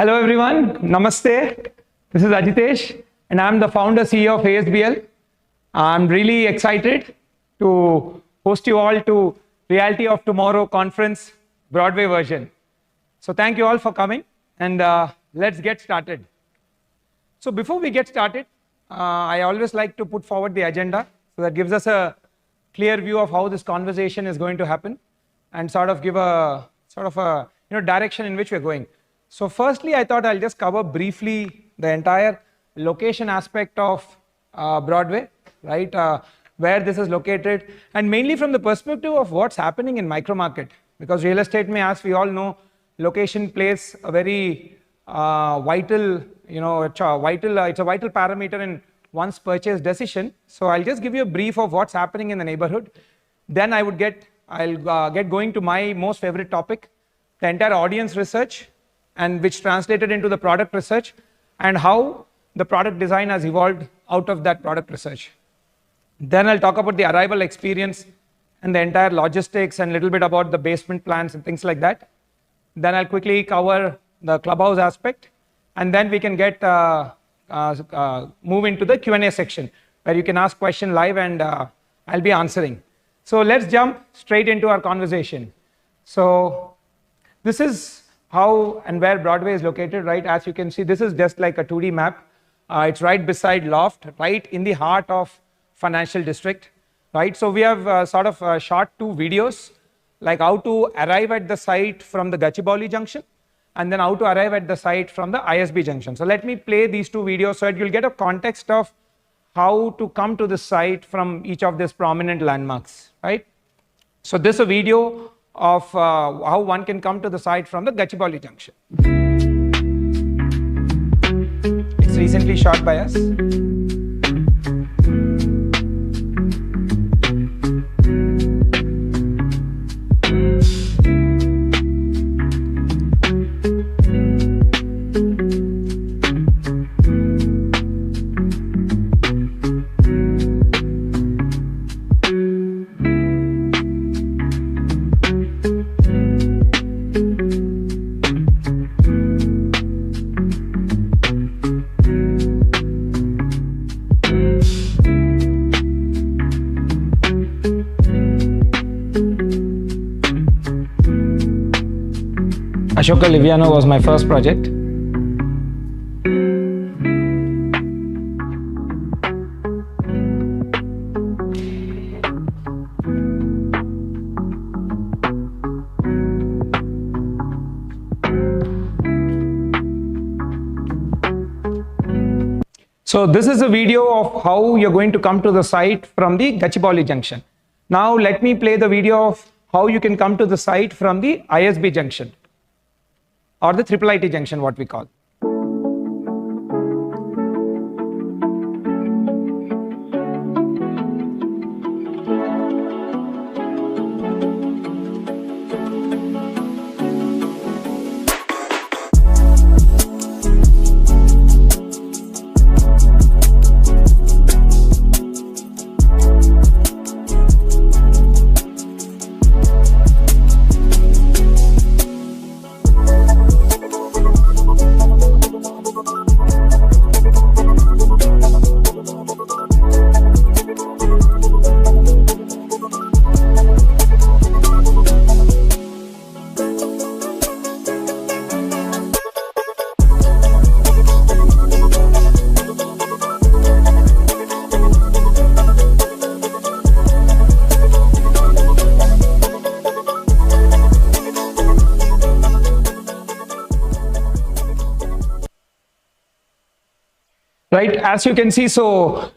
Hello everyone, Namaste. This is Ajitesh and I'm the founder CEO of ASBL. I'm really excited to host you all to Reality of Tomorrow conference Broadway version. So thank you all for coming and let's get started. So before we get started, I always like to put forward the agenda so that gives us a clear view of how this conversation is going to happen and sort of give a direction in which we're going. So firstly, I thought I'll just cover briefly the entire location aspect of Broadway, right? Where this is located, and mainly from the perspective of what's happening in micro market, because real estate, as we all know, location plays a very vital, it's a vital parameter in one's purchase decision. So I'll just give you a brief of what's happening in the neighborhood. Then I'll get going to my most favorite topic, the entire audience research, and which translated into the product research and how the product design has evolved out of that product research. Then I'll talk about the arrival experience and the entire logistics and a little bit about the basement plans and things like that. Then I'll quickly cover the Clubhouse aspect, and then we can get move into the Q&A section where you can ask questions live and I'll be answering. So let's jump straight into our conversation. So this is how and where Broadway is located, right? As you can see, this is just like a 2D map. It's right beside Loft, right in the heart of Financial District, right? So we have shot two videos, like how to arrive at the site from the Gachibowli junction, and then how to arrive at the site from the ISB junction. So let me play these two videos so that you'll get a context of how to come to the site from each of these prominent landmarks, right? So this is a video of how one can come to the site from the Gachibowli junction. It's recently shot by us. Ashoka Liviano was my first project. So this is a video of how you're going to come to the site from the Gachibowli junction. Now let me play the video of how you can come to the site from the ISB junction, or the IIIT junction, what we call. Right, as you can see, so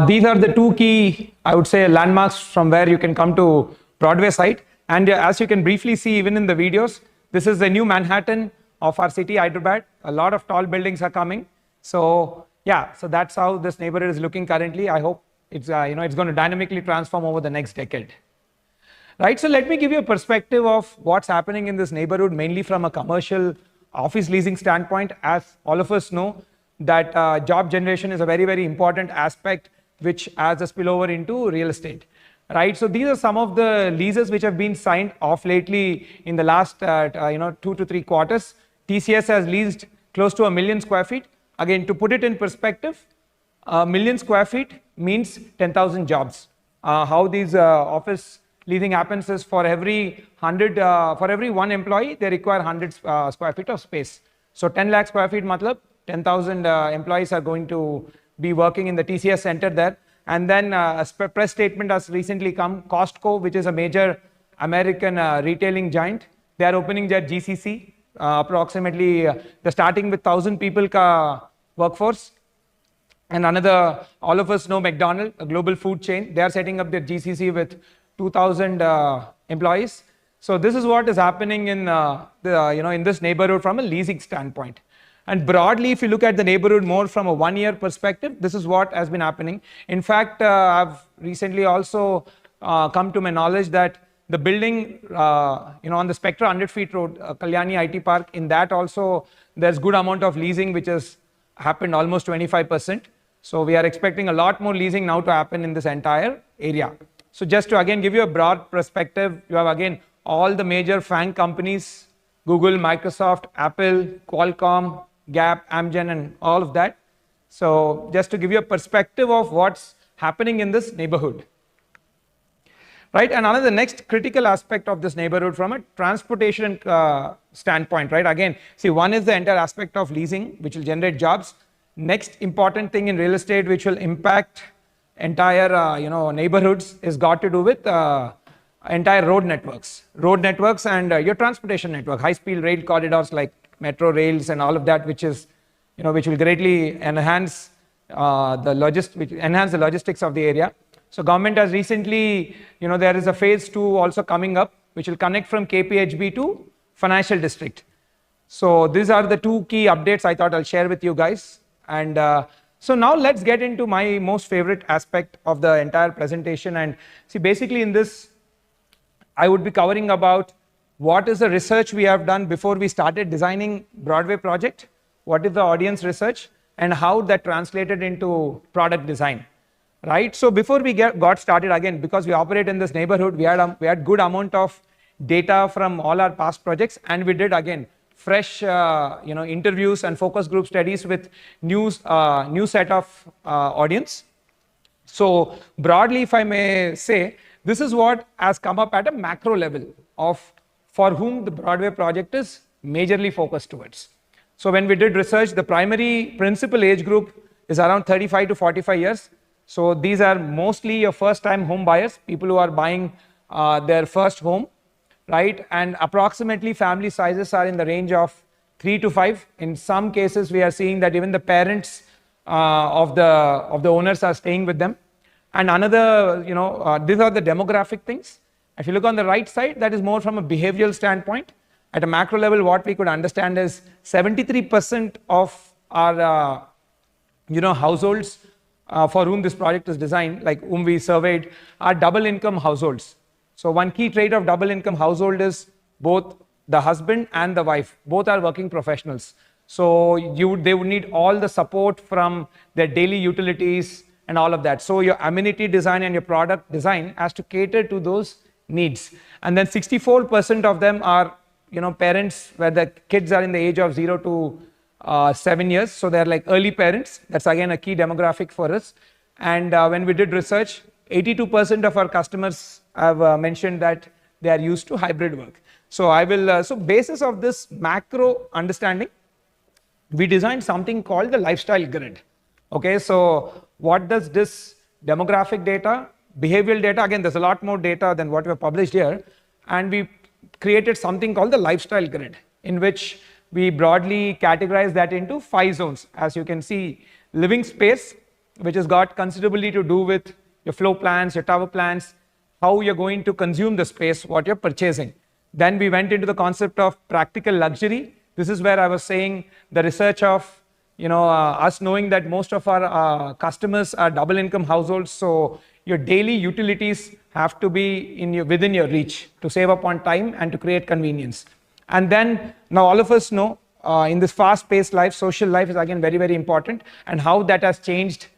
these are the two key, I would say, landmarks from where you can come to Broadway site. And as you can briefly see, even in the videos, this is the new Manhattan of our city, Hyderabad. A lot of tall buildings are coming. So yeah, so that's how this neighborhood is looking currently. I hope it's it's going to dynamically transform over the next decade. Right, so let me give you a perspective of what's happening in this neighborhood, mainly from a commercial office leasing standpoint. As all of us know, that job generation is a very, very important aspect which has a spillover into real estate, right? So these are some of the leases which have been signed off lately in the last 2 to 3 quarters. TCS has leased close to 1 million square feet. Again, to put it in perspective, 1 million square feet means 10,000 jobs. How these office leasing happens is for every 1 employee, they require 100 square feet of space. So 10 lakh square feet matlab 10,000 employees are going to be working in the TCS center there. And then a press statement has recently come. Costco, which is a major American retailing giant, they are opening their GCC. Approximately, they're starting with 1,000 people ka workforce. And another, all of us know McDonald's, a global food chain. They are setting up their GCC with 2,000 employees. So this is what is happening in in this neighborhood from a leasing standpoint. And broadly, if you look at the neighborhood more from a 1-year perspective, this is what has been happening. In fact, I've recently also come to my knowledge that the building, on the Spectra 100 feet road, Kalyani IT Park, in that also there's good amount of leasing which has happened, almost 25%. So we are expecting a lot more leasing now to happen in this entire area. So just to again give you a broad perspective, you have again all the major FANG companies, Google, Microsoft, Apple, Qualcomm, Gap, Amgen, and all of that. So just to give you a perspective of what's happening in this neighborhood. Right, and another next critical aspect of this neighborhood from a transportation standpoint, right? Again, see, one is the entire aspect of leasing, which will generate jobs. Next important thing in real estate, which will impact entire, neighborhoods, is got to do with entire road networks and your transportation network, high-speed rail corridors like metro rails and all of that, which is, which will greatly enhance the logistics of the area. So government has recently, there is a phase 2 also coming up, which will connect from KPHB to financial district. So these are the 2 key updates I thought I'll share with you guys. And so now let's get into my most favorite aspect of the entire presentation. And see, basically in this, I would be covering about what is the research we have done before we started designing Broadway project, what is the audience research, and how that translated into product design. Right, so before we got started, again, because we operate in this neighborhood, we had good amount of data from all our past projects, and we did again fresh interviews and focus group studies with new set of audience. So broadly, if I may say, this is what has come up at a macro level of for whom the Broadway project is majorly focused towards. So when we did research, the primary principal age group is around 35 to 45 years. So these are mostly your first-time home buyers, people who are buying their first home, right? And approximately family sizes are in the range of 3 to 5. In some cases, we are seeing that even the parents of the owners are staying with them. And another, these are the demographic things. If you look on the right side, that is more from a behavioral standpoint. At a macro level, what we could understand is 73% of our, households for whom this project is designed, like whom we surveyed, are double income households. So one key trait of double income household is both the husband and the wife, both are working professionals. So they would need all the support from their daily utilities and all of that. So your amenity design and your product design has to cater to those needs. And then 64% of them are, parents where the kids are in the age of 0 to 7 years, so they're like early parents. That's again a key demographic for us. And when we did research, 82% of our customers have mentioned that they are used to hybrid work. So I will, so basis of this macro understanding, we designed something called the lifestyle grid. Okay, so what does this demographic data, behavioral data, again there's a lot more data than what we have published here, and we created something called the lifestyle grid, in which we broadly categorize that into 5 zones. As you can see, living space, which has got considerably to do with your floor plans, your tower plans, how you're going to consume the space, what you're purchasing. Then we went into the concept of practical luxury. This is where I was saying the research of, us knowing that most of our customers are double income households. So your daily utilities have to be within your reach to save up on time and to create convenience. And then now all of us know in this fast-paced life, social life is again very, very important, and how that has changed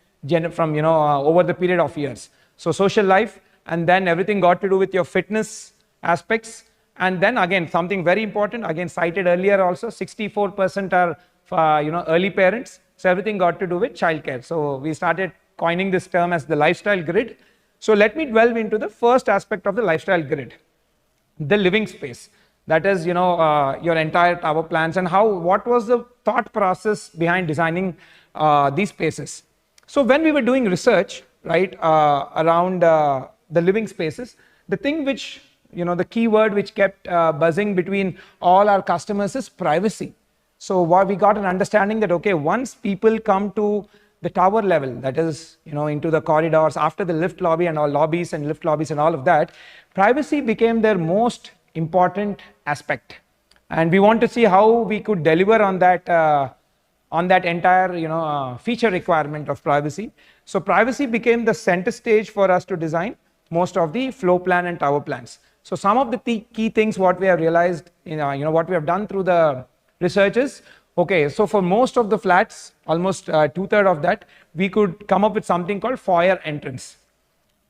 from over the period of years. So social life, and then everything got to do with your fitness aspects. And then again, something very important, again cited earlier also, 64% are early parents. So everything got to do with childcare. So we started coining this term as the lifestyle grid. So let me delve into the first aspect of the lifestyle grid, the living space. That is, your entire tower plans and what was the thought process behind designing these spaces. So when we were doing research, right, around the living spaces, the thing which, the keyword which kept buzzing between all our customers is privacy. So what we got an understanding that, okay, once people come to the tower level, that is, into the corridors, after the lift lobby and all lobbies and lift lobbies and all of that, privacy became their most important aspect. And we want to see how we could deliver on that entire, feature requirement of privacy. So privacy became the center stage for us to design most of the floor plan and tower plans. So some of the key things what we have realized, what we have done through the research is, okay, so for most of the flats, almost 2/3 of that, we could come up with something called foyer entrance.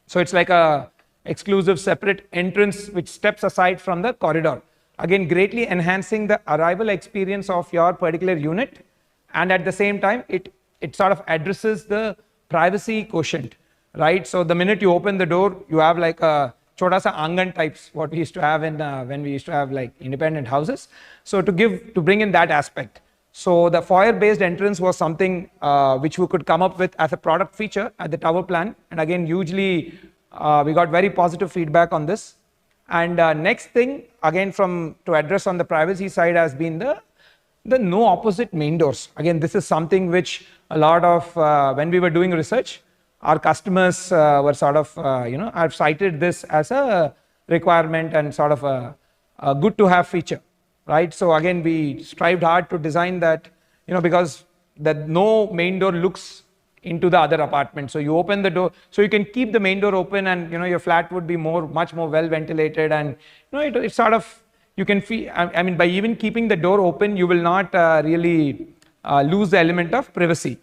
So it's like a exclusive separate entrance which steps aside from the corridor. Again, greatly enhancing the arrival experience of your particular unit. And at the same time, it sort of addresses the privacy quotient, right? So the minute you open the door, you have like a chota sa angan types, what we used to have in when we used to have like independent houses. So to bring in that aspect. So the foyer based entrance was something which we could come up with as a product feature at the tower plan. And again, hugely, we got very positive feedback on this. And next thing, again, to address on the privacy side has been the no opposite main doors. Again, this is something which a lot of, when we were doing research, our customers were sort of, I've cited this as a requirement and sort of a good to have feature, right? So again, we strived hard to design that, because that no main door looks into the other apartment. So you open the door, so you can keep the main door open and, your flat would be much more well ventilated and, it's sort of, you can feel, I mean, by even keeping the door open, you will not really lose the element of privacy.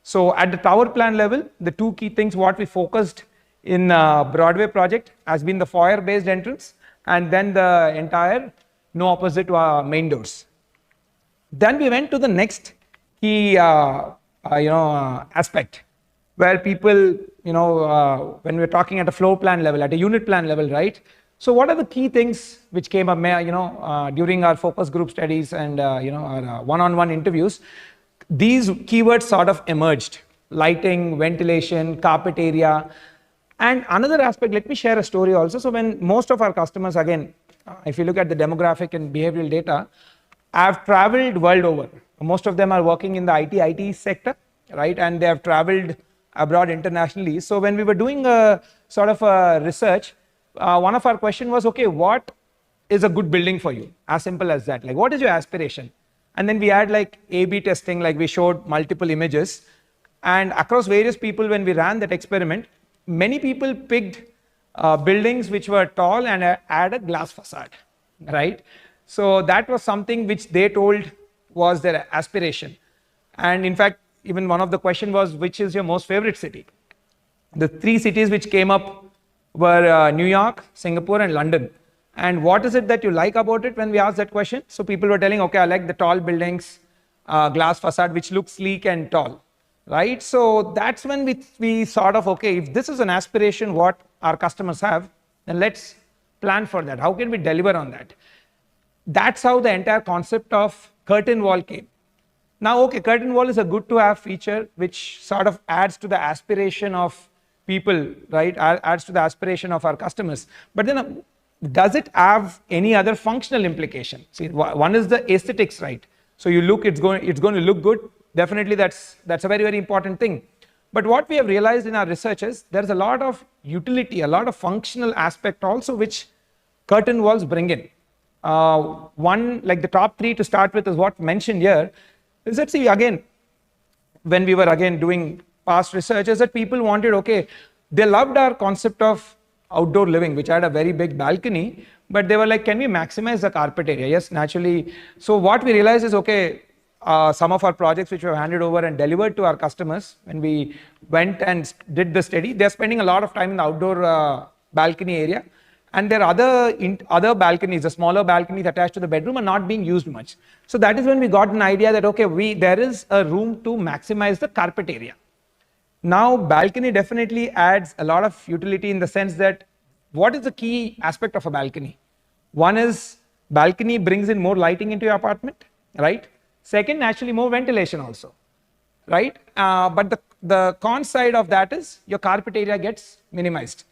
So at the tower plan level, the two key things what we focused in Broadway project has been the foyer based entrance and then the entire no opposite main doors. Then we went to the next key aspect where people, when we're talking at a floor plan level, at a unit plan level, right? So what are the key things which came up, during our focus group studies and, our one-on-one interviews? These keywords sort of emerged: lighting, ventilation, carpet area. And another aspect, let me share a story also. So when most of our customers, again, if you look at the demographic and behavioral data, have traveled world over. Most of them are working in the IT sector, right? And they have traveled abroad internationally. So when we were doing a sort of a research, one of our question was, okay, what is a good building for you? As simple as that. Like, what is your aspiration? And then we had like A/B testing, like we showed multiple images. And across various people, when we ran that experiment, many people picked buildings which were tall and had a glass facade, right? So that was something which they told was their aspiration. And in fact, even one of the question was, which is your most favorite city? The three cities which came up were New York, Singapore, and London. And what is it that you like about it when we asked that question? So people were telling, okay, I like the tall buildings, glass facade, which looks sleek and tall, right? So that's when we sort of, okay, if this is an aspiration what our customers have, then let's plan for that. How can we deliver on that? That's how the entire concept of curtain wall came. Now, okay, curtain wall is a good to have feature which sort of adds to the aspiration of people, right? Adds to the aspiration of our customers. But then does it have any other functional implication? See, one is the aesthetics, right? So you look, it's going to look good. Definitely that's a very, very important thing. But what we have realized in our research is there's a lot of utility, a lot of functional aspect also which curtain walls bring in. One, like the top three to start with is what mentioned here, is that, see, again, when we were again doing past research, is that people wanted, okay, they loved our concept of outdoor living, which had a very big balcony, but they were like, can we maximize the carpet area? Yes, naturally. So what we realized is, okay, some of our projects which we have handed over and delivered to our customers, when we went and did the study, they're spending a lot of time in the outdoor balcony area. and there are other balconies, the smaller balconies attached to the bedroom are not being used much. So that is when we got an idea that, okay, there is a room to maximize the carpet area. Now, balcony definitely adds a lot of utility in the sense that what is the key aspect of a balcony? One is balcony brings in more lighting into your apartment, right? Second, naturally more ventilation also, right? But the con side of that is your carpet area gets minimized.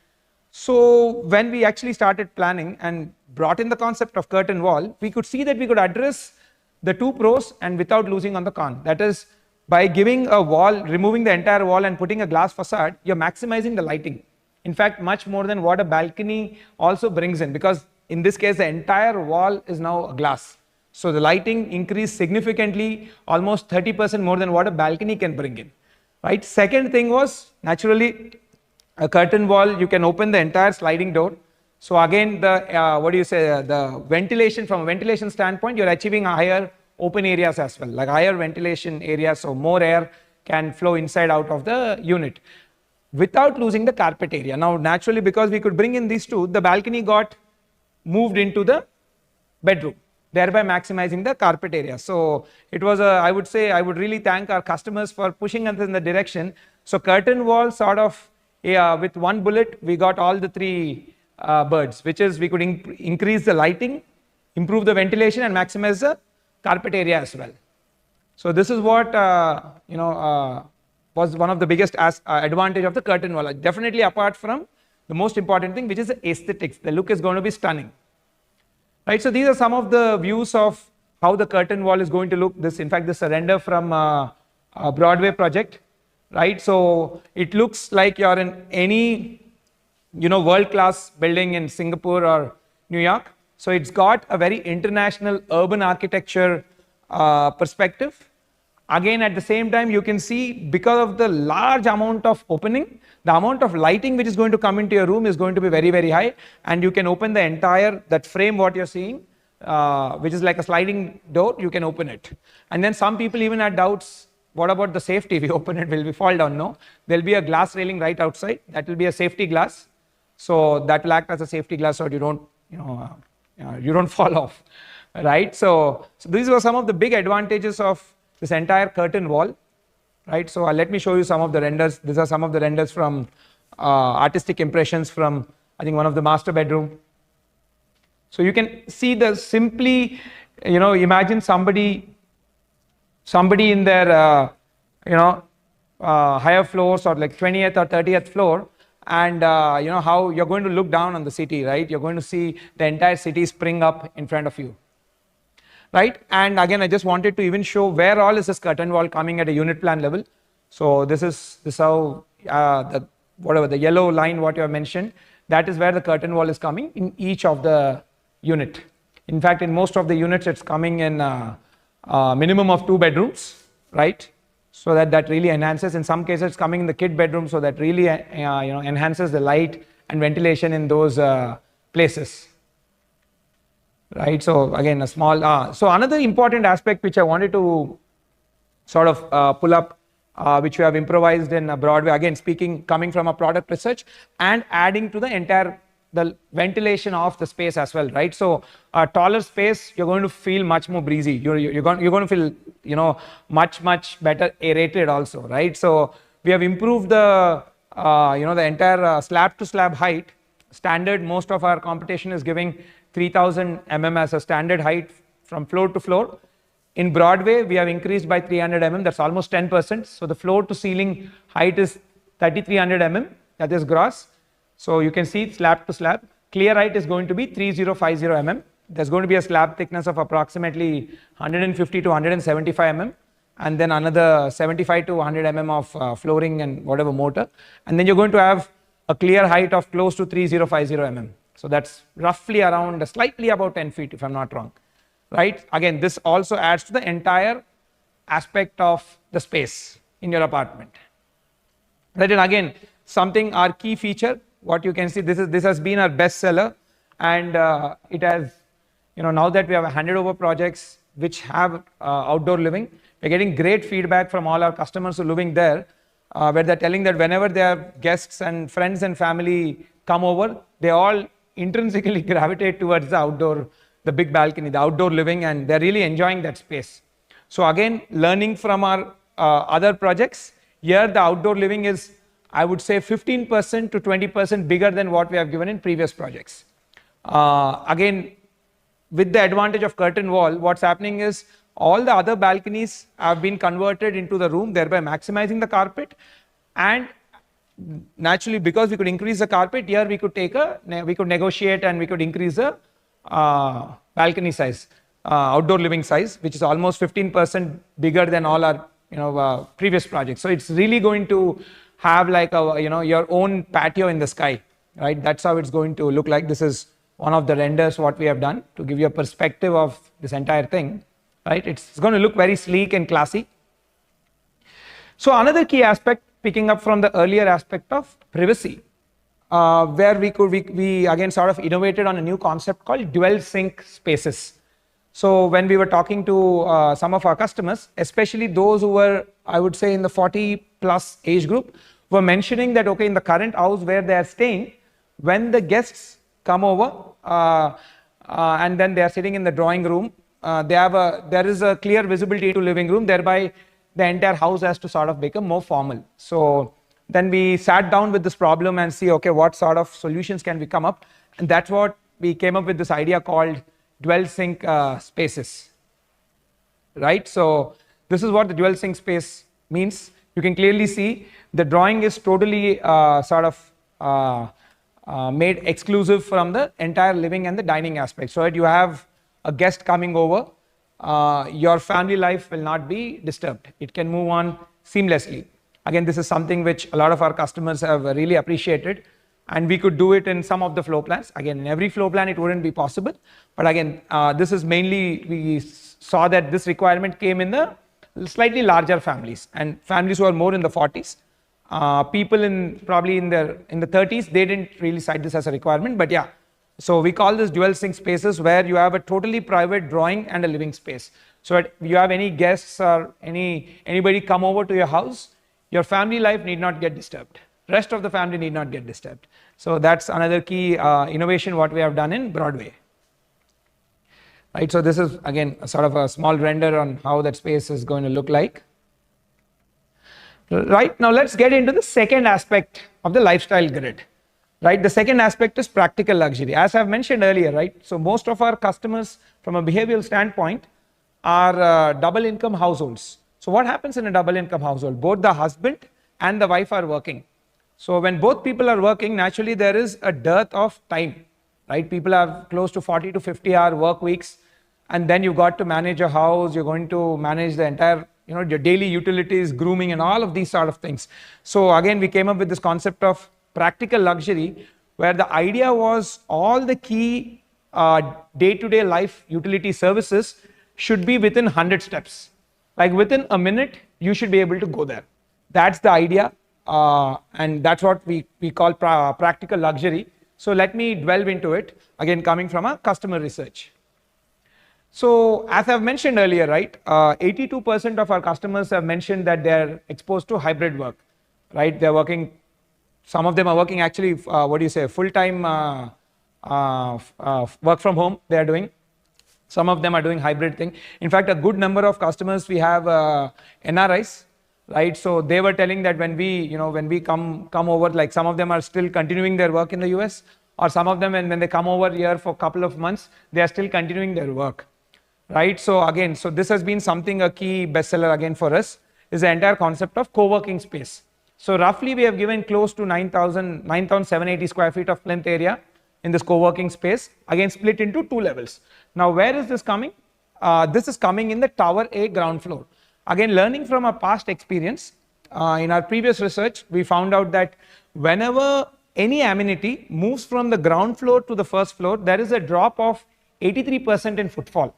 So when we actually started planning and brought in the concept of curtain wall, we could see that we could address the two pros and without losing on the con. That is, by giving a wall, removing the entire wall and putting a glass facade, you're maximizing the lighting. In fact, much more than what a balcony also brings in, because in this case, the entire wall is now a glass. So the lighting increased significantly, almost 30% more than what a balcony can bring in, right? Second thing was, naturally, a curtain wall, you can open the entire sliding door. So again, the ventilation, from a ventilation standpoint, you're achieving a higher open areas as well, like higher ventilation areas, so more air can flow inside out of the unit without losing the carpet area. Now, naturally, because we could bring in these two, the balcony got moved into the bedroom, thereby maximizing the carpet area. So it was I would say, I would really thank our customers for pushing us in the direction. So curtain wall sort of, with one bullet, we got all the three birds, which is we could increase the lighting, improve the ventilation, and maximize the carpet area as well. So this is what was one of the biggest advantage of the curtain wall. Definitely apart from the most important thing, which is the aesthetics. The look is going to be stunning, right? So these are some of the views of how the curtain wall is going to look. In fact, this is a render from a Broadway project, right? So it looks like you're in any world-class building in Singapore or New York. So it's got a very international urban architecture perspective. Again, at the same time, you can see, because of the large amount of opening, the amount of lighting which is going to come into your room is going to be very, very high, and you can open the entire, that frame what you're seeing, which is like a sliding door, you can open it. And then some people even had doubts, what about the safety? We open it, will we fall down? No, there'll be a glass railing right outside, that will be a safety glass. So that will act as a safety glass so you don't, you don't fall off, right? So these were some of the big advantages of this entire curtain wall, right? So let me show you some of the renders. These are some of the renders from artistic impressions from, I think, one of the master bedroom. So you can see the simply, imagine somebody in their, higher floors, or like 20th or 30th floor, and how you're going to look down on the city, right? You're going to see the entire city spring up in front of you, right? And again, I just wanted to even show where all is this curtain wall coming at a unit plan level. So this is how the yellow line what you have mentioned, that is where the curtain wall is coming in each of the unit. In fact, in most of the units, it's coming in minimum of 2 bedrooms, right? So that really enhances. In some cases, it's coming in the kid bedroom, so that really enhances the light and ventilation in those places, right? So again, a small. So another important aspect which I wanted to sort of pull up, which we have improvised in Broadway. Again, coming from a product research and adding to the ventilation of the space as well, right? So a taller space, you're going to feel much more breezy. You're going to feel, much better aerated also, right? So we have improved the, the entire slab to slab height. Standard, most of our competition is giving 3000 mm as a standard height from floor to floor. In Broadway, we have increased by 300 mm. That's almost 10%. So the floor to ceiling height is 3300 mm. That is gross. So you can see slab to slab. Clear height is going to be 3050 mm. There's going to be a slab thickness of approximately 150 to 175 mm, and then another 75 to 100 mm of flooring and whatever mortar. And then you're going to have a clear height of close to 3050 mm. So that's roughly around slightly about 10 feet, if I'm not wrong, right? Again, this also adds to the entire aspect of the space in your apartment. Right, and again, our key feature, what you can see, this has been our best seller, and it has, now that we have handed over projects which have outdoor living, we're getting great feedback from all our customers who are living there, where they're telling that whenever their guests and friends and family come over, they all intrinsically gravitate towards the outdoor, the big balcony, the outdoor living, and they're really enjoying that space. So again, learning from our other projects, here the outdoor living is, I would say, 15% to 20% bigger than what we have given in previous projects. Again, with the advantage of curtain wall, what's happening is all the other balconies have been converted into the room, thereby maximizing the carpet. And naturally, because we could increase the carpet, here we could we could negotiate and we could increase the balcony size, outdoor living size, which is almost 15% bigger than all our previous projects. So it's really going to have like a your own patio in the sky, right? That's how it's going to look like. This is one of the renders what we have done to give you a perspective of this entire thing, right? It's going to look very sleek and classy. So another key aspect, picking up from the earlier aspect of privacy, where we again sort of innovated on a new concept called dual sync spaces. So when we were talking to some of our customers, especially those who were, I would say, in the 40 plus age group, were mentioning that, okay, in the current house where they are staying, when the guests come over and then they are sitting in the drawing room, there is a clear visibility to living room, thereby the entire house has to sort of become more formal. So then we sat down with this problem and see, okay, what sort of solutions can we come up? And that's what we came up with, this idea called dual sync spaces, right? So this is what the dual sync space means. You can clearly see the drawing is totally made exclusive from the entire living and the dining aspect. So that you have a guest coming over, your family life will not be disturbed. It can move on seamlessly. Again, this is something which a lot of our customers have really appreciated, and we could do it in some of the floor plans. Again, in every floor plan it wouldn't be possible, but again, this is mainly, we saw that this requirement came in the slightly larger families and families who are more in the 40s. People in probably in the 30s, they didn't really cite this as a requirement, but yeah. So we call this dual sync spaces, where you have a totally private drawing and a living space. So if you have any guests or anybody come over to your house, your family life need not get disturbed. Rest of the family need not get disturbed. So that's another key innovation what we have done in Broadway. Right, so this is again a sort of a small render on how that space is going to look like. Right, now let's get into the second aspect of the lifestyle grid. Right, the second aspect is practical luxury. As I've mentioned earlier, right, so most of our customers from a behavioral standpoint are double income households. So what happens in a double income household? Both the husband and the wife are working. So when both people are working, naturally there is a dearth of time, right? People have close to 40 to 50-hour work weeks, and then you've got to manage a house, you're going to manage the entire, your daily utilities, grooming, and all of these sort of things. So again, we came up with this concept of practical luxury, where the idea was all the key day-to-day life utility services should be within 100 steps. Like within a minute, you should be able to go there. That's the idea, and that's what we call practical luxury. So let me delve into it, again coming from a customer research. So as I've mentioned earlier, right, 82% of our customers have mentioned that they're exposed to hybrid work, right? They're working, some of them are working actually, full-time work from home they are doing. Some of them are doing hybrid thing. In fact, a good number of customers we have NRIs, right? So they were telling that when we come over, like some of them are still continuing their work in the US, or some of them when they come over here for a couple of months, they are still continuing their work, right? So again, so this has been something, a key bestseller again for us, is the entire concept of co-working space. So roughly we have given close to 9,780 square feet of plinth area in this co-working space, again split into two levels. Now where is this coming? This is coming in the Tower A ground floor. Again, learning from our past experience, in our previous research, we found out that whenever any amenity moves from the ground floor to the first floor, there is a drop of 83% in footfall,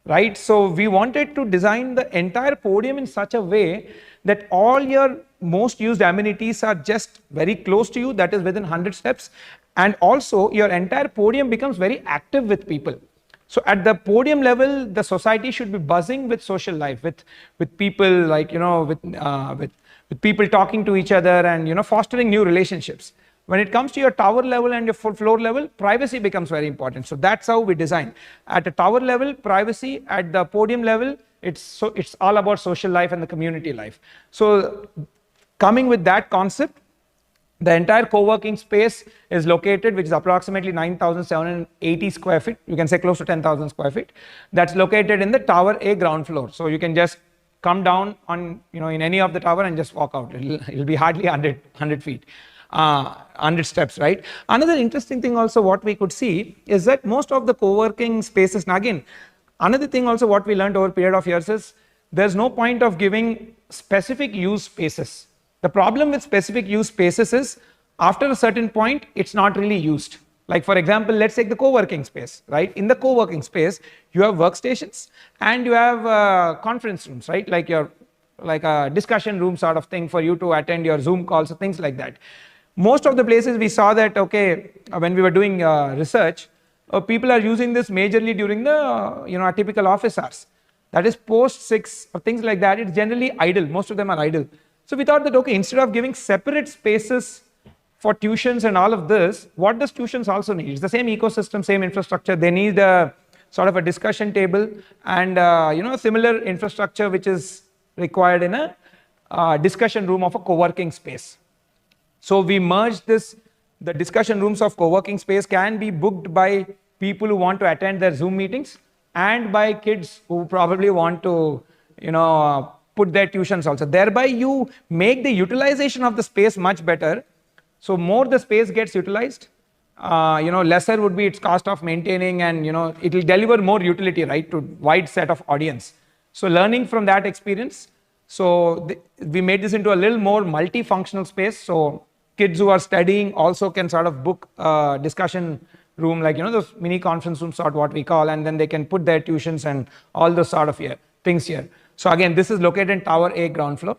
right? So we wanted to design the entire podium in such a way that all your most used amenities are just very close to you, that is within 100 steps, and also your entire podium becomes very active with people. So at the podium level, the society should be buzzing with social life, with people, like, with people talking to each other and, fostering new relationships. When it comes to your tower level and your full floor level, privacy becomes very important. So that's how we design. At a tower level, privacy. At the podium level, it's all about social life and the community life. So coming with that concept, the entire co-working space is located, which is approximately 9,780 square feet. You can say close to 10,000 square feet. That's located in the Tower A ground floor. So you can just come down on, in any of the tower and just walk out. It'll be hardly 100 feet. 100 steps, right? Another interesting thing also what we could see is that most of the co-working spaces, now again, another thing also what we learned over a period of years is there's no point of giving specific use spaces. The problem with specific use spaces is after a certain point, it's not really used. Like for example, let's take the co-working space, right? In the co-working space, you have workstations and you have conference rooms, right? Like a discussion room sort of thing for you to attend your Zoom calls or things like that. Most of the places we saw that, okay, when we were doing research, people are using this majorly during the, typical office hours. That is post 6 or things like that. It's generally idle. Most of them are idle. So we thought that, okay, instead of giving separate spaces for tuitions and all of this, what does tuitions also need? It's the same ecosystem, same infrastructure. They need a sort of a discussion table and, similar infrastructure which is required in a discussion room of a co-working space. So we merged this. The discussion rooms of co-working space can be booked by people who want to attend their Zoom meetings and by kids who probably want to, put their tuitions also. Thereby you make the utilization of the space much better. So more the space gets utilized, lesser would be its cost of maintaining and, it will deliver more utility, right, to wide set of audience. So learning from that experience, so we made this into a little more multifunctional space. So kids who are studying also can sort of book a discussion room, like, those mini conference rooms sort what we call, and then they can put their tuitions and all those sort of things here. So again, this is located in Tower A ground floor.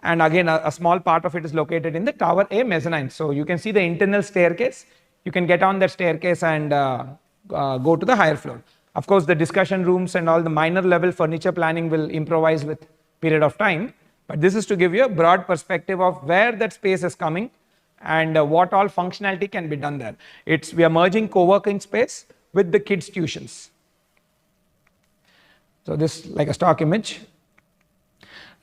And again, a small part of it is located in the Tower A mezzanine. So you can see the internal staircase. You can get on that staircase and go to the higher floor. Of course, the discussion rooms and all the minor level furniture planning will improvise with period of time. But this is to give you a broad perspective of where that space is coming and what all functionality can be done there. We are merging co-working space with the kids' tuitions. So this like a stock image.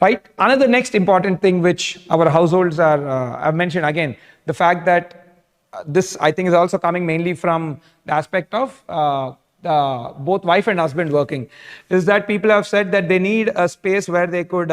Right. Another next important thing which our households are, I've mentioned again, the fact that this I think is also coming mainly from the aspect of both wife and husband working, is that people have said that they need a space where they could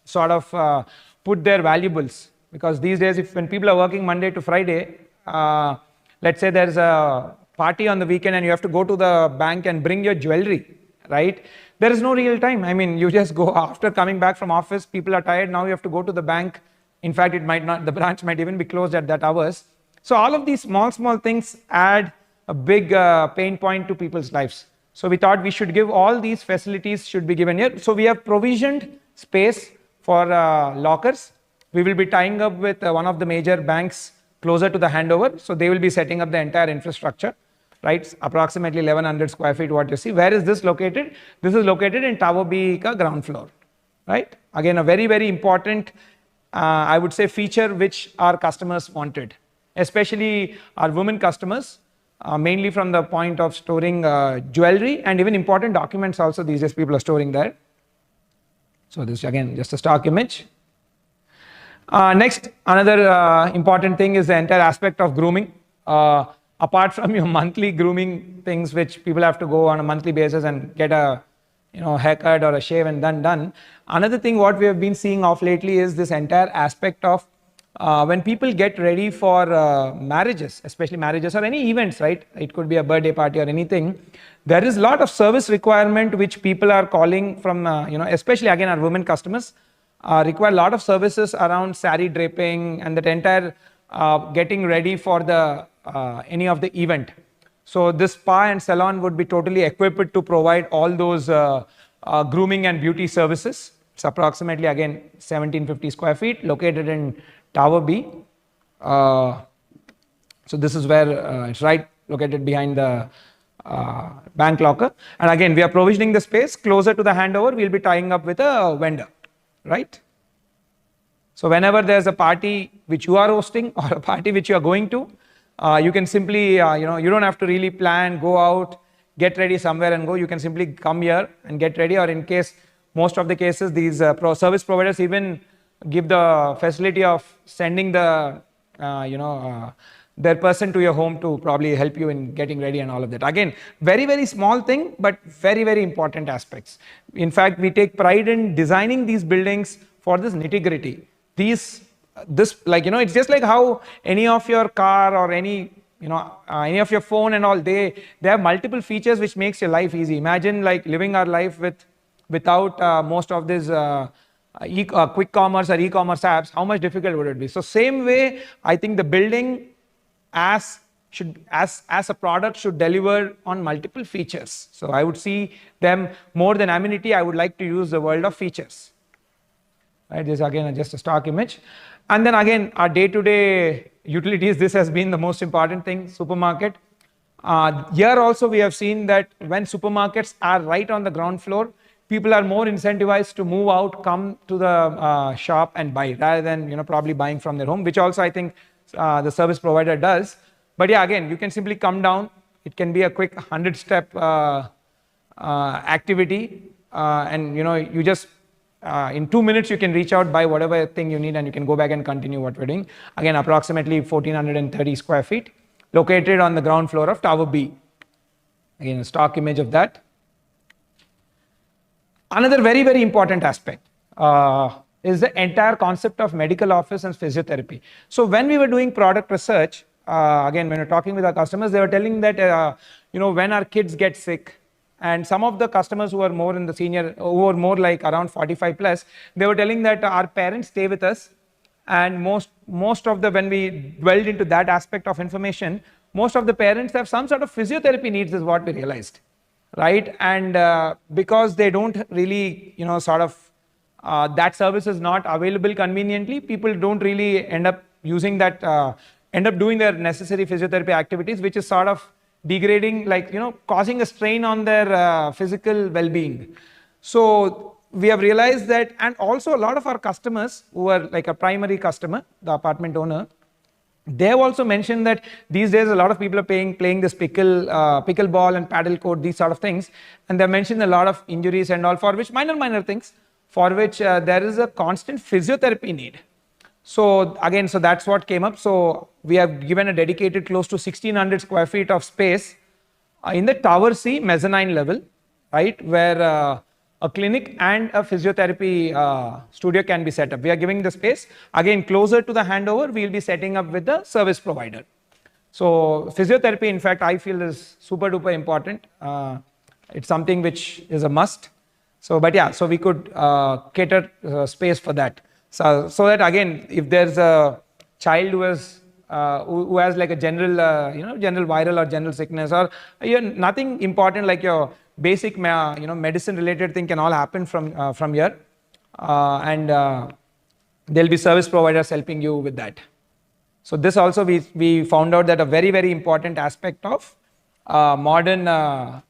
sort of put their valuables. Because these days, when people are working Monday to Friday, let's say there's a party on the weekend and you have to go to the bank and bring your jewelry, right? There is no real time. I mean, you just go after coming back from office, people are tired, now you have to go to the bank. In fact, it might not, the branch might even be closed at that hours. So all of these small things add a big pain point to people's lives. So we thought we should give all these facilities should be given here. So we have provisioned space for lockers. We will be tying up with one of the major banks closer to the handover. So they will be setting up the entire infrastructure. Right, approximately 1100 square feet what you see. Where is this located? This is located in Tower B ground floor, right? Again, a very, very important, I would say, feature which our customers wanted, especially our women customers, mainly from the point of storing jewelry and even important documents also these days people are storing there. So this again, just a stock image. Next, another important thing is the entire aspect of grooming. Apart from your monthly grooming things, which people have to go on a monthly basis and get a haircut or a shave and done. Another thing what we have been seeing of lately is this entire aspect of when people get ready for marriages, especially marriages or any events, right? It could be a birthday party or anything. There is a lot of service requirement which people are calling from, especially again our women customers require a lot of services around saree draping and that entire getting ready for the any of the event. So this spa and salon would be totally equipped to provide all those grooming and beauty services. It's approximately again 1750 square feet located in Tower B. So this is where it's right located behind the bank locker. And again, we are provisioning the space closer to the handover. We'll be tying up with a vendor, right? So whenever there's a party which you are hosting or a party which you are going to, you can simply, you don't have to really plan, go out, get ready somewhere and go. You can simply come here and get ready, or in case, most of the cases, these service providers even give the facility of sending the, their person to your home to probably help you in getting ready and all of that. Again, very, very small thing, but very, very important aspects. In fact, we take pride in designing these buildings for this nitty-gritty. It's just like how any of your car or any of your phone and all, they have multiple features which makes your life easy. Imagine like living our life without most of these quick commerce or e-commerce apps. How much difficult would it be? So same way, I think the building as a product should deliver on multiple features. So I would see them more than amenity. I would like to use the word of features. Right, this again just a stock image. And then again, our day-to-day utilities, this has been the most important thing, supermarket. Here also we have seen that when supermarkets are right on the ground floor, people are more incentivized to move out, come to the shop and buy, rather than probably buying from their home, which also I think the service provider does. But yeah, again, you can simply come down. It can be a quick 100-step activity, and you just in 2 minutes you can reach out, buy whatever thing you need, and you can go back and continue what we're doing. Again, approximately 1430 square feet, located on the ground floor of Tower B. Again, a stock image of that. Another very, very important aspect is the entire concept of medical office and physiotherapy. So when we were doing product research, again, when we're talking with our customers, they were telling that, when our kids get sick, and some of the customers who are more in the senior, who are more like around 45 plus, they were telling that our parents stay with us, and most of the, when we dwelled into that aspect of information, most of the parents have some sort of physiotherapy needs, is what we realized, right? And because they don't really, that service is not available conveniently, people don't really end up using that, end up doing their necessary physiotherapy activities, which is sort of degrading, causing a strain on their physical well-being. So we have realized that, and also a lot of our customers who are like a primary customer, the apartment owner, they have also mentioned that these days a lot of people are playing this pickleball and paddle court, these sort of things, and they mentioned a lot of injuries and all, for which minor things, for which there is a constant physiotherapy need. So again, so that's what came up. So we have given a dedicated close to 1600 square feet of space in the Tower C mezzanine level, right, where a clinic and a physiotherapy studio can be set up. We are giving the space. Again, closer to the handover, we will be setting up with the service provider. So physiotherapy, in fact, I feel is super duper important. It's something which is a must. So, but yeah, so we could cater space for that. So that again, if there's a child who has like a general, general viral or general sickness, or nothing important like your basic, medicine related thing can all happen from here, and there'll be service providers helping you with that. So this also we found out that a very, very important aspect of modern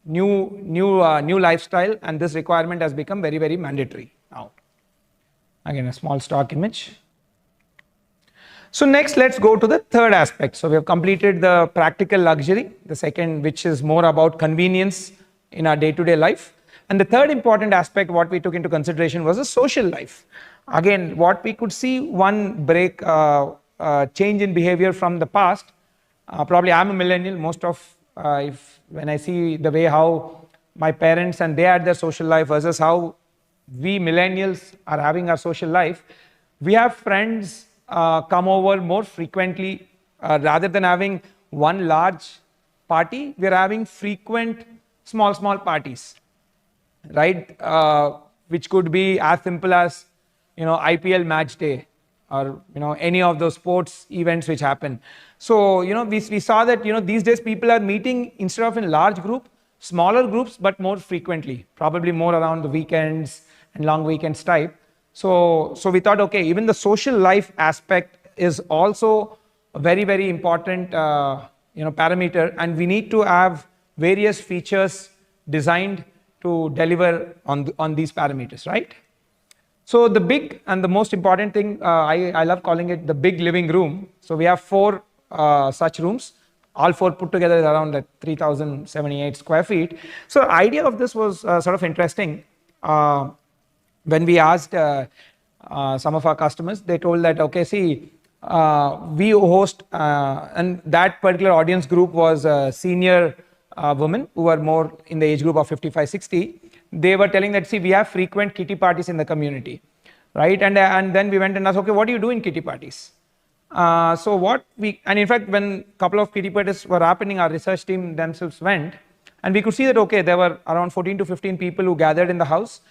new lifestyle, and this requirement has become very, very mandatory now. Again, a small stock image. So next, let's go to the third aspect. So we have completed the practical luxury, the second, which is more about convenience in our day-to-day life. And the third important aspect, what we took into consideration, was the social life. Again, what we could see, one break, change in behavior from the past. Probably I'm a millennial. Most of, when I see the way how my parents and they had their social life versus how we millennials are having our social life, we have friends come over more frequently. Rather than having one large party, we are having frequent small parties, right? Which could be as simple as IPL match day, or any of those sports events which happen. So we saw that these days people are meeting, instead of in large group, smaller groups, but more frequently, probably more around the weekends and long weekends type. So we thought, okay, even the social life aspect is also a very, very important parameter, and we need to have various features designed to deliver on these parameters, right? So the big and the most important thing, I love calling it the big living room. So we have 4 such rooms. All 4 put together is around like 3,078 square feet. So the idea of this was sort of interesting. When we asked some of our customers, they told that, okay, see, we host, and that particular audience group was senior women who were more in the age group of 55, 60. They were telling that, see, we have frequent kitty parties in the community, right? And then we went and asked, okay, what do you do in kitty parties? And in fact, when a couple of kitty parties were happening, our research team themselves went, and we could see that, okay, there were around 14 to 15 people who gathered in the house.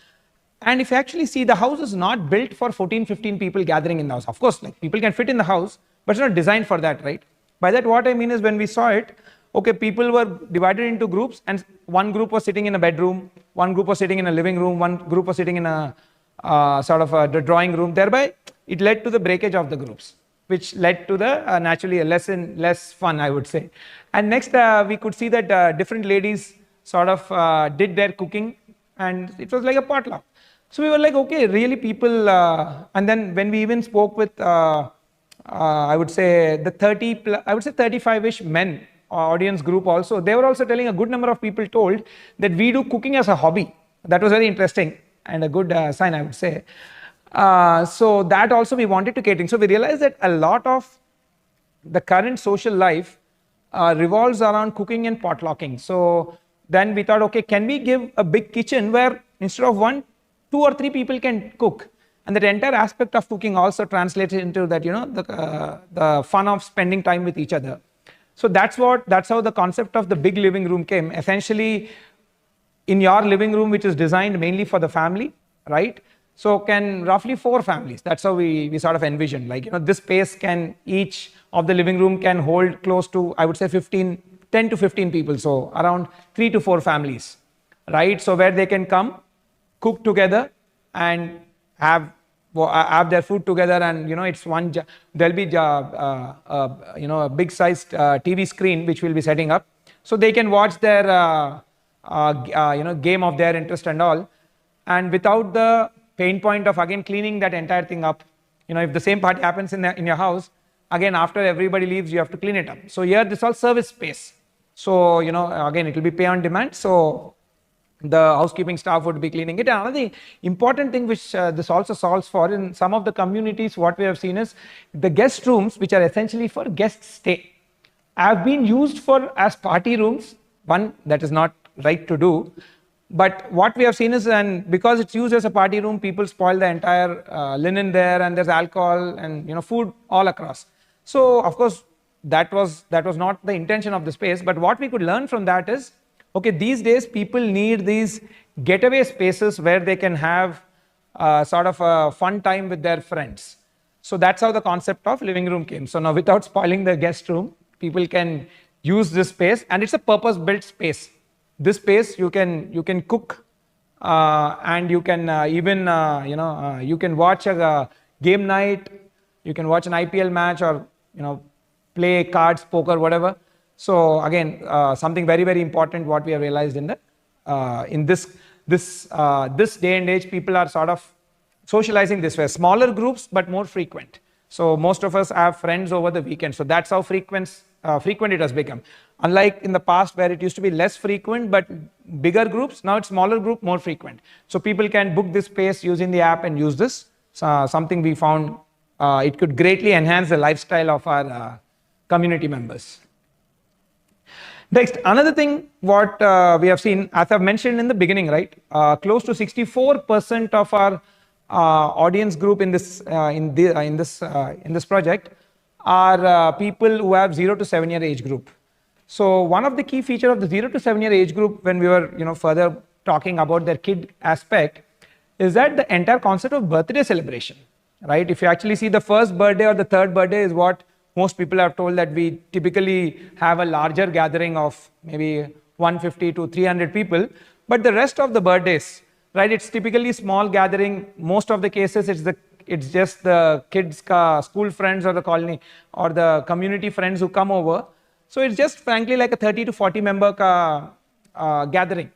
And if you actually see, the house is not built for 14, 15 people gathering in the house. Of course, like people can fit in the house, but it's not designed for that, right? By that, what I mean is when we saw it, okay, people were divided into groups, and one group was sitting in a bedroom, one group was sitting in a living room, one group was sitting in a sort of a drawing room. Thereby, it led to the breakage of the groups, which led to the naturally a less fun, I would say. And next, we could see that different ladies sort of did their cooking, and it was like a potluck. So we were like, okay, really people, and then when we even spoke with, I would say the 35-ish men audience group also, they were also telling, a good number of people told that we do cooking as a hobby. That was very interesting and a good sign, I would say. So that also we wanted to cater. So we realized that a lot of the current social life revolves around cooking and potlucking. So then we thought, okay, can we give a big kitchen where instead of 1, 2 or 3 people can cook, and that entire aspect of cooking also translates into that, you know, the fun of spending time with each other. So that's how the concept of the big living room came. Essentially, in your living room, which is designed mainly for the family, right? So can roughly 4 families. That's how we sort of envisioned. Like, you know, this space can, each of the living room can hold close to, I would say 10 to 15 people. So around 3 to 4 families, right? So where they can come, cook together, and have their food together, and you know, it's there'll be you know, a big sized TV screen which we'll be setting up, so they can watch their you know, game of their interest and all, and without the pain point of again cleaning that entire thing up. You know, if the same party happens in your house, again after everybody leaves, you have to clean it up. So here this is all service space. So you know, again it will be pay on demand. So the housekeeping staff would be cleaning it. And another important thing which this also solves for in some of the communities, what we have seen is the guest rooms, which are essentially for guest stay, have been used as party rooms. One, that is not right to do. But what we have seen is, and because it's used as a party room, people spoil the entire linen there, and there's alcohol and, you know, food all across. So of course that was not the intention of the space. But what we could learn from that is, okay, these days people need these getaway spaces where they can have sort of a fun time with their friends. So that's how the concept of living room came. So now, without spoiling the guest room, people can use this space, and it's a purpose-built space. This space you can cook, and you can even you know, you can watch a game night, you can watch an IPL match, or you know, play cards, poker, whatever. So again, something very, very important what we have realized in this day and age, people are sort of socializing this way, smaller groups but more frequent. So most of us have friends over the weekend. So that's how frequent it has become. Unlike in the past where it used to be less frequent but bigger groups, now it's smaller group, more frequent. So people can book this space using the app and use this. Something we found it could greatly enhance the lifestyle of our community members. Next, another thing what we have seen, as I've mentioned in the beginning, right? Close to 64% of our audience group in this project are people who have 0 to 7 year age group. So one of the key features of the 0 to 7 year age group, when we were, you know, further talking about their kid aspect, is that the entire concept of birthday celebration, right? If you actually see, the first birthday or the third birthday is what most people are told that we typically have a larger gathering of maybe 150 to 300 people. But the rest of the birthdays, right, it's typically small gathering. Most of the cases, it's just the kids' school friends or the colony or the community friends who come over. So it's just frankly like a 30 to 40 member gathering.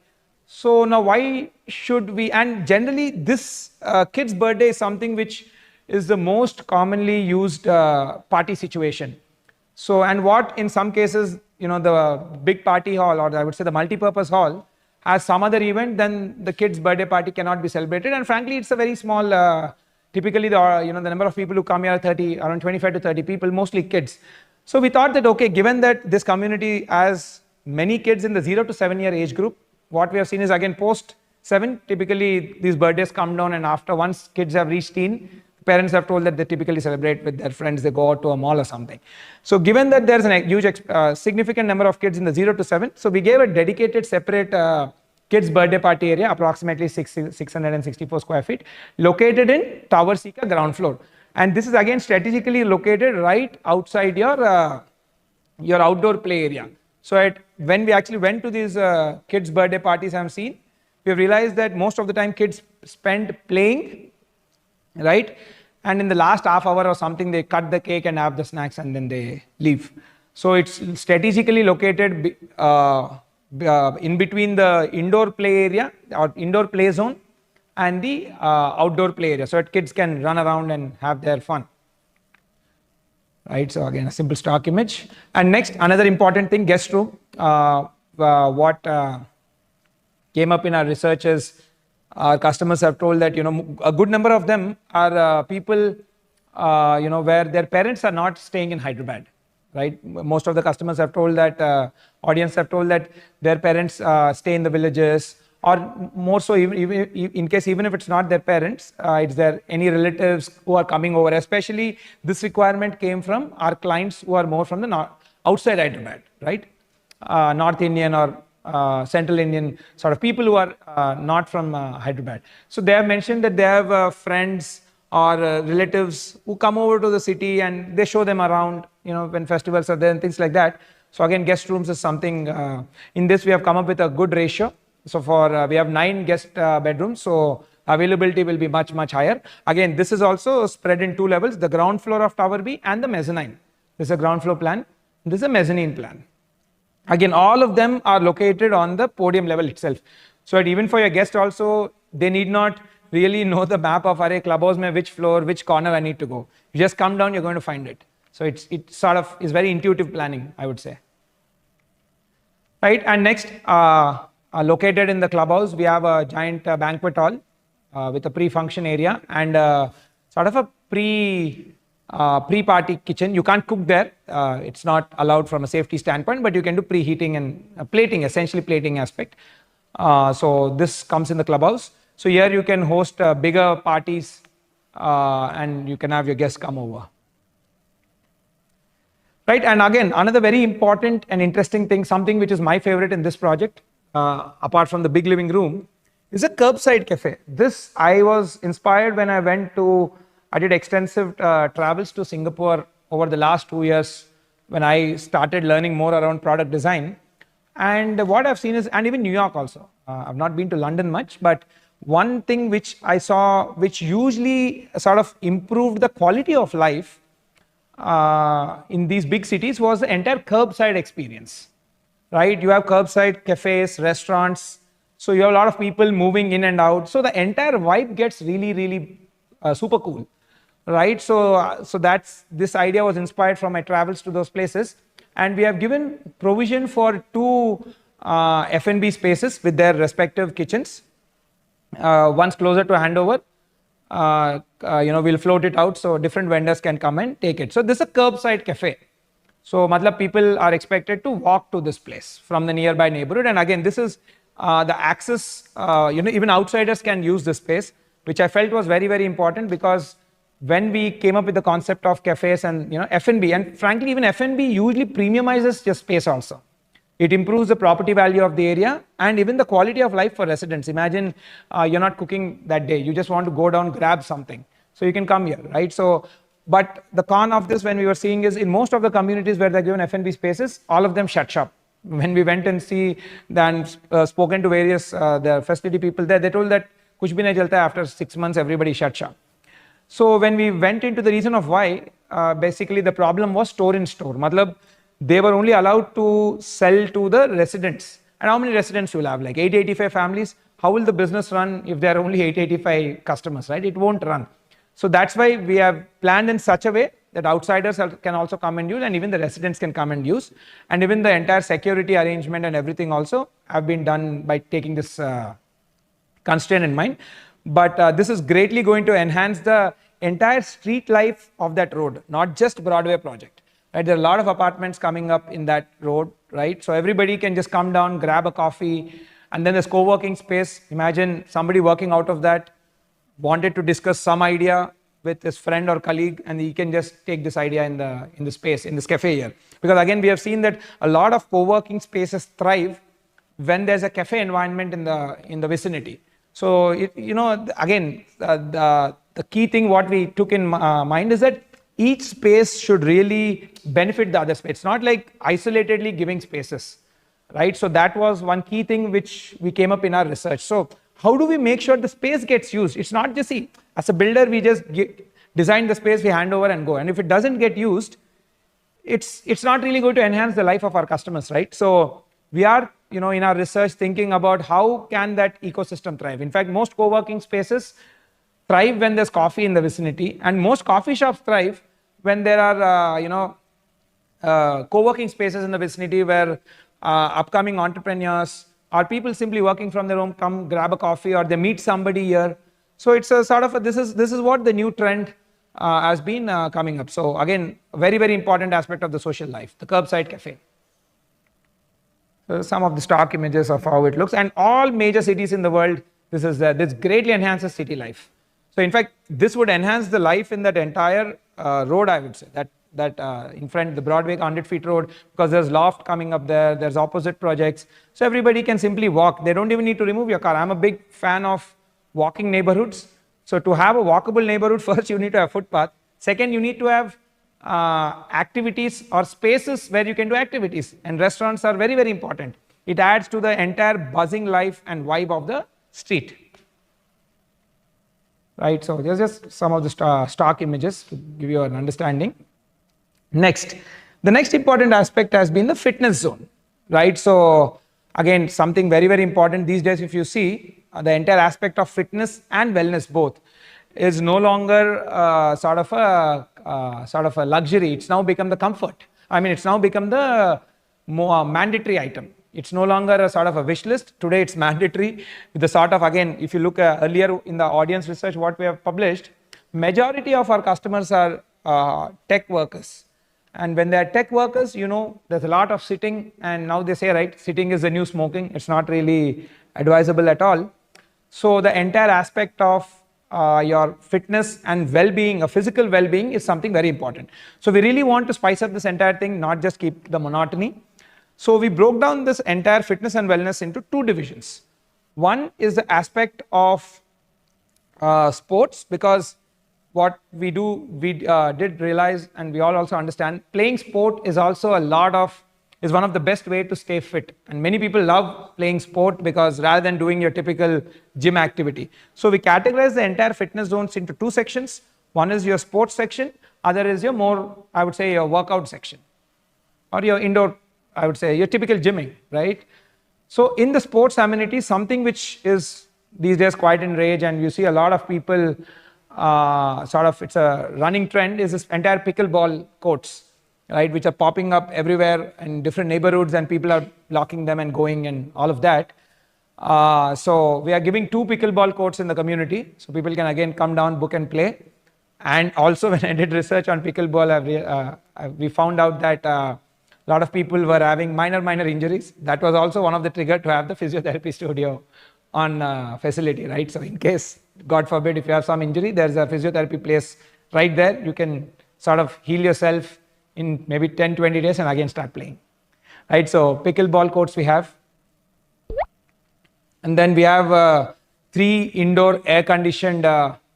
So now why should we, and generally this kid's birthday is something which is the most commonly used party situation. So, and what in some cases, the big party hall, or I would say the multi-purpose hall, has some other event, then the kid's birthday party cannot be celebrated. And frankly, it's a very small, typically the number of people who come here are 30, around 25 to 30 people, mostly kids. So we thought that, okay, given that this community has many kids in the 0 to 7 year age group, what we have seen is again post 7, typically these birthdays come down, and after once kids have reached teen, parents have told that they typically celebrate with their friends, they go out to a mall or something. So given that there's a huge, significant number of kids in the 0 to 7, so we gave a dedicated separate kids birthday party area, approximately 664 square feet, located in Tower Sika ground floor. And this is again strategically located right outside your outdoor play area. So when we actually went to these kids birthday parties I've seen, we realized that most of the time kids spend playing, right? And in the last half hour or something, they cut the cake and have the snacks and then they leave. So it's strategically located in between the indoor play area or indoor play zone and the outdoor play area, so that kids can run around and have their fun. Right, so again a simple stock image. And next, another important thing, guest room. What came up in our research is our customers have told that a good number of them are people where their parents are not staying in Hyderabad. Right, most of the customers have told that, audience have told that their parents stay in the villages, or more so even if it's not their parents, it's their any relatives who are coming over. Especially this requirement came from our clients who are more from the outside Hyderabad, right? North Indian or Central Indian sort of people who are not from Hyderabad. So they have mentioned that they have friends or relatives who come over to the city and they show them around, when festivals are there and things like that. So again, guest rooms is something, in this we have come up with a good ratio. So we have 9 guest bedrooms, so availability will be much, much higher. Again, this is also spread in 2 levels, the ground floor of Tower B and the mezzanine. This is a ground floor plan, this is a mezzanine plan. Again, all of them are located on the podium level itself. So that even for your guest also, they need not really know the map of Clubhouse, which floor, which corner I need to go. You just come down, you're going to find it. So it sort of is very intuitive planning, I would say. Right, and next, located in the clubhouse, we have a giant banquet hall with a pre-function area and sort of a pre-party kitchen. You can't cook there. It's not allowed from a safety standpoint, but you can do preheating and plating, essentially plating aspect. So this comes in the clubhouse. So here you can host bigger parties and you can have your guests come over. Right, and again, another very important and interesting thing, something which is my favorite in this project, apart from the big living room, is a curbside cafe. This I was inspired when I did extensive travels to Singapore over the last 2 years when I started learning more around product design. And what I've seen is, and even New York also, I've not been to London much, but one thing which I saw, which usually sort of improved the quality of life in these big cities, was the entire curbside experience. Right, you have curbside cafes, restaurants, so you have a lot of people moving in and out, so the entire vibe gets really, really super cool. Right, so this idea was inspired from my travels to those places, and we have given provision for 2 F&B spaces with their respective kitchens. One's closer to handover. We'll float it out so different vendors can come and take it. So this is a curbside cafe. So matlab people are expected to walk to this place from the nearby neighborhood. And again, this is the access, even outsiders can use this space, which I felt was very, very important, because when we came up with the concept of cafes and F&B, and frankly even F&B usually premiumizes your space also. It improves the property value of the area and even the quality of life for residents. Imagine you're not cooking that day, you just want to go down, grab something. So you can come here, right? So, but the con of this, when we were seeing, is in most of the communities where they're given F&B spaces, all of them shut shop. When we went and spoken to various the facility people there, they told that kuch bhi nahi chalta hai, after 6 months everybody shut shop. So when we went into the reason of why, basically the problem was store in store. Matlab, they were only allowed to sell to the residents, And how many residents you will have? Like 885 families. How will the business run if there are only 885 customers, right? It won't run. So that's why we have planned in such a way that outsiders can also come and use, and even the residents can come and use. And even the entire security arrangement and everything also have been done by taking this constraint in mind. But this is greatly going to enhance the entire street life of that road, not just Broadway project. Right? There are a lot of apartments coming up in that road, right? So everybody can just come down, grab a coffee, and then there's co-working space. Imagine somebody working out of that wanted to discuss some idea with his friend or colleague, and he can just take this idea in the space, in this cafe here. Because again, we have seen that a lot of co-working spaces thrive when there's a cafe environment in the vicinity. So again, the key thing what we took in mind is that each space should really benefit the other space. It's not like isolatedly giving spaces, right? So that was one key thing which we came up in our research. So how do we make sure the space gets used? It's not just, see, as a builder, we just design the space, we hand over and go. And if it doesn't get used, it's not really going to enhance the life of our customers, right? So we are, in our research thinking about how can that ecosystem thrive. In fact, most co-working spaces thrive when there's coffee in the vicinity, and most coffee shops thrive when there are, co-working spaces in the vicinity where upcoming entrepreneurs or people simply working from their home come grab a coffee, or they meet somebody here. So it's a sort of this is what the new trend has been coming up. So again, very, very important aspect of the social life, the curbside cafe. So some of the stock images of how it looks, and all major cities in the world, this greatly enhances city life. So in fact, this would enhance the life in that entire road, I would say, that in front, the Broadway 100 feet road, because there's loft coming up there, there's opposite projects. So everybody can simply walk. They don't even need to remove your car. I'm a big fan of walking neighborhoods. So to have a walkable neighborhood, first you need to have footpath. Second, you need to have activities or spaces where you can do activities. And restaurants are very, very important. It adds to the entire buzzing life and vibe of the street. Right, so there's just some of the stock images to give you an understanding. Next, the next important aspect has been the fitness zone, right? So again, something very, very important these days, if you see, the entire aspect of fitness and wellness both is no longer sort of a luxury. It's now become the comfort. I mean, it's now become the more mandatory item. It's no longer a sort of a wish list. Today it's mandatory with the sort of, again, if you look earlier in the audience research, what we have published, majority of our customers are tech workers. And when they are tech workers, there's a lot of sitting, and now they say, right, sitting is the new smoking. It's not really advisable at all. So the entire aspect of your fitness and well-being, a physical well-being, is something very important. So we really want to spice up this entire thing, not just keep the monotony. So we broke down this entire fitness and wellness into two divisions. One is the aspect of sports, because what we do, we did realize, and we all also understand, playing sport is also is one of the best way to stay fit. And many people love playing sport because rather than doing your typical gym activity. So we categorize the entire fitness zones into two sections. One is your sports section, other is your more, I would say, your workout section, or your indoor, I would say, your typical gymming, right? So in the sports amenities, something which is these days quite in rage, and you see a lot of people it's a running trend, is this entire pickleball courts, right, which are popping up everywhere in different neighborhoods, and people are blocking them and going and all of that. So we are giving 2 pickleball courts in the community, so people can again come down, book and play. And also when I did research on pickleball, we found out that a lot of people were having minor injuries. That was also one of the triggers to have the physiotherapy studio on facility, right? So in case, God forbid, if you have some injury, there's a physiotherapy place right there. You can sort of heal yourself in maybe 10-20 days and again start playing, right? So pickleball courts we have. And then we have 3 indoor air-conditioned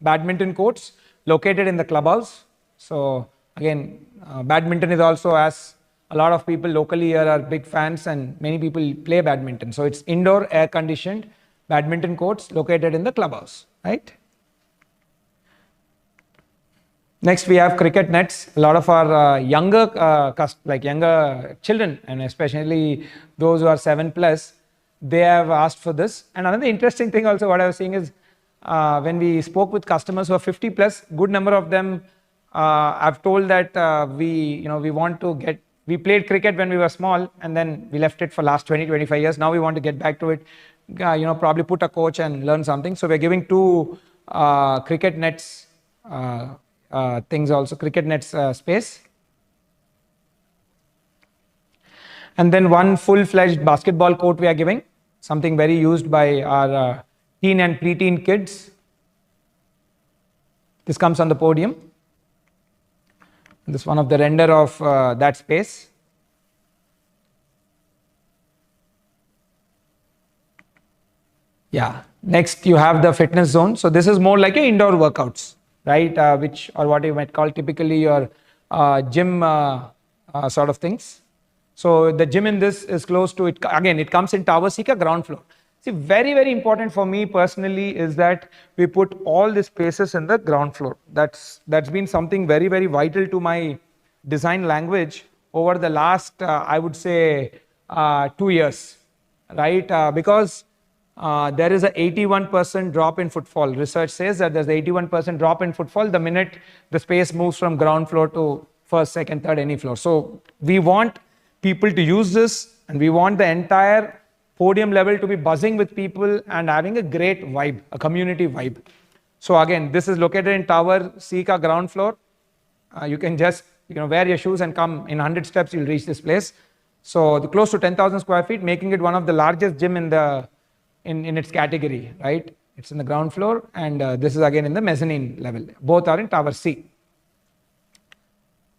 badminton courts located in the clubhouse. So again, badminton is also, as a lot of people locally here are big fans, and many people play badminton. So it's indoor air-conditioned badminton courts located in the clubhouse, right? Next, we have cricket nets. A lot of our younger children, and especially those who are 7+, they have asked for this. And another interesting thing also what I was seeing is when we spoke with customers who are 50 plus, good number of them have told that we want to get, we played cricket when we were small and then we left it for last 20-25 years. Now we want to get back to it, probably put a coach and learn something. So we're giving 2 cricket nets things also, cricket nets space. And then 1 full-fledged basketball court we are giving, something very used by our teen and preteen kids. This comes on the podium. This is one of the render of that space. Yeah. Next, you have the fitness zone. So this is more like a indoor workouts, right? Which or what you might call typically your gym sort of things. So the gym in this is close to it. Again, it comes in Tower C, ground floor. See, very, very important for me personally is that we put all the spaces in the ground floor. That's been something very, very vital to my design language over the last, I would say, 2 years, right? Because there is a 81% drop in footfall. Research says that there's 81% drop in footfall the minute the space moves from ground floor to first, second, third, any floor. So we want people to use this, and we want the entire podium level to be buzzing with people and having a great vibe, a community vibe. So again, this is located in Tower C ground floor. You can just wear your shoes and come in 100 steps, you'll reach this place. So close to 10,000 square feet, making it one of the largest gym in the in its category, right? It's in the ground floor, and this is again in the mezzanine level. Both are in Tower C.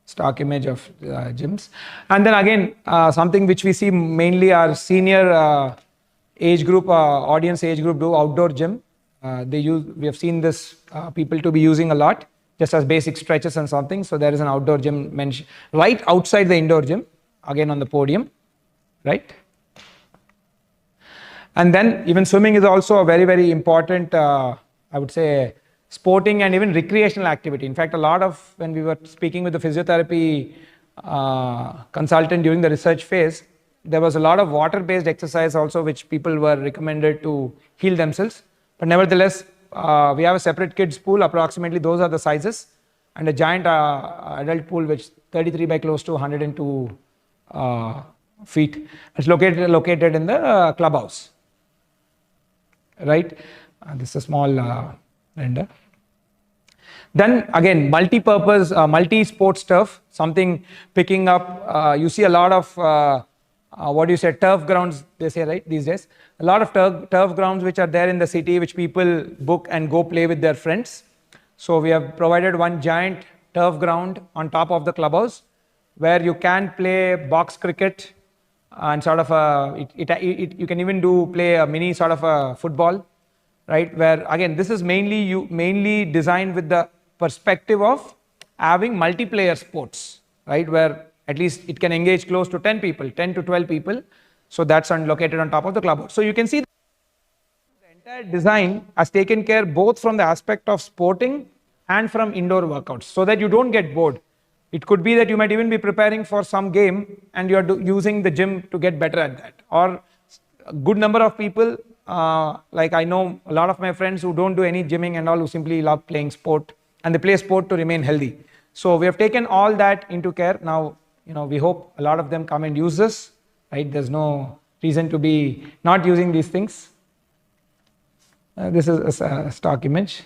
Stock image of gyms. And then again, something which we see mainly our senior age group, audience age group do outdoor gym. We have seen this people to be using a lot, just as basic stretches and something. So there is an outdoor gym mentioned right outside the indoor gym, again on the podium, right? And then even swimming is also a very, very important, I would say, sporting and even recreational activity. In fact, a lot of, when we were speaking with the physiotherapy consultant during the research phase, there was a lot of water-based exercise also which people were recommended to heal themselves. But nevertheless, we have a separate kids pool, approximately those are the sizes, and a giant adult pool which 33 by close to 102 feet. It's located in the clubhouse, right? This is a small render. Then again, multi-purpose, multi-sports turf, something picking up, you see a lot of, turf grounds, they say, right, these days. A lot of turf grounds which are there in the city, which people book and go play with their friends. So we have provided one giant turf ground on top of the clubhouse, where you can play box cricket and sort of you can even play a mini sort of a football, right? Where again, this is mainly designed with the perspective of having multiplayer sports, right? Where at least it can engage close to 10 people, 10 to 12 people. So that's located on top of the clubhouse. So you can see the entire design has taken care both from the aspect of sporting and from indoor workouts, so that you don't get bored. It could be that you might even be preparing for some game and you are using the gym to get better at that. Or a good number of people, like I know a lot of my friends who don't do any gymming and all, who simply love playing sport, and they play sport to remain healthy. So we have taken all that into care. Now, we hope a lot of them come and use this, right? There's no reason to be not using these things. This is a stock image.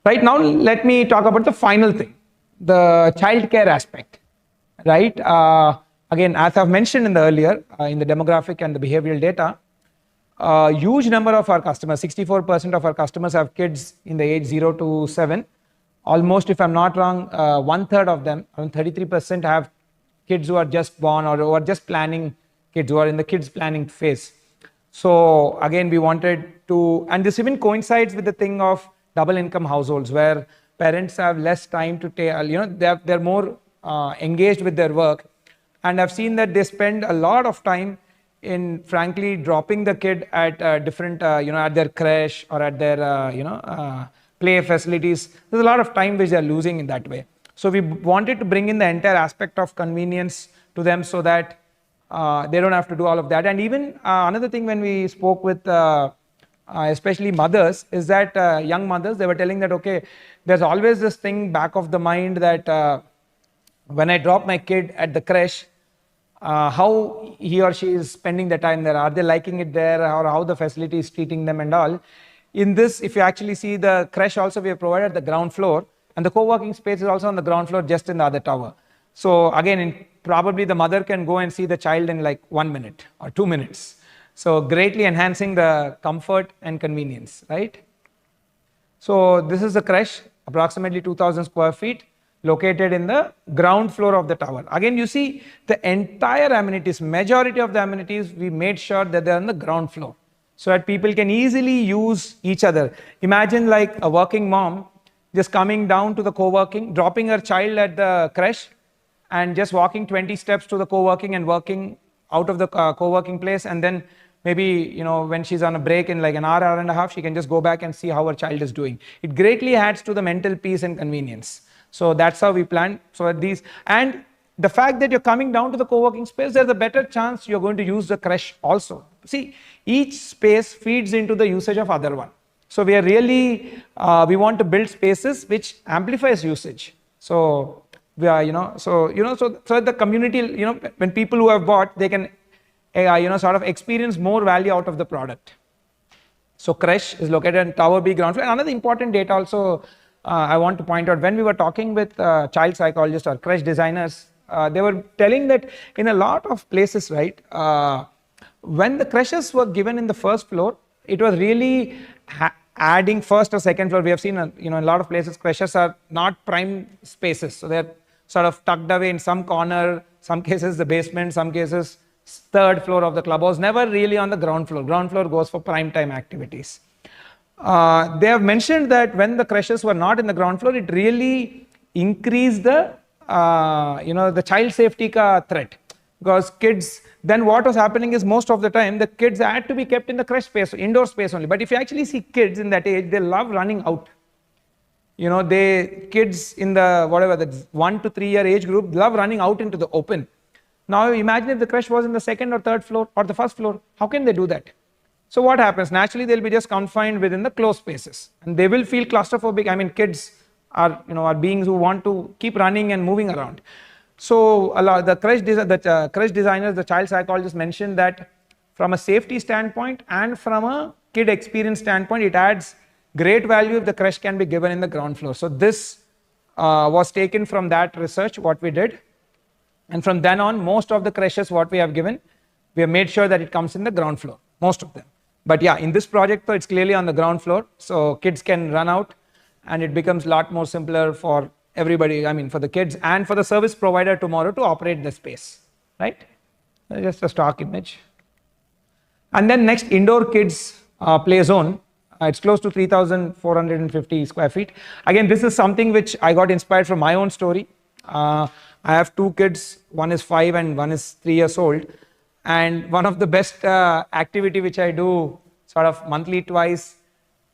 Right now, let me talk about the final thing, the childcare aspect, right? Again, as I've mentioned in the earlier, in the demographic and the behavioral data, a huge number of our customers, 64% of our customers have kids in the age 0 to 7. Almost, if I'm not wrong, 1/3 of them, around 33% have kids who are just born or who are just planning kids, who are in the kids planning phase. So again, we wanted to, and this even coincides with the thing of double income households, where parents have less time to take, they're more engaged with their work. And I've seen that they spend a lot of time in, frankly, dropping the kid at different, at their creche or at their, play facilities. There's a lot of time which they're losing in that way. So we wanted to bring in the entire aspect of convenience to them, so that they don't have to do all of that. And even another thing, when we spoke with especially mothers, is that young mothers, they were telling that, okay, there's always this thing back of the mind that when I drop my kid at the creche, how he or she is spending the time there. Are they liking it there, or how the facility is treating them and all. In this, if you actually see the creche also, we have provided the ground floor, and the co-working space is also on the ground floor, just in the other tower. So again, probably the mother can go and see the child in like 1 minute or 2 minutes. So greatly enhancing the comfort and convenience, right? So this is the creche, approximately 2,000 square feet, located in the ground floor of the tower. Again, you see the entire amenities, majority of the amenities, we made sure that they're on the ground floor, so that people can easily use each other. Imagine like a working mom just coming down to the co-working, dropping her child at the creche, and just walking 20 steps to the co-working and working out of the co-working place, and then maybe, when she's on a break in like an hour, hour and a half, she can just go back and see how her child is doing. It greatly adds to the mental peace and convenience. So that's how we plan. So these, and the fact that you're coming down to the co-working space, there's a better chance you're going to use the creche also. See, each space feeds into the usage of other one. So we are really, we want to build spaces which amplifies usage. So we are, so the community, when people who have bought, they can, sort of experience more value out of the product. So creche is located in Tower B ground floor. Another important data also, I want to point out, when we were talking with child psychologists or creche designers, they were telling that in a lot of places, right, when the creches were given in the first floor, it was really adding first or second floor. We have seen, in a lot of places, creches are not prime spaces. So they're sort of tucked away in some corner, some cases the basement, some cases third floor of the clubhouse, never really on the ground floor. Ground floor goes for prime time activities. They have mentioned that when the creches were not in the ground floor, it really increased the, the child safety threat, because kids, then what was happening is most of the time the kids had to be kept in the creche space, indoor space only. But if you actually see kids in that age, they love running out. Kids in the, the 1 to 3 year age group love running out into the open. Now imagine if the creche was in the second or third floor or the first floor, how can they do that? So what happens? Naturally, they'll be just confined within the closed spaces, and they will feel claustrophobic. I mean, kids are, are beings who want to keep running and moving around. So the creche designers, the child psychologists mentioned that from a safety standpoint and from a kid experience standpoint, it adds great value if the creche can be given in the ground floor. So this was taken from that research, what we did. And from then on, most of the creches, what we have given, we have made sure that it comes in the ground floor, most of them. But yeah, in this project, though, it's clearly on the ground floor. So kids can run out, and it becomes a lot more simpler for everybody, I mean, for the kids and for the service provider tomorrow to operate the space, right? Just a stock image. And then next, indoor kids play zone. It's close to 3,450 square feet. Again, this is something which I got inspired from my own story. I have 2 kids, one is 5 and one is 3 years old. And one of the best activity which I do sort of monthly twice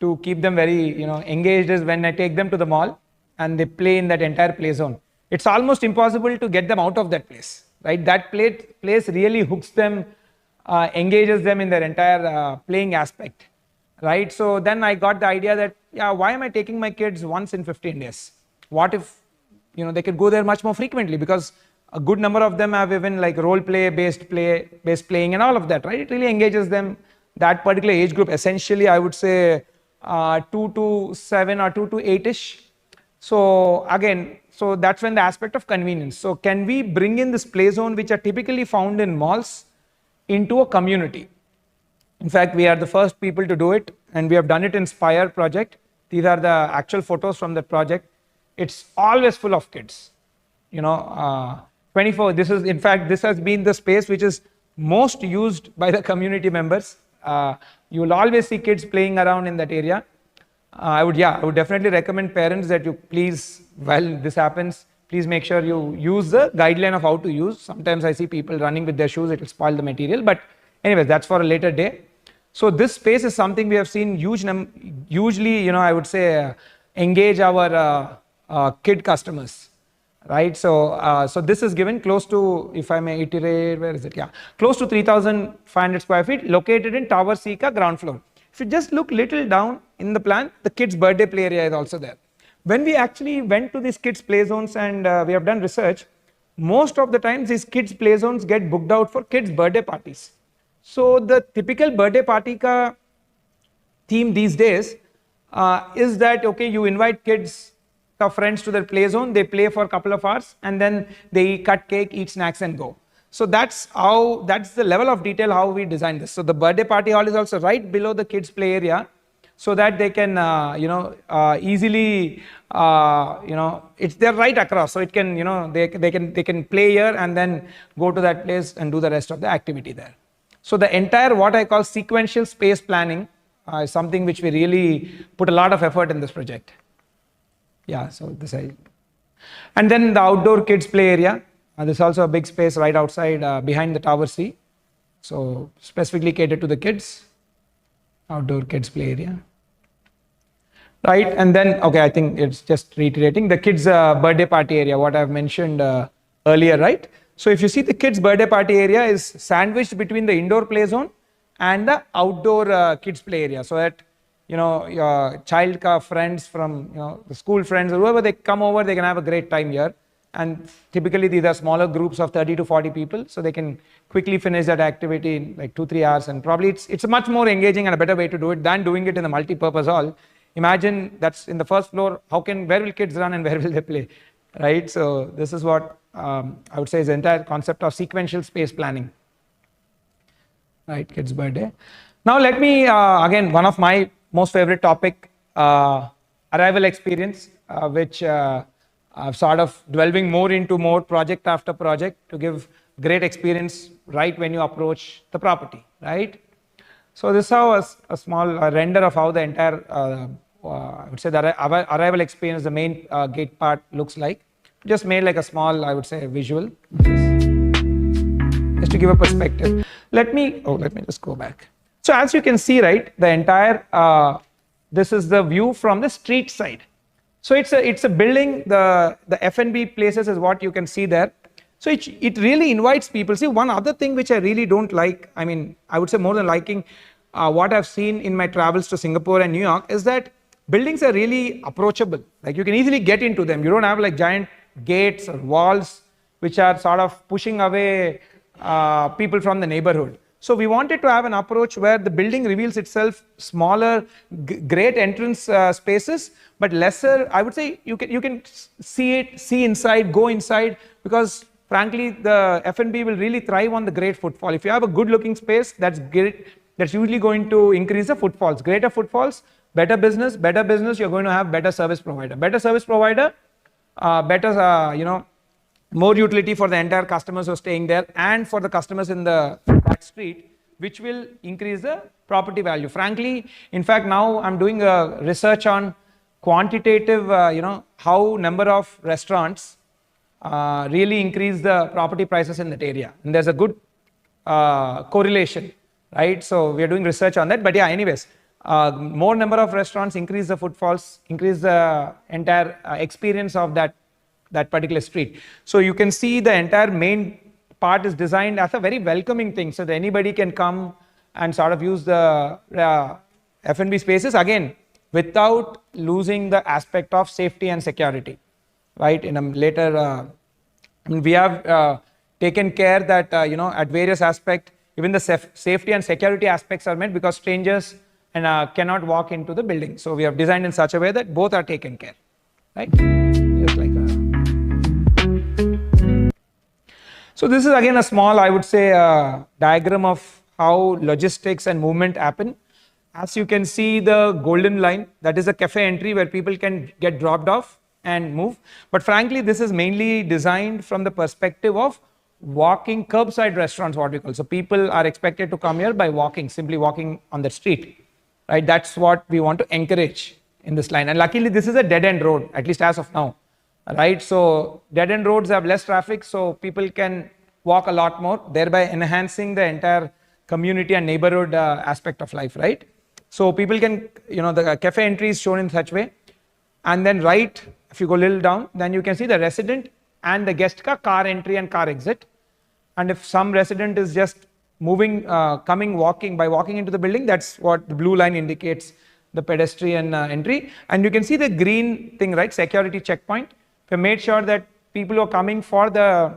to keep them very engaged is when I take them to the mall and they play in that entire play zone. It's almost impossible to get them out of that place, right? That place really hooks them, engages them in their entire playing aspect, right? So then I got the idea that, yeah, why am I taking my kids once in 15 days? What if they could go there much more frequently, because a good number of them have even like role play based playing and all of that, right? It really engages them, that particular age group, essentially I would say 2 to 7 or 2 to 8ish. So again, so that's when the aspect of convenience. So can we bring in this play zone which are typically found in malls into a community? In fact, we are the first people to do it, and we have done it in Spire project. These are the actual photos from the project. It's always full of kids, 24. This is, in fact, this has been the space which is most used by the community members. You will always see kids playing around in that area. I would definitely recommend parents that you please, while this happens, please make sure you use the guideline of how to use. Sometimes I see people running with their shoes, it will spoil the material. But anyways, that's for a later day. So this space is something we have seen hugely, I would say, engage our kid customers. right? So this is given close to, if I may iterate, where is it? Yeah, close to 3,500 square feet, located in Tower C ka ground floor. If you just look little down in the plan, the kids' birthday play area is also there. When we actually went to these kids' play zones and we have done research, most of the times these kids' play zones get booked out for kids' birthday parties. So the typical birthday party ka theme these days is that, okay, you invite kids or friends to their play zone, they play for a couple of hours, and then they cut cake, eat snacks, and go. So that's the level of detail how we design this. So the birthday party hall is also right below the kids' play area, so that they can easily they're right across, so it can they can play here and then go to that place and do the rest of the activity there. So the entire what I call sequential space planning is something which we really put a lot of effort in this project. Yeah, so this side. And then the outdoor kids play area. There's also a big space right outside behind the Tower C. So specifically catered to the kids. Outdoor kids play area. Right, and then, okay, I think it's just reiterating the kids' birthday party area, what I've mentioned earlier, right? So if you see, the kids' birthday party area is sandwiched between the indoor play zone and the outdoor kids' play area, so that your child friends from the school friends or whoever, they come over, they can have a great time here. And typically these are smaller groups of 30 to 40 people, so they can quickly finish that activity in like 2-3 hours, and probably it's a much more engaging and a better way to do it than doing it in the multi-purpose hall. Imagine that's in the first floor, where will kids run and where will they play, right? So this is what I would say is the entire concept of sequential space planning, right? Kids' birthday. Now let me, again, one of my most favorite topic, arrival experience, which I'm sort of delving more into project after project to give great experience right when you approach the property, right? So this is how a small render of how the entire, I would say, the arrival experience, the main gate part looks like. Just made like a small, I would say, visual, just to give a perspective. Let me just go back. So as you can see, right, the entire, this is the view from the street side. So it's a building, the F&B places is what you can see there. So it really invites people. See, one other thing which I really don't like, I mean, I would say more than liking what I've seen in my travels to Singapore and New York, is that buildings are really approachable. Like you can easily get into them. You don't have like giant gates or walls which are sort of pushing away people from the neighborhood. So we wanted to have an approach where the building reveals itself smaller, great entrance spaces, but lesser. I would say you can see inside, go inside, because frankly, the F&B will really thrive on the great footfall. If you have a good looking space, that's great. That's usually going to increase the footfalls. Greater footfalls, better business, you're going to have better service provider. Better service provider, better, more utility for the entire customers who are staying there and for the customers in the back street, which will increase the property value. Frankly, in fact, now I'm doing a research on quantitative, how number of restaurants really increase the property prices in that area. And there's a good correlation, right? So we are doing research on that. But yeah, anyways, more number of restaurants increase the footfalls, increase the entire experience of that particular street. So you can see the entire main part is designed as a very welcoming thing, so that anybody can come and sort of use the F&B spaces, again, without losing the aspect of safety and security, right? In a later, we have taken care that, at various aspects, even the safety and security aspects are met, because strangers cannot walk into the building. So we have designed in such a way that both are taken care, right? Just like so this is again a small, I would say, diagram of how logistics and movement happen. As you can see, the golden line, that is a cafe entry where people can get dropped off and move. But frankly, this is mainly designed from the perspective of walking, curbside restaurants, what we call. So people are expected to come here by walking, simply walking on the street, right? That's what we want to encourage in this line. And luckily, this is a dead-end road, at least as of now, right? So dead-end roads have less traffic, so people can walk a lot more, thereby enhancing the entire community and neighborhood aspect of life, right? So people can, the cafe entry is shown in such way. And then right, if you go a little down, then you can see the resident and the guest car entry and car exit. And if some resident is just moving, walking into the building, that's what the blue line indicates, the pedestrian entry. And you can see the green thing, right? Security checkpoint. We made sure that people who are coming for the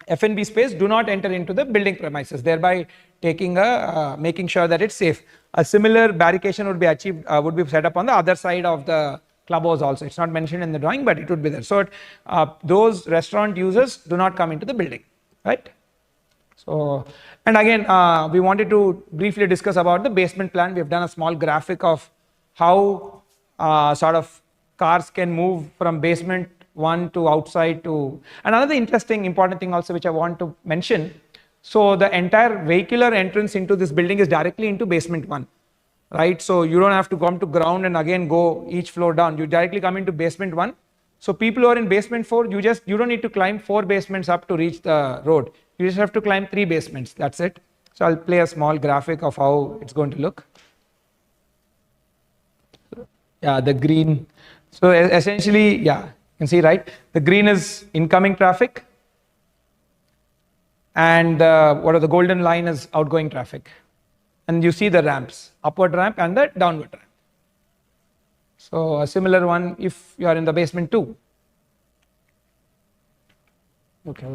F&B space do not enter into the building premises, thereby making sure that it's safe. A similar barricade would be set up on the other side of the clubhouse also. It's not mentioned in the drawing, but it would be there. So those restaurant users do not come into the building, right? So, and again, we wanted to briefly discuss about the basement plan. We have done a small graphic of how sort of cars can move from basement 1 to outside to. Another interesting, important thing also which I want to mention. So the entire vehicular entrance into this building is directly into basement 1, right? So you don't have to come to ground and again go each floor down. You directly come into basement 1. So people who are in basement 4, you don't need to climb 4 basements up to reach the road. You just have to climb 3 basements. That's it. So I'll play a small graphic of how it's going to look. Yeah, the green. So essentially, yeah, you can see, right? The green is incoming traffic, and the golden line is outgoing traffic. And you see the ramps, upward ramp and the downward ramp. So a similar one if you are in the basement 2. Okay.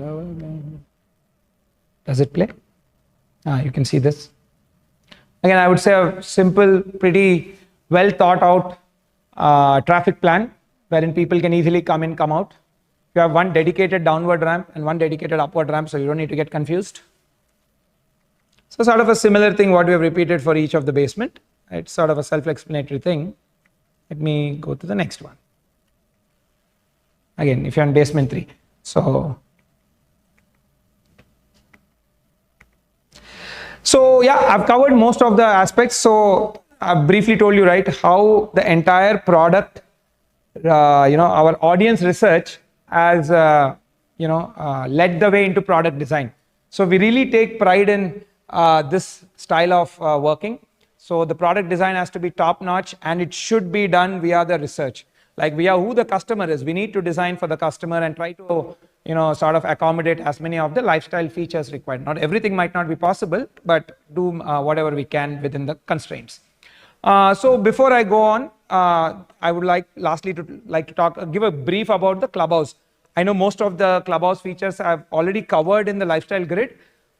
Does it play? You can see this. Again, I would say a simple, pretty well thought out traffic plan wherein people can easily come in, come out. You have one dedicated downward ramp and one dedicated upward ramp, so you don't need to get confused. So sort of a similar thing what we have repeated for each of the basement. It's sort of a self-explanatory thing. Let me go to the next one. Again, if you're in basement 3. So yeah, I've covered most of the aspects. So I've briefly told you, right, how the entire product, our audience research has, led the way into product design. So we really take pride in this style of working. So the product design has to be top notch and it should be done via the research. Like we are who the customer is. We need to design for the customer and try to, sort of accommodate as many of the lifestyle features required. Not everything might not be possible, but do whatever we can within the constraints. So before I go on, I would lastly to give a brief about the Clubhouse. I know most of the Clubhouse features I've already covered in the lifestyle grid,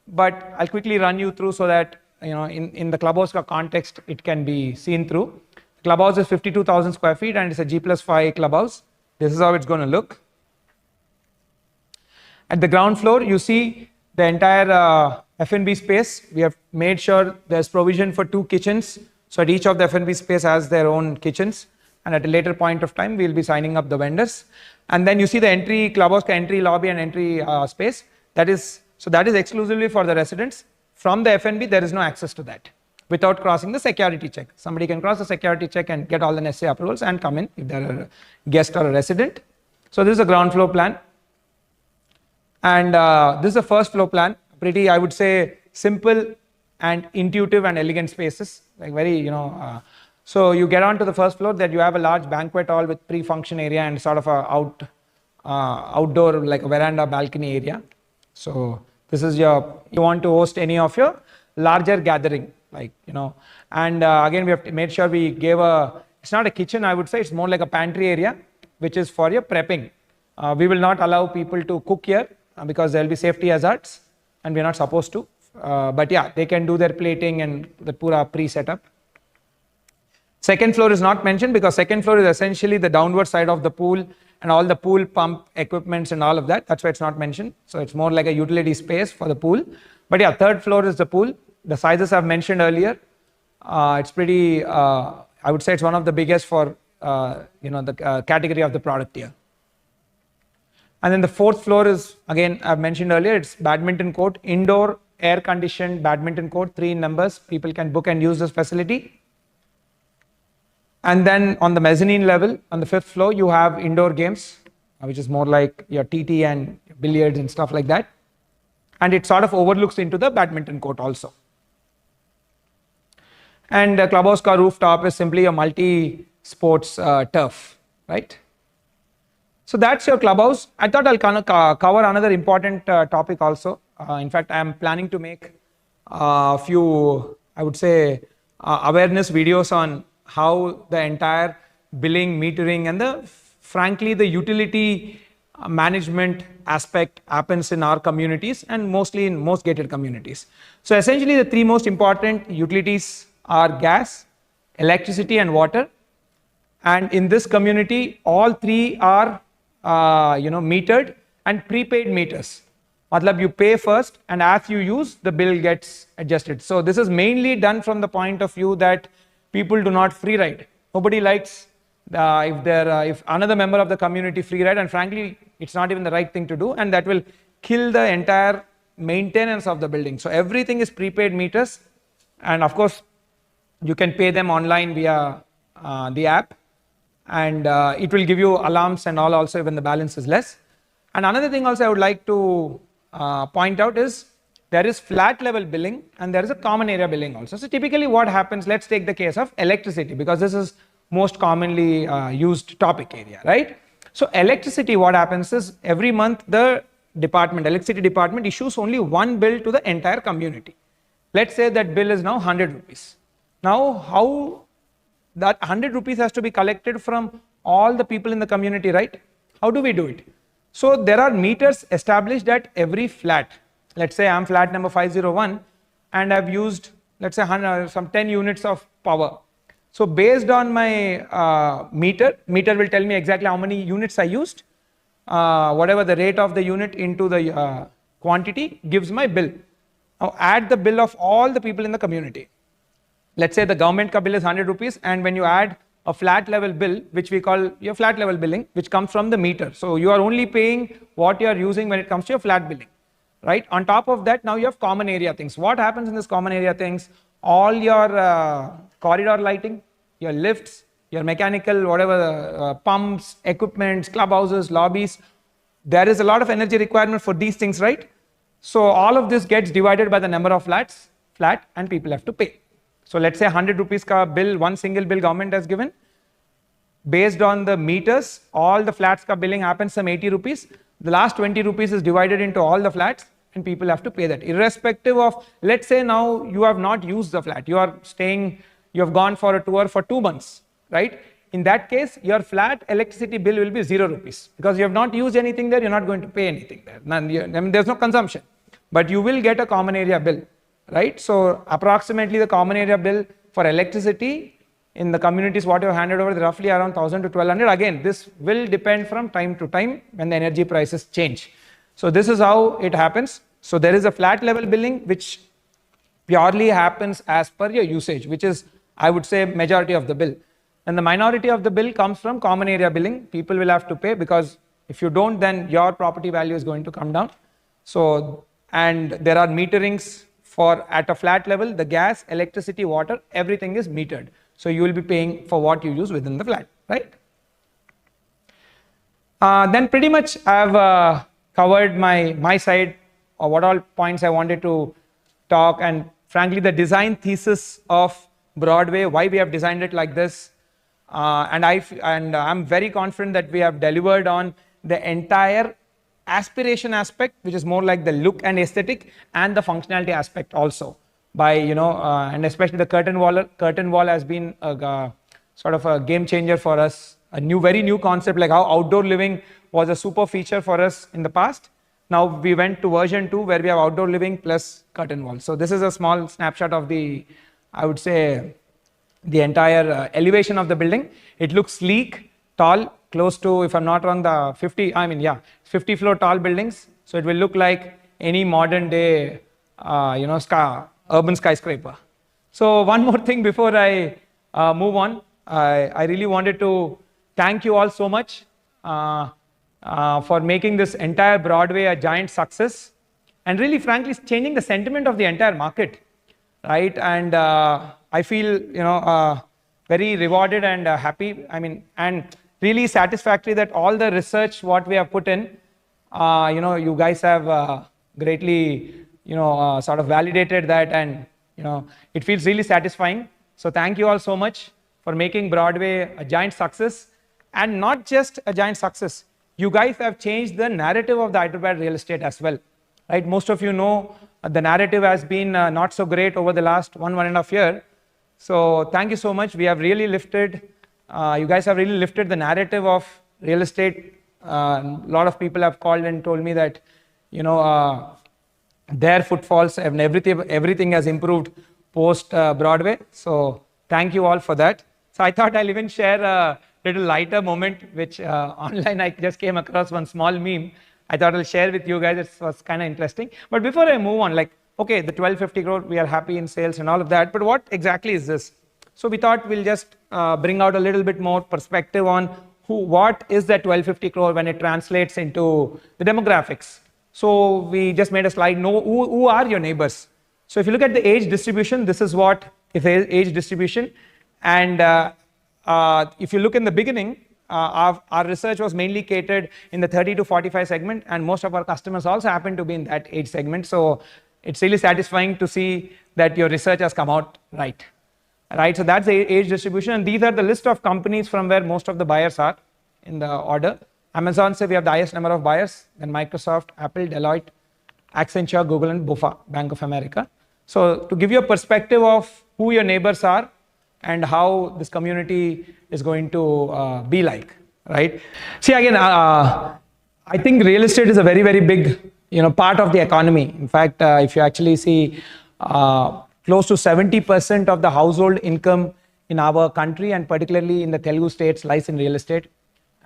but I'll quickly run you through so that in the Clubhouse context it can be seen through. Clubhouse is 52,000 square feet and it's a G+5 clubhouse. This is how it's going to look. At the ground floor, you see the entire F&B space. We have made sure there's provision for 2 kitchens. So at each of the F&B space has their own kitchens. And at a later point of time, we'll be signing up the vendors. And then you see the Clubhouse entry lobby and entry space. That is exclusively for the residents. From the F&B, there is no access to that without crossing the security check. Somebody can cross the security check and get all the necessary approvals and come in if they're a guest or a resident. So this is a ground floor plan. And this is a first floor plan. Pretty, I would say, simple and intuitive and elegant spaces. Like very, so you get onto the first floor that you have a large banquet hall with pre-function area and sort of a outdoor, like a veranda balcony area. So this is you want to host any of your larger gathering, and again, we have made sure we gave it's not a kitchen, I would say, it's more like a pantry area, which is for your prepping. We will not allow people to cook here because there will be safety hazards and we're not supposed to. But yeah, they can do their plating and the pura pre-setup. Second floor is not mentioned because second floor is essentially the downward side of the pool and all the pool pump equipments and all of that. That's why it's not mentioned. So it's more like a utility space for the pool. But yeah, third floor is the pool. The sizes I've mentioned earlier. It's pretty, I would say it's one of the biggest for, the category of the product here. And then the fourth floor is, again, I've mentioned earlier, it's badminton court, indoor air-conditioned badminton court, 3 in numbers. People can book and use this facility. And then on the mezzanine level, on the 5th floor, you have indoor games, which is more like your TT and billiards and stuff like that. And it sort of overlooks into the badminton court also. And the Clubhouse rooftop is simply a multi-sports turf, right? So that's your Clubhouse. I thought I'll kind of cover another important topic also. In fact, I am planning to make a few, I would say, awareness videos on how the entire billing, metering, and frankly, the utility management aspect happens in our communities and mostly in most gated communities. So essentially, the three most important utilities are gas, electricity, and water. And in this community, all three are metered and prepaid meters. Matlab, you pay first, and as you use, the bill gets adjusted. So this is mainly done from the point of view that people do not free ride. Nobody likes if another member of the community free ride, and frankly, it's not even the right thing to do, and that will kill the entire maintenance of the building. So everything is prepaid meters, and of course, you can pay them online via the app, and it will give you alarms and all also when the balance is less. And another thing also I would like to point out is there is flat level billing and there is a common area billing also. So typically what happens, let's take the case of electricity, because this is most commonly used topic area, right? So electricity, what happens is every month the electricity department issues only one bill to the entire community. Let's say that bill is now 100 rupees. Now how that 100 rupees has to be collected from all the people in the community, right? How do we do it? So there are meters established at every flat. Let's say I'm flat number 501 and I've used, let's say some 10 units of power. So based on my meter will tell me exactly how many units I used, whatever the rate of the unit into the quantity gives my bill. Now add the bill of all the people in the community. Let's say the government bill is 100 rupees, and when you add a flat level bill, which we call your flat level billing, which comes from the meter. So you are only paying what you are using when it comes to your flat billing, right? On top of that, now you have common area things. What happens in this common area things? All your corridor lighting, your lifts, your mechanical, whatever, pumps, equipments, clubhouses, lobbies, there is a lot of energy requirement for these things, right? So all of this gets divided by the number of flats, and people have to pay. So let's say 100 rupees ka bill, one single bill government has given. Based on the meters, all the flats ka billing happens some 80 rupees. The last 20 rupees is divided into all the flats and people have to pay that. Irrespective of, let's say now you have not used the flat. You are staying, you have gone for a tour for 2 months, right? In that case, your flat electricity bill will be 0 rupees because you have not used anything there, you're not going to pay anything there. I mean, there's no consumption, but you will get a common area bill. Right, so approximately the common area bill for electricity in the communities what you have handed over is roughly around 1000 to 1200. Again, this will depend from time to time when the energy prices change. So this is how it happens. So there is a flat level billing which purely happens as per your usage, which is, I would say, majority of the bill. And the minority of the bill comes from common area billing. People will have to pay because if you don't, then your property value is going to come down. So, and there are meterings. For at a flat level, the gas, electricity, water, everything is metered. So you will be paying for what you use within the flat, right? Then pretty much I've covered my side or what all points I wanted to talk, and frankly the design thesis of Broadway, why we have designed it like this, and I'm very confident that we have delivered on the entire aspiration aspect, which is more like the look and aesthetic, and the functionality aspect also. By and especially the curtain wall has been a sort of a game changer for us. A very new concept, like how outdoor living was a super feature for us in the past. Now we went to version 2 where we have outdoor living plus curtain wall. So this is a small snapshot of the, I would say, the entire elevation of the building. It looks sleek, tall, close to, if I'm not wrong, the 50 floor tall buildings. So it will look like any modern day, urban skyscraper. So one more thing before I move on, I really wanted to thank you all so much for making this entire Broadway a giant success, and really, frankly, changing the sentiment of the entire market, right? And I feel, very rewarded and happy. I mean, and really satisfactory that all the research what we have put in, you guys have greatly, sort of validated that, and it feels really satisfying. So thank you all so much for making Broadway a giant success, and not just a giant success. you guys have changed the narrative of the Hyderabad real estate as well, right? Most of you know the narrative has been not so great over the last 1.5 years. So thank you so much. We have really lifted, you guys have really lifted the narrative of real estate. A lot of people have called and told me that, you know, their footfalls and everything has improved post Broadway. So thank you all for that. So I thought I'll even share a little lighter moment, which online I just came across one small meme. I thought I'll share with you guys. It was kind of interesting. But before I move on, like, okay, the 1250 crore, we are happy in sales and all of that. But what exactly is this? So we thought we'll just bring out a little bit more perspective on what is that 1250 crore when it translates into the demographics. So we just made a slide. Who are your neighbors? So if you look at the age distribution, this is what is age distribution. And if you look in the beginning, our research was mainly catered in the 30 to 45 segment, and most of our customers also happen to be in that age segment. So it's really satisfying to see that your research has come out right. Right, so that's the age distribution, and these are the list of companies from where most of the buyers are in the order. Amazon say we have the highest number of buyers, then Microsoft, Apple, Deloitte, Accenture, Google, and BofA, Bank of America. So to give you a perspective of who your neighbors are and how this community is going to be like, right? See, again, I think real estate is a very, very big, part of the economy. In fact, if you actually see, close to 70% of the household income in our country, and particularly in the Telugu states, lies in real estate.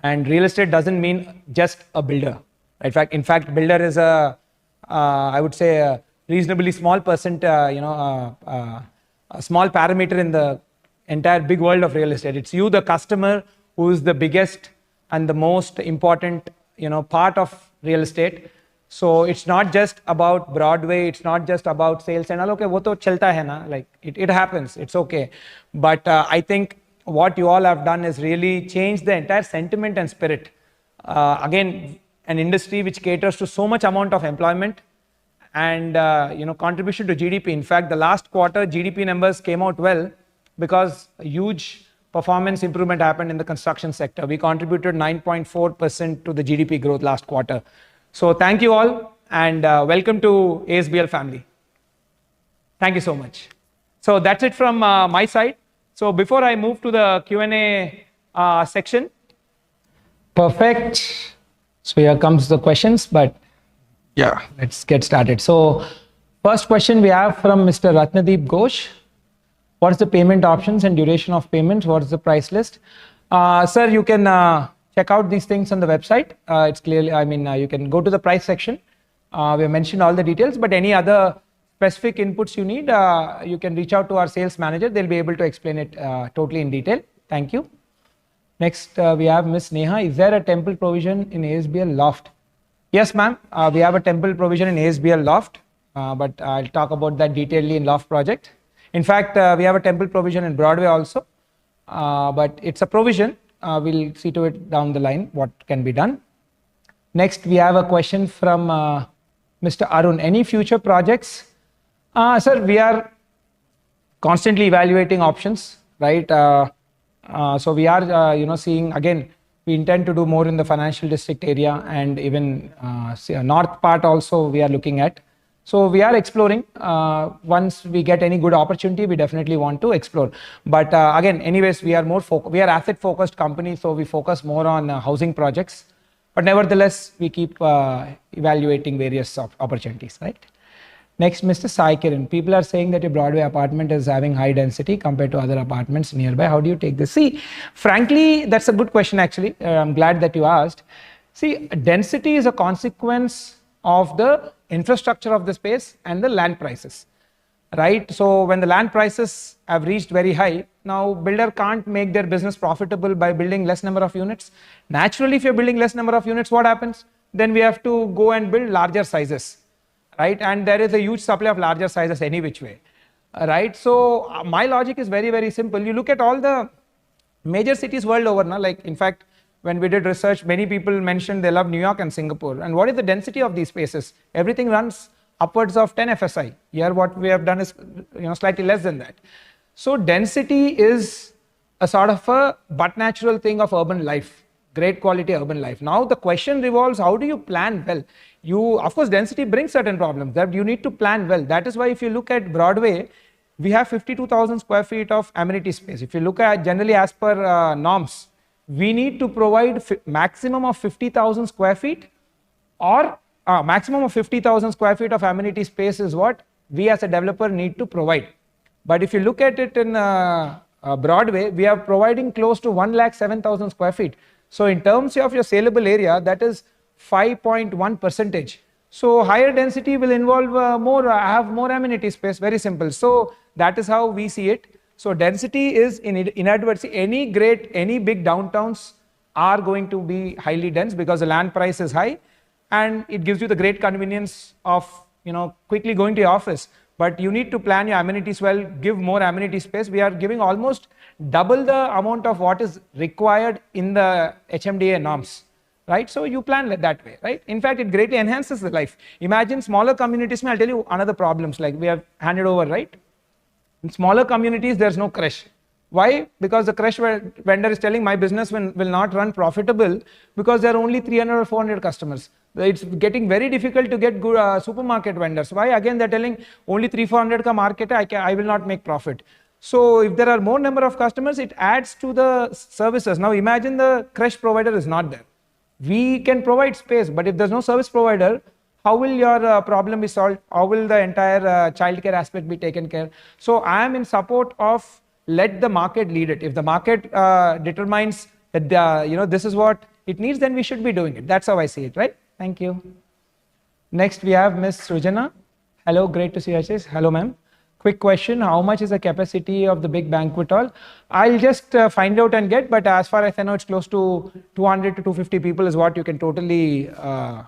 And real estate doesn't mean just a builder. In fact, builder is I would say a reasonably small percent, a small parameter in the entire big world of real estate. It's you, the customer, who is the biggest and the most important, part of real estate. So it's not just about Broadway, it's not just about sales and all. Okay, wo to chalta hai na, like it happens, it's okay. But I think what you all have done is really change the entire sentiment and spirit. Again, an industry which caters to so much amount of employment and contribution to GDP. In fact, the last quarter GDP numbers came out well because a huge performance improvement happened in the construction sector. We contributed 9.4% to the GDP growth last quarter. So thank you all, and welcome to ASBL family. Thank you so much. So that's it from my side. So before I move to the Q&A section, perfect. So here comes the questions, but yeah, let's get started. So first question we have from Mr. Ratnadeep Ghosh. What is the payment options and duration of payments? What is the price list? Sir, you can check out these things on the website. It's clearly, you can go to the price section. We have mentioned all the details, but any other specific inputs you need, you can reach out to our sales manager. They'll be able to explain it totally in detail. Thank you. Next, we have Miss Neha. Is there a temple provision in ASBL Loft? Yes, ma'am. We have a temple provision in ASBL Loft, but I'll talk about that detailedly in Loft project. In fact, we have a temple provision in Broadway also, but it's a provision. We'll see to it down the line what can be done. Next, we have a question from Mr. Arun. Any future projects? Sir, we are constantly evaluating options, right? So we are, seeing, again, we intend to do more in the financial district area, and even north part also we are looking at. So we are exploring. Once we get any good opportunity, we definitely want to explore. But again, anyways, we are we are asset focused company, so we focus more on housing projects. But nevertheless, we keep evaluating various opportunities, right? Next, Mr. Sai Kiran. People are saying that your Broadway apartment is having high density compared to other apartments nearby. How do you take this? See, frankly, that's a good question actually. I'm glad that you asked. See, density is a consequence of the infrastructure of the space and the land prices, right? So when the land prices have reached very high, now builder can't make their business profitable by building less number of units. Naturally, if you're building less number of units, what happens? Then we have to go and build larger sizes, right? And there is a huge supply of larger sizes any which way, right? So my logic is very, very simple. You look at all the major cities world over now, like in fact, when we did research, many people mentioned they love New York and Singapore. And what is the density of these spaces? Everything runs upwards of 10 FSI. Here what we have done is slightly less than that. So density is a sort of a but natural thing of urban life, great quality urban life. Now the question revolves, how do you plan well? Of course, density brings certain problems that you need to plan well. That is why if you look at Broadway, we have 52,000 square feet of amenity space. If you look at generally as per norms, we need to provide maximum of 50,000 square feet, or maximum of 50,000 square feet of amenity space is what we as a developer need to provide. But if you look at it in Broadway, we are providing close to 107,000 square feet. So in terms of your saleable area, that is 5.1%. So higher density will involve have more amenity space, very simple. So that is how we see it. So density is inadvertently, any big downtowns are going to be highly dense because the land price is high, and it gives you the great convenience of quickly going to your office. But you need to plan your amenities well, give more amenity space. We are giving almost double the amount of what is required in the HMDA norms, right? So you plan that way, right? In fact, it greatly enhances the life. Imagine smaller communities. I'll tell you another problems, like we have handed over, right? In smaller communities, there's no crash. Why? Because the crash vendor is telling my business will not run profitable because there are only 300 or 400 customers. It's getting very difficult to get good supermarket vendors. Why? Again, they're telling only 300-400 ka market, I will not make profit. So if there are more number of customers, it adds to the services. Now imagine the crash provider is not there. We can provide space, but if there's no service provider, how will your problem be solved? How will the entire childcare aspect be taken care? So I am in support of let the market lead it. If the market determines that this is what it needs, then we should be doing it. That's how I see it, right? Thank you. Next we have Ms. Sujana. Hello, great to see you. Hello, ma'am. Quick question, how much is the capacity of the big banquet hall? I'll just find out and get, but as far as I know, it's close to 200 to 250 people is what you can totally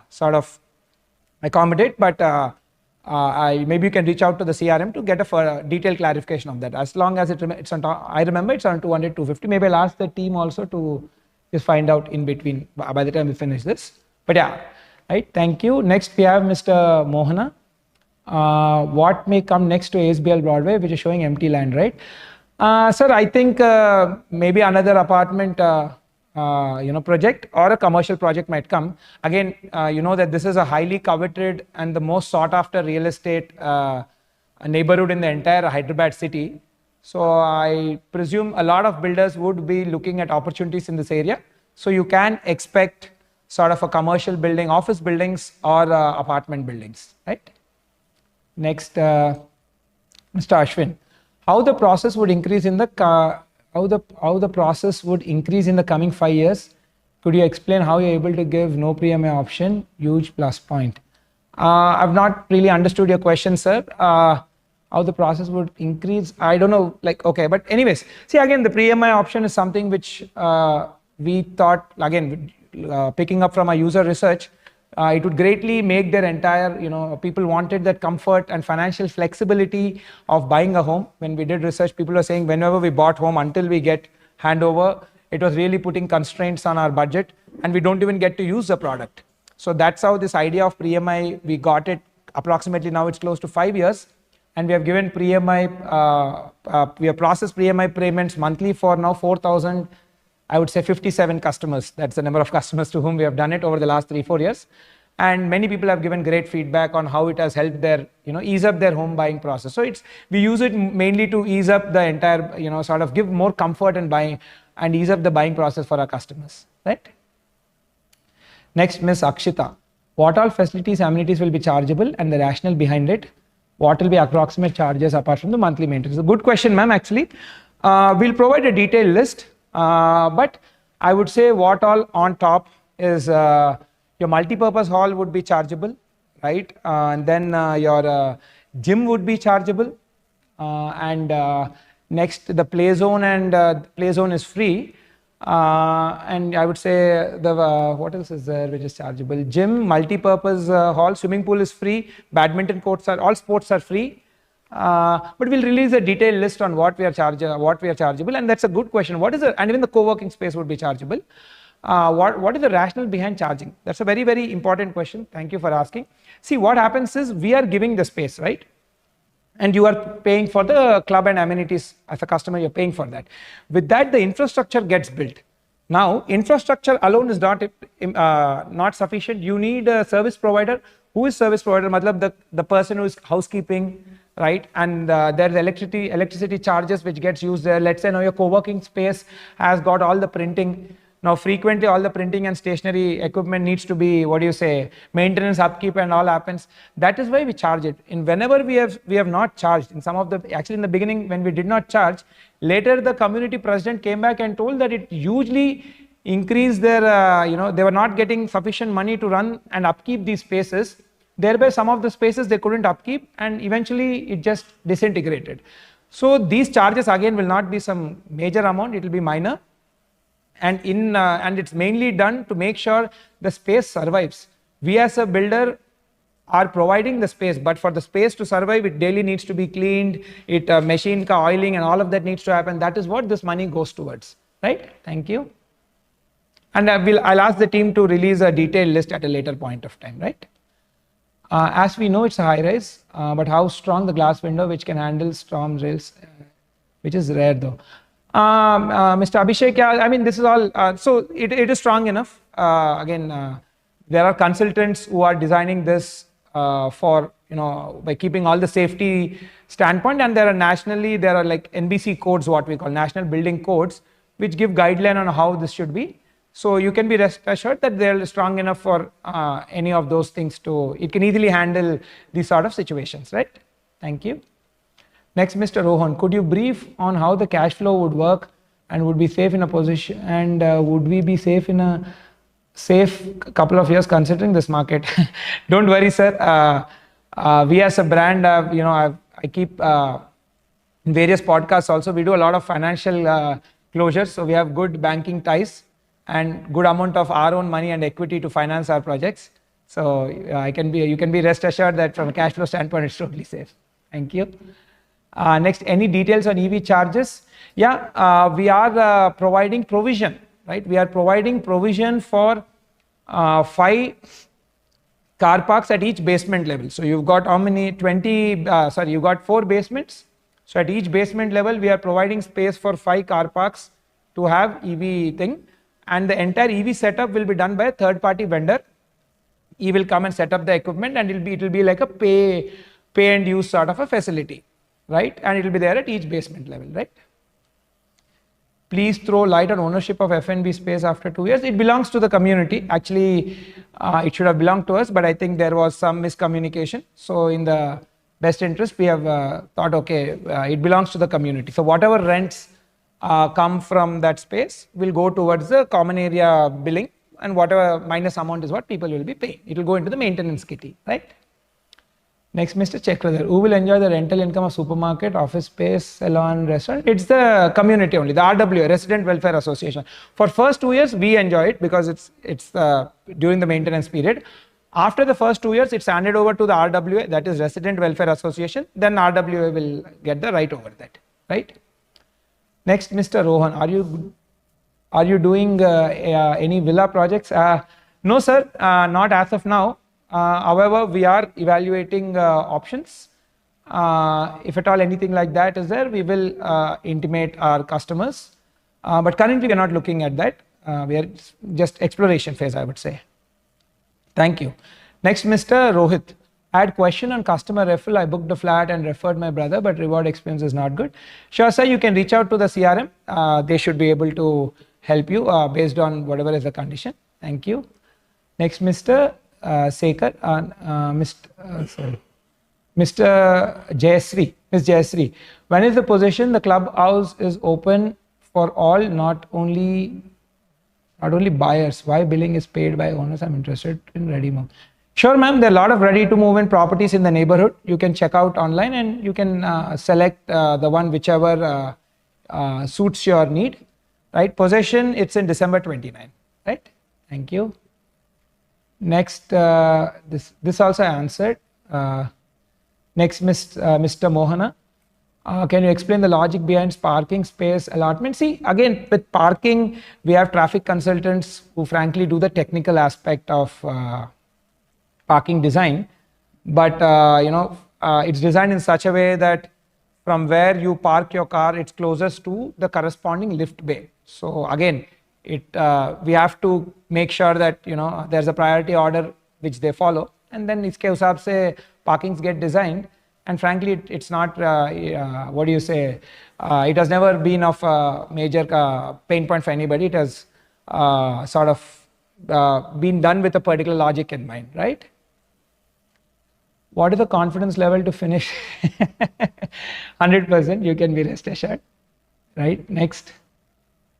sort of accommodate, but maybe you can reach out to the CRM to get a detailed clarification of that. As long as it's on top, I remember it's on 200, 250. Maybe I'll ask the team also to just find out in between by the time we finish this. But yeah, right, thank you. Next we have Mr. Mohana. What may come next to ASBL Broadway, which is showing empty land, right? Sir, I think maybe another apartment project or a commercial project might come. Again, you know that this is a highly coveted and the most sought after real estate neighborhood in the entire Hyderabad city. So I presume a lot of builders would be looking at opportunities in this area. So you can expect sort of a commercial building, office buildings or apartment buildings, right? Next, Mr. Ashwin, how the process would increase in the coming 5 years? Could you explain how you're able to give no pre-MI option? Huge plus point. I've not really understood your question, sir. How the process would increase? I don't know. Like, okay, but anyways, see again, the pre-MI option is something which we thought again, picking up from our user research. It would greatly make their entire, people wanted that comfort and financial flexibility of buying a home. When we did research, people were saying whenever we bought home until we get handover, it was really putting constraints on our budget and we don't even get to use the product. So that's how this idea of pre-MI, we got it approximately now it's close to 5 years. And we have given pre-MI, we have processed pre-MI payments monthly for now 4,000, I would say 57 customers. That's the number of customers to whom we have done it over the last 3-4 years. And many people have given great feedback on how it has helped their, ease up their home buying process. So we use it mainly to ease up the entire, sort of give more comfort in buying and ease up the buying process for our customers, right? Next, Ms. Akshita. What all facilities, amenities will be chargeable and the rationale behind it? What will be approximate charges apart from the monthly maintenance? A good question, ma'am, actually. We'll provide a detailed list, but I would say what all on top is your multi-purpose hall would be chargeable, right? And then your gym would be chargeable. And next, the play zone and play zone is free. And I would say what else is there which is chargeable? Gym, multi-purpose hall, swimming pool is free. Badminton courts all sports are free. But we'll release a detailed list on what we are chargeable, and that's a good question. And even the co-working space would be chargeable. What is the rationale behind charging? That's a very, very important question. Thank you for asking. See, what happens is we are giving the space, right? And you are paying for the club and amenities as a customer, you're paying for that. With that, the infrastructure gets built. Now, infrastructure alone is not sufficient. You need a service provider. Who is service provider? Matlab the person who is housekeeping, right? And there's electricity charges which gets used there. Let's say now your co-working space has got all the printing. Now, frequently all the printing and stationery equipment needs to be, maintenance, upkeep and all happens. That is why we charge it. In whenever we have not charged, in some of the, actually in the beginning when we did not charge, later the community president came back and told that it hugely increased their, they were not getting sufficient money to run and upkeep these spaces. Thereby some of the spaces they couldn't upkeep and eventually it just disintegrated. So these charges again will not be some major amount, it will be minor. And it's mainly done to make sure the space survives. We as a builder are providing the space, but for the space to survive, it daily needs to be cleaned, machine oiling and all of that needs to happen. That is what this money goes towards, right? Thank you. And I'll ask the team to release a detailed list at a later point of time, right? As we know, it's a high rise, but how strong the glass window which can handle storm rails, which is rare though. Mr. Abhishek, yeah, I mean, this is all, so it is strong enough. Again, there are consultants who are designing this for, by keeping all the safety standpoint, and there are like NBC codes, what we call National Building Codes, which give guideline on how this should be. So you can be rest assured that they're strong enough for any of those things it can easily handle these sort of situations, right? Thank you. Next, Mr. Rohan, could you brief on how the cash flow would work and would be safe in a position, and would we be safe in a couple of years considering this market? Don't worry, sir. We as a brand, I keep in various podcasts also, we do a lot of financial closures. So we have good banking ties and good amount of our own money and equity to finance our projects. So you can be rest assured that from a cash flow standpoint, it's totally safe. Thank you. Next, any details on EV charges? Yeah, we are providing provision, right? We are providing provision for 5 car parks at each basement level. So you've got how many? You've got 4 basements. So at each basement level, we are providing space for 5 car parks to have EV thing. And the entire EV setup will be done by a third-party vendor. He will come and set up the equipment, and it will be like a pay and use sort of a facility, right? And it will be there at each basement level, right? Please throw light on ownership of F&B space after 2 years. It belongs to the community. Actually, it should have belonged to us, but I think there was some miscommunication. So in the best interest, we have thought, okay, it belongs to the community. So whatever rents come from that space will go towards the common area billing, and whatever minus amount is what people will be paying. It will go into the maintenance kitty, right? Next, Mr. Chekradhar, who will enjoy the rental income of supermarket, office space, salon, restaurant? It's the community only, the RWA, Resident Welfare Association. For first 2 years, we enjoy it because it's during the maintenance period. After the first 2 years, it's handed over to the RWA, that is Resident Welfare Association. Then RWA will get the right over that, right? Next, Mr. Rohan, are you doing any villa projects? No, sir, not as of now. However, we are evaluating options. If at all anything like that is there, we will intimate our customers. But currently, we are not looking at that. We are just exploration phase, I would say. Thank you. Next, Mr. Rohit. I had question on customer referral. I booked a flat and referred my brother, but reward experience is not good. Sure, sir, you can reach out to the CRM. They should be able to help you based on whatever is the condition. Thank you. Next, Mr. Sekar, Mr. Jayasri, Ms. Jayasri. When is the position the clubhouse is open for all, not only buyers? Why billing is paid by owners? I'm interested in ready move. Sure, ma'am. There are a lot of ready to move in properties in the neighborhood. You can check out online and you can select the one whichever suits your need. Right? Possession, it's in December 29. Right? Thank you. Next, this also answered. Next, Mr. Mohana. Can you explain the logic behind parking space allotment? See, again, with parking, we have traffic consultants who frankly do the technical aspect of parking design, but it's designed in such a way that from where you park your car, it's closest to the corresponding lift bay. So again, we have to make sure that there's a priority order which they follow, and then iske hisab se parkings get designed. And frankly, it's not what do you say? It has never been of a major pain point for anybody. It has sort of been done with a particular logic in mind, right? What is the confidence level to finish? 100%. You can be rest assured, right? Next.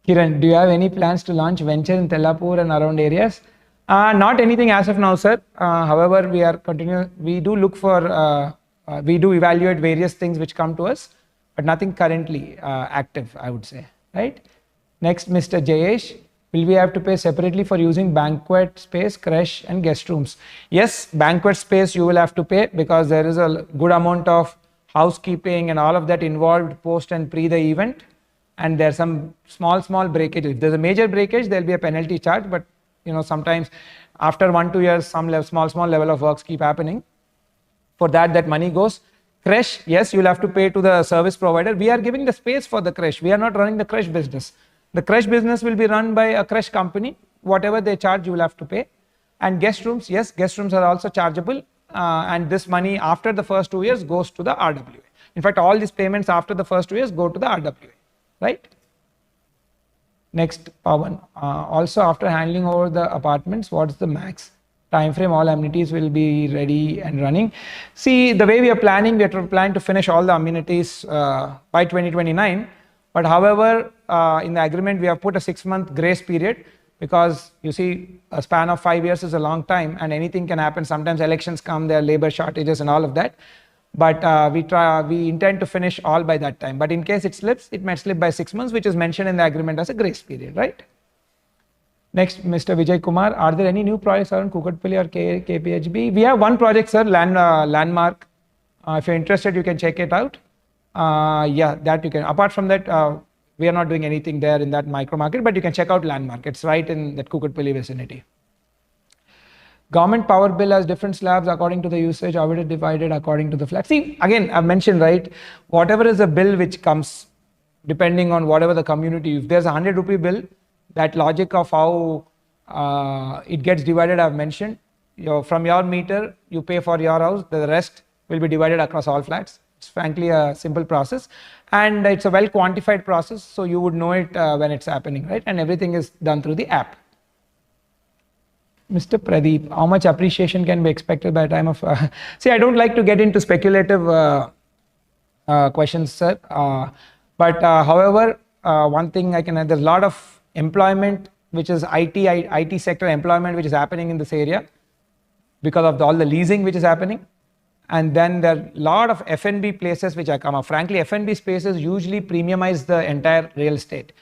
Kiran, do you have any plans to launch venture in Tellapur and around areas? Not anything as of now, sir. However, we are continuing. We do look for, we do evaluate various things which come to us, but nothing currently active, I would say, right? Next, Mr. Jayesh, will we have to pay separately for using banquet space, creche and guest rooms? Yes, banquet space you will have to pay because there is a good amount of housekeeping and all of that involved post and pre the event. And there's some small breakage. If there's a major breakage, there'll be a penalty charge. But sometimes after 1-2 years, some small level of works keep happening. For that money goes. Creche, yes, you'll have to pay to the service provider. We are giving the space for the creche. We are not running the creche business. The creche business will be run by a creche company. Whatever they charge, you will have to pay. And guest rooms, yes, guest rooms are also chargeable. And this money after the first 2 years goes to the RWA. In fact, all these payments after the first 2 years go to the RWA. Right? Next, Pawan. Also, after handling over the apartments, what's the max time frame all amenities will be ready and running? See, the way we are planning, we are planning to finish all the amenities by 2029. But however, in the agreement, we have put a 6-month grace period because you see, a span of 5 years is a long time and anything can happen. Sometimes elections come, there are labor shortages and all of that. But we intend to finish all by that time. But in case it slips, it might slip by 6 months, which is mentioned in the agreement as a grace period, right? Next, Mr. Vijay Kumar, are there any new projects around Kukatpally or KPHB? We have one project, sir, Landmark. If you're interested, you can check it out. Yeah, that you can. Apart from that, we are not doing anything there in that micro market, but you can check out Landmark. It's right in that Kukatpally vicinity. Government power bill has different slabs according to the usage, how it is divided according to the flat. See, again, I've mentioned, right, whatever is a bill which comes, depending on whatever the community, if there's a 100 rupee bill, that logic of how it gets divided, I've mentioned. From your meter, you pay for your house, the rest will be divided across all flats. It's frankly a simple process and it's a well quantified process, so you would know it when it's happening, right? And everything is done through the app. Mr. Pradeep, how much appreciation can be expected by the time of... see, I don't like to get into speculative questions, sir. But however, one thing I can add, there's a lot of employment, which is IT sector employment, which is happening in this area because of all the leasing which is happening. And then there are a lot of F&B places which are come up. Frankly, F&B spaces usually premiumize the entire real estate.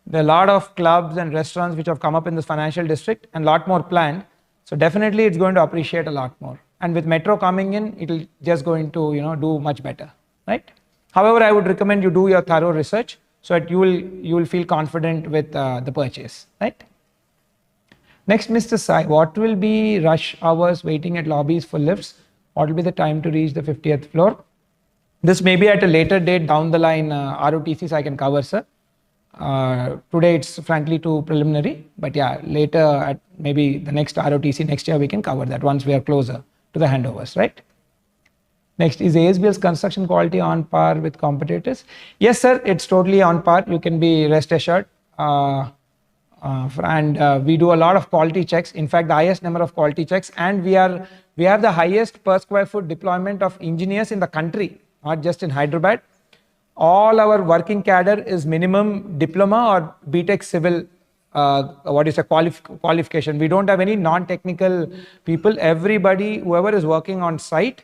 There are a lot of clubs and restaurants which have come up in this financial district and a lot more planned. So definitely it's going to appreciate a lot more. And with metro coming in, it will just going to do much better, right? However, I would recommend you do your thorough research so that you will feel confident with the purchase, right? Next, Mr. Sai, what will be rush hours waiting at lobbies for lifts? What will be the time to reach the 50th floor? This may be at a later date down the line, ROTCs I can cover, sir. Today it's frankly too preliminary, but yeah, later at maybe the next ROTC next year we can cover that once we are closer to the handovers, right? Next, is ASBL's construction quality on par with competitors? Yes, sir, it's totally on par. You can be rest assured. And we do a lot of quality checks. In fact, the highest number of quality checks, and we have the highest per square foot deployment of engineers in the country, not just in Hyderabad. All our working cadre is minimum diploma or BTech civil, qualification. We don't have any non-technical people. Everybody, whoever is working on site,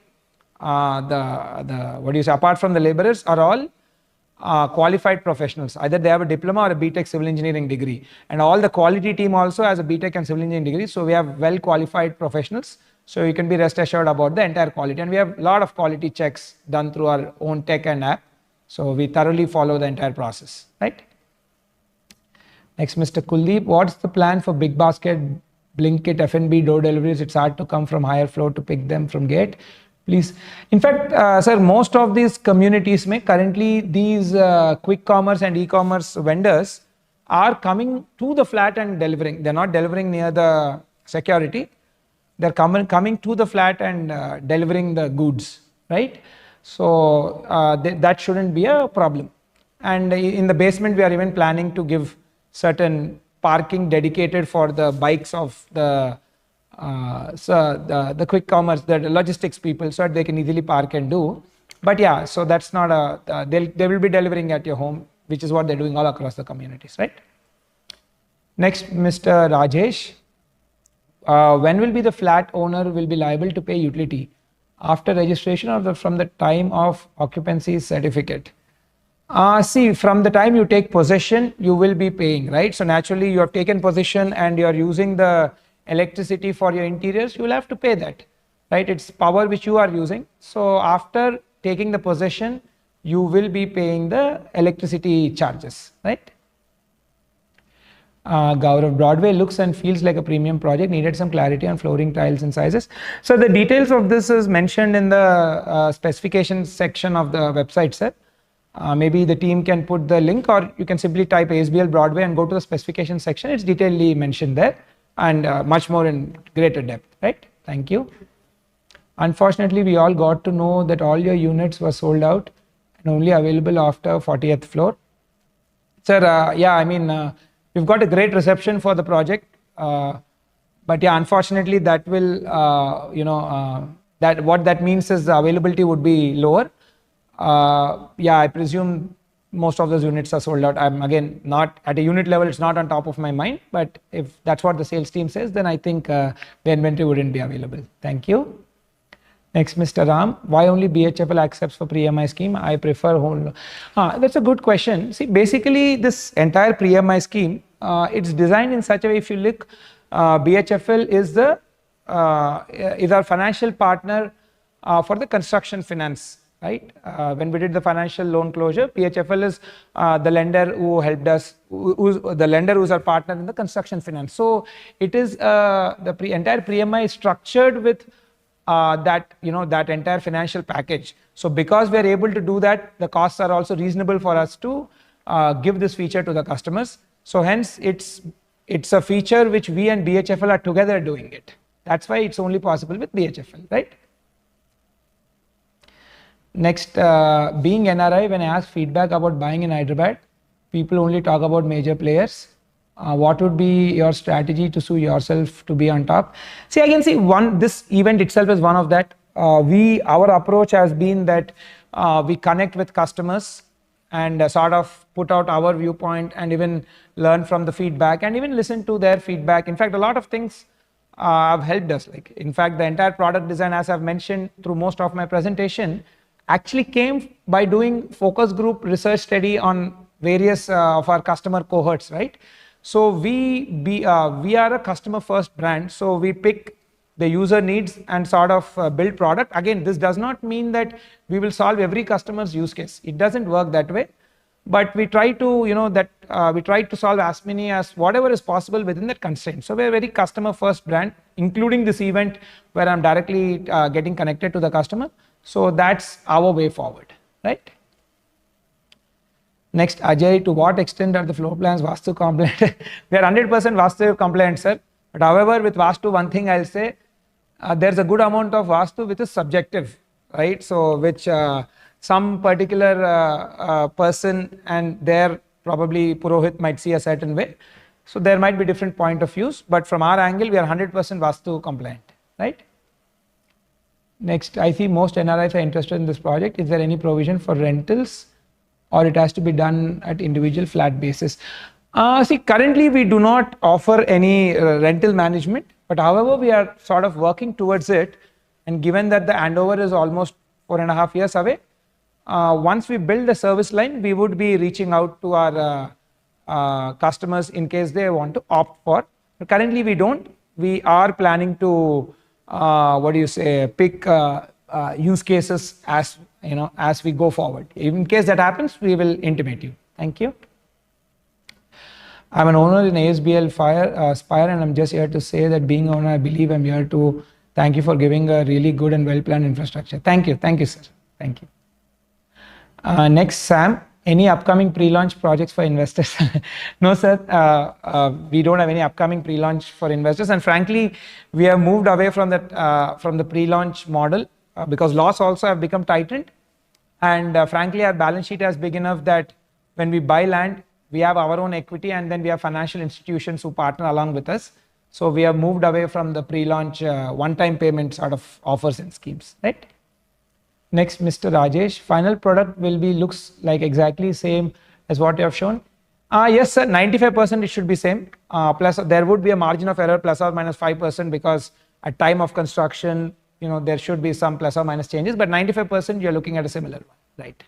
apart from the laborers, are all qualified professionals. Either they have a diploma or a BTech civil engineering degree. And all the quality team also has a BTech and civil engineering degree. So we have well qualified professionals. So you can be rest assured about the entire quality. And we have a lot of quality checks done through our own tech and app. So we thoroughly follow the entire process, right? Next, Mr. Kuldeep, what's the plan for Big Basket, Blinkit, F&B door deliveries? It's hard to come from higher floor to pick them from gate. Please. In fact, sir, most of these communities currently these quick commerce and e-commerce vendors are coming to the flat and delivering. They're not delivering near the security. They're coming to the flat and delivering the goods, right? So that shouldn't be a problem. And in the basement, we are even planning to give certain parking dedicated for the bikes of the quick commerce, the logistics people, so that they can easily park and do. But yeah, so that's not a, they will be delivering at your home, which is what they're doing all across the communities, right? Next, Mr. Rajesh. When will be the flat owner will be liable to pay utility? After registration or from the time of occupancy certificate? See, from the time you take possession, you will be paying, right? So naturally, you have taken possession and you are using the electricity for your interiors, you will have to pay that, right? It's power which you are using. So after taking the possession, you will be paying the electricity charges, right? Gaurav, Broadway looks and feels like a premium project, needed some clarity on flooring tiles and sizes. So the details of this is mentioned in the specifications section of the website, sir. Maybe the team can put the link, or you can simply type ASBL Broadway and go to the specification section. It's detailedly mentioned there and much more in greater depth, right? Thank you. Unfortunately, we all got to know that all your units were sold out and only available after 40th floor. Sir, yeah, I mean, we've got a great reception for the project, but yeah, unfortunately, that will, that what that means is the availability would be lower. Yeah, I presume most of those units are sold out. I'm again not at a unit level, it's not on top of my mind, but if that's what the sales team says, then I think the inventory wouldn't be available. Thank you. Next, Mr. Ram, why only BHFL accepts for pre-EMI scheme? I prefer whole. That's a good question. See, basically this entire pre-EMI scheme, it's designed in such a way, if you look, BHFL is our financial partner for the construction finance, right? When we did the financial loan closure, BHFL is the lender who helped us, the lender who's our partner in the construction finance. So it is the entire pre-EMI is structured with that entire financial package. So because we are able to do that, the costs are also reasonable for us to give this feature to the customers. So hence it's a feature which we and BHFL are together doing it. That's why it's only possible with BHFL, right? Next, being NRI, when I ask feedback about buying in Hyderabad, people only talk about major players. What would be your strategy to sue yourself to be on top? See, I can see this event itself is one of that. Our approach has been that we connect with customers and sort of put out our viewpoint and even learn from the feedback and even listen to their feedback. In fact, a lot of things have helped us. Like, in fact, the entire product design, as I've mentioned through most of my presentation, actually came by doing focus group research study on various of our customer cohorts, right? So we are a customer first brand, so we pick the user needs and sort of build product. Again, this does not mean that we will solve every customer's use case. It doesn't work that way, but we try to, we try to solve as many as whatever is possible within that constraint. So we're a very customer first brand, including this event where I'm directly getting connected to the customer. So that's our way forward, right? Next, Ajay, to what extent are the floor plans Vastu compliant? We are 100% Vastu compliant, sir. But however, with Vastu, one thing I'll say, there's a good amount of Vastu which is subjective, right? So which some particular person and their probably Purohit might see a certain way. So there might be different point of views, but from our angle, we are 100% Vastu compliant, right? Next, I see most NRIs are interested in this project. Is there any provision for rentals, or it has to be done at individual flat basis? See, currently we do not offer any rental management, but however, we are sort of working towards it. And given that the handover is almost 4.5 years away, once we build the service line, we would be reaching out to our customers in case they want to opt for. But currently we don't. We are planning to, pick use cases as we go forward. In case that happens, we will intimate you. Thank you. I'm an owner in ASBL Spire, and I'm just here to say that being owner, I believe I'm here to thank you for giving a really good and well-planned infrastructure. Thank you, sir. Thank you. Next, Sam. Any upcoming pre-launch projects for investors? No, sir. We don't have any upcoming pre-launch for investors, and frankly, we have moved away from that from the pre-launch model because laws also have become tightened, and frankly, our balance sheet is big enough that when we buy land, we have our own equity, and then we have financial institutions who partner along with us. So we have moved away from the pre-launch one-time payment sort of offers and schemes, right? Next, Mr. Rajesh, final product will be looks like exactly same as what you have shown. Yes, sir, 95% it should be same. Plus there would be a margin of error plus or minus 5% because at time of construction, you know, there should be some plus or minus changes, but 95% you're looking at a similar one, right?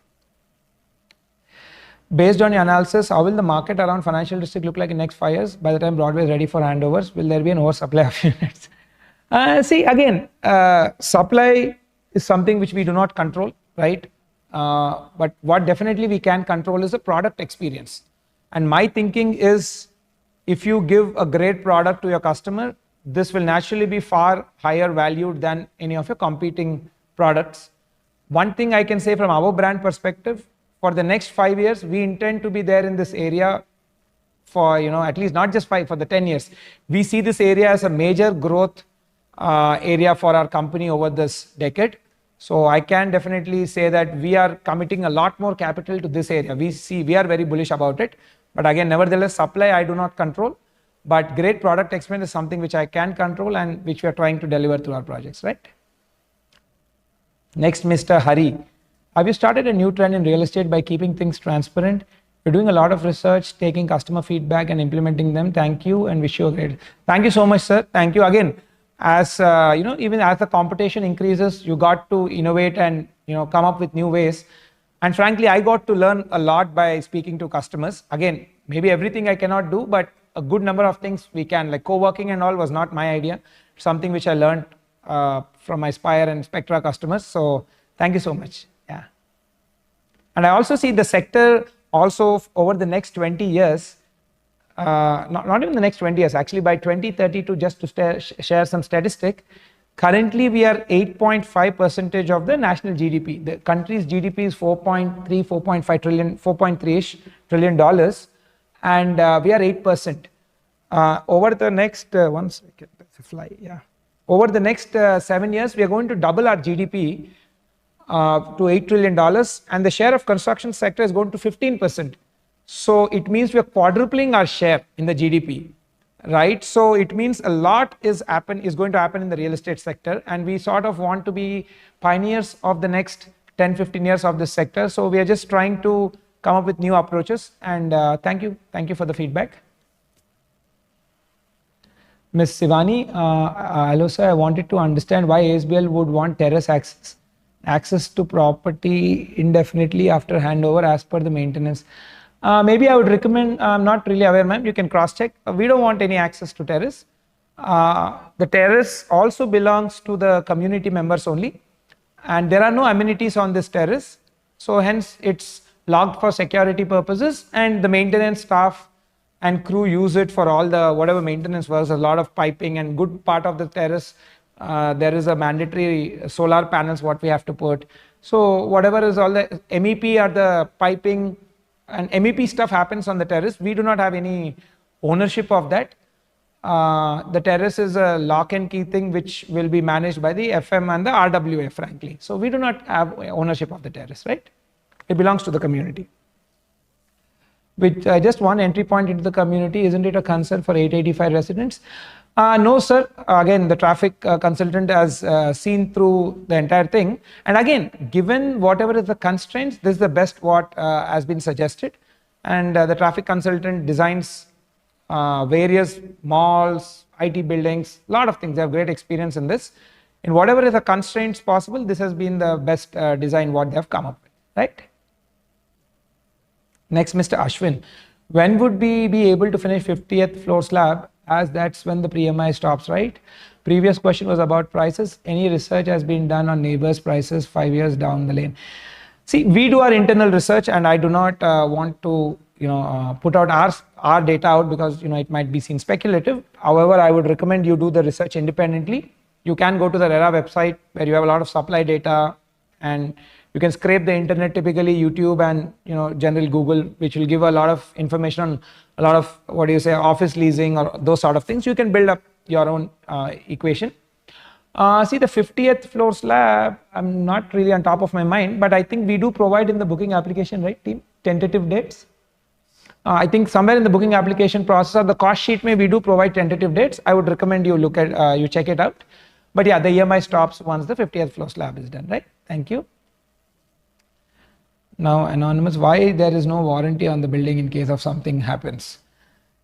Based on your analysis, how will the market around financial district look like in next 5 years? By the time Broadway is ready for handovers, will there be an oversupply of units? See, again, supply is something which we do not control, right? But what definitely we can control is the product experience. And my thinking is, if you give a great product to your customer, this will naturally be far higher valued than any of your competing products. One thing I can say from our brand perspective, for the next 5 years, we intend to be there in this area for, you know, at least not just 5, for the 10 years. We see this area as a major growth area for our company over this decade. So I can definitely say that we are committing a lot more capital to this area. We are very bullish about it. But again, nevertheless, supply I do not control. But great product experience is something which I can control and which we are trying to deliver through our projects, right? Next, Mr. Hari. Have you started a new trend in real estate by keeping things transparent? You're doing a lot of research, taking customer feedback and implementing them. Thank you and wish you a great. Thank you so much, sir. Thank you again. As you know, even as the competition increases, you got to innovate and, you know, come up with new ways. And frankly, I got to learn a lot by speaking to customers. Again, maybe everything I cannot do, but a good number of things we can, like co-working and all was not my idea. Something which I learned from my Spire and Spectra customers. So thank you so much. Yeah. And I also see the sector also over the next 20 years, not even the next 20 years, actually by 2032, just to share some statistic, currently we are 8.5% of the national GDP. The country's GDP is 4.5 trillion, 4.3-ish trillion dollars, and we are 8%. Over the next, one second, that's a fly, yeah. Over the next 7 years, we are going to double our GDP to $8 trillion, and the share of construction sector is going to 15%. So it means we are quadrupling our share in the GDP, right? So it means a lot is going to happen in the real estate sector, and we sort of want to be pioneers of the next 10-15 years of this sector. So we are just trying to come up with new approaches, and thank you for the feedback. Ms. Sivani, hello sir, I wanted to understand why ASBL would want terrace access to property indefinitely after handover as per the maintenance. Maybe I would recommend, I'm not really aware, ma'am, you can cross check. We don't want any access to terrace. The terrace also belongs to the community members only, and there are no amenities on this terrace. So hence it's locked for security purposes, and the maintenance staff and crew use it for all the whatever maintenance works. A lot of piping, and good part of the terrace, there is a mandatory solar panels what we have to put. So whatever is all the MEP or the piping and MEP stuff happens on the terrace. We do not have any ownership of that. The terrace is a lock and key thing which will be managed by the FM and the RWA, frankly. So we do not have ownership of the terrace, right? It belongs to the community. With just one entry point into the community, isn't it a concern for 885 residents? No, sir. Again, the traffic consultant has seen through the entire thing. And again, given whatever is the constraints, this is the best what has been suggested. And the traffic consultant designs various malls, IT buildings, a lot of things. They have great experience in this. In whatever is the constraints possible, this has been the best design what they have come up with, right? Next, Mr. Ashwin. When would we be able to finish 50th floor slab, as that's when the pre-MI stops, right? Previous question was about prices. Any research has been done on neighbors' prices 5 years down the lane? See, we do our internal research, and I do not want to, put out our data out because, it might be seen speculative. However, I would recommend you do the research independently. You can go to the RERA website where you have a lot of supply data, and You can scrape the internet, typically YouTube and general Google, which will give a lot of information on a lot of office leasing or those sort of things. You can build up your own equation. See the 50th floor slab, I'm not really on top of my mind, but I think we do provide in the booking application, right team, tentative dates. I think somewhere in the booking application process or the cost sheet we do provide tentative dates. I would recommend you look at, you check it out. But yeah, the EMI stops once the 50th floor slab is done, right? Thank you. Now anonymous, why there is no warranty on the building in case of something happens?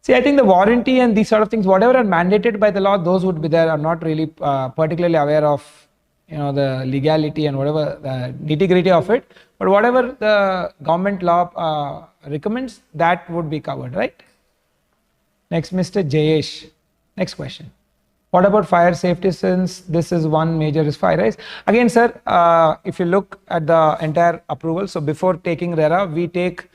See, I think the warranty and these sort of things, whatever are mandated by the law, those would be there. I'm not really particularly aware of the legality and whatever the nitty-gritty of it, but whatever the government law recommends, that would be covered, right? Next, Mr. Jayesh. Next question. What about fire safety, since this is one major risk fire rise? Again, sir, if you look at the entire approval, so before taking RERA, we take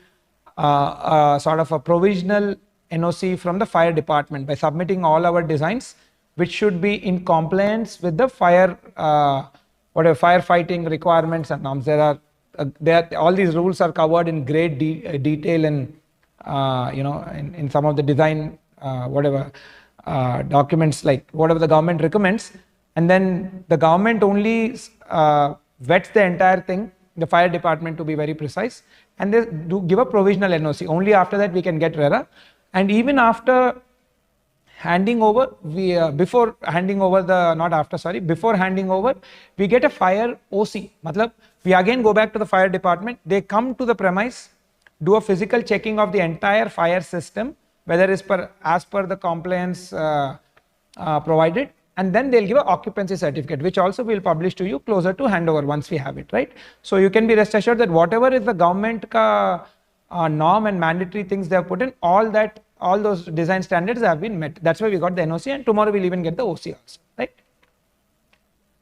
sort of a provisional NOC from the fire department by submitting all our designs, which should be in compliance with the fire, firefighting requirements and norms. There are all these rules are covered in great detail in in some of the design documents, like whatever the government recommends, and then the government only vets the entire thing, the fire department to be very precise, and they do give a provisional NOC. Only after that we can get RERA. And even after handing over, before handing over, we get a fire OC. Matlab, we again go back to the fire department. They come to the premise, do a physical checking of the entire fire system, whether it's as per the compliance provided, and then they'll give an occupancy certificate, which also we'll publish to you closer to handover once we have it, right? So you can be rest assured that whatever is the government norm and mandatory things they have put in, all those design standards have been met. That's why we got the NOC, and tomorrow we'll even get the OC also, right?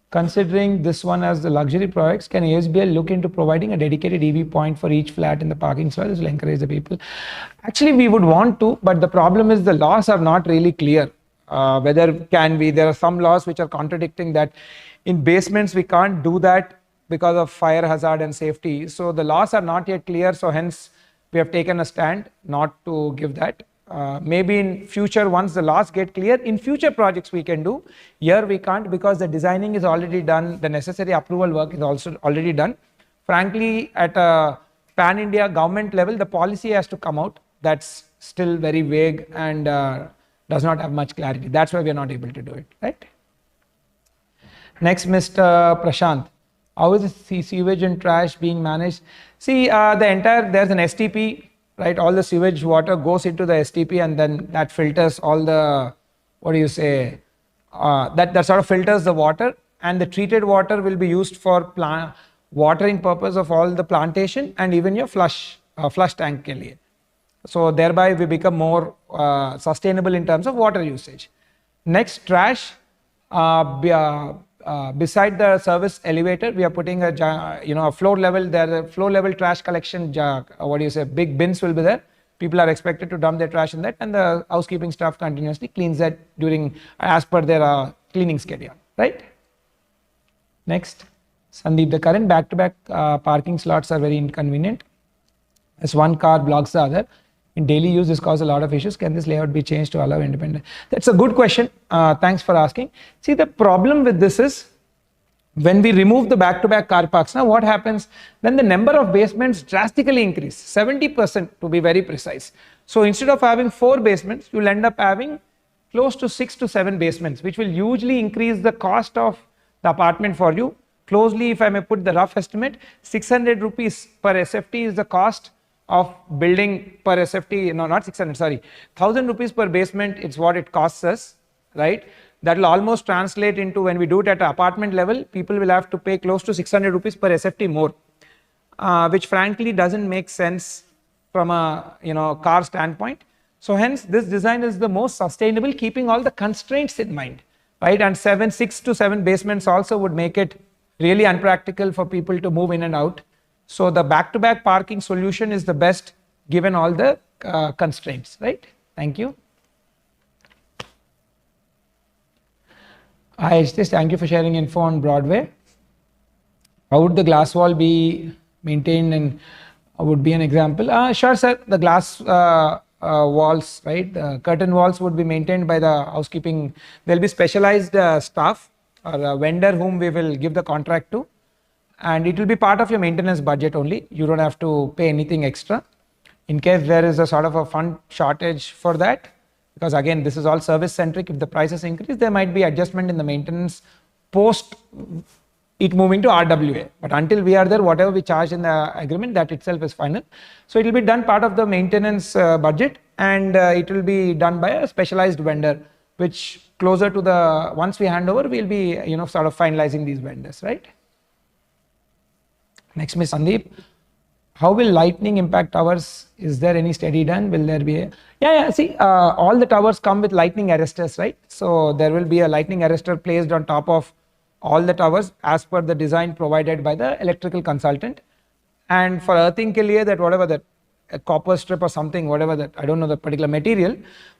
Considering this one as the luxury products, can ASBL look into providing a dedicated EV point for each flat in the parking slot? This will encourage the people. Actually, we would want to, but the problem is the laws are not really clear. There are some laws which are contradicting that. In basements, we can't do that because of fire hazard and safety. So the laws are not yet clear. So hence, we have taken a stand not to give that. Maybe in future, once the laws get clear, in future projects we can do. Here we can't, because the designing is already done, the necessary approval work is also already done. Frankly, at a pan-India government level, the policy has to come out. That's still very vague and does not have much clarity. That's why we are not able to do it, right? Next, Mr. Prashant. How is the sewage and trash being managed? See, there's an STP, right? All the sewage water goes into the STP, and then that filters all the, that sort of filters the water, and the treated water will be used for watering purpose of all the plantation and even your flush tank ke liye. So thereby we become more sustainable in terms of water usage. Next, trash. Beside the service elevator, we are putting a floor level. There, a floor level trash collection, big bins will be there. People are expected to dump their trash in that, and the housekeeping staff continuously cleans that as per their cleaning schedule, right? Next, Sandeep, the current back-to-back parking slots are very inconvenient, as one car blocks the other. In daily use, this causes a lot of issues. Can this layout be changed to allow independent? That's a good question. Thanks for asking. See, the problem with this is, when we remove the back-to-back car parks, now what happens? Then the number of basements drastically increase, 70% to be very precise. So instead of having 4 basements, you'll end up having close to 6 to 7 basements, which will hugely increase the cost of the apartment for you. Closely, if I may put the rough estimate, 600 rupees per SFT is the cost of building per SFT, no, not 600, sorry, 1000 rupees per basement, it's what it costs us, right? That will almost translate into, when we do it at an apartment level, people will have to pay close to 600 rupees per SFT more, which frankly doesn't make sense from a car standpoint. So hence, this design is the most sustainable, keeping all the constraints in mind, right? And 6 to 7 basements also would make it really unpractical for people to move in and out. So the back-to-back parking solution is the best given all the constraints, right? Thank you. Hi, Ajitesh, thank you for sharing info on Broadway. How would the glass wall be maintained, and would be an example? Sure, sir. The glass walls, right? The curtain walls would be maintained by the housekeeping. There'll be specialized staff or a vendor whom we will give the contract to, and it will be part of your maintenance budget only. You don't have to pay anything extra. In case there is a sort of a fund shortage for that, because again, this is all service centric. If the prices increase, there might be adjustment in the maintenance post it moving to RWA. But until we are there, whatever we charge in the agreement, that itself is final. So it will be done part of the maintenance budget, and it will be done by a specialized vendor, which closer to the, once we hand over, we'll be, sort of finalizing these vendors, right? Next, Ms. Sandeep. How will lightning impact towers? Is there any study done? Will there be a... Yeah, see, all the towers come with lightning arresters, right? So there will be a lightning arrestor placed on top of all the towers as per the design provided by the electrical consultant. And for earthing ke liye, that whatever that, a copper strip or something, whatever that, I don't know the particular material,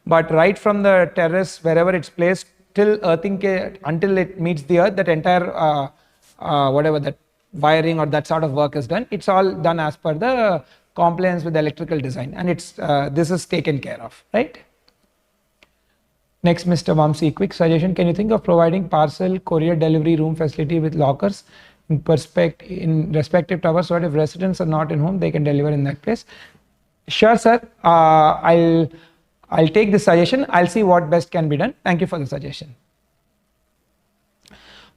but right from the terrace, wherever it's placed, till earthing ke, until it meets the earth, that entire, whatever that wiring or that sort of work is done. It's all done as per the compliance with the electrical design, and it's this is taken care of, right? Next, Mr. Vamsi, quick suggestion. Can you think of providing parcel courier delivery room facility with lockers in respective towers, so that if residents are not in home, they can deliver in that place? Sure, sir. I'll take this suggestion. I'll see what best can be done. Thank you for the suggestion.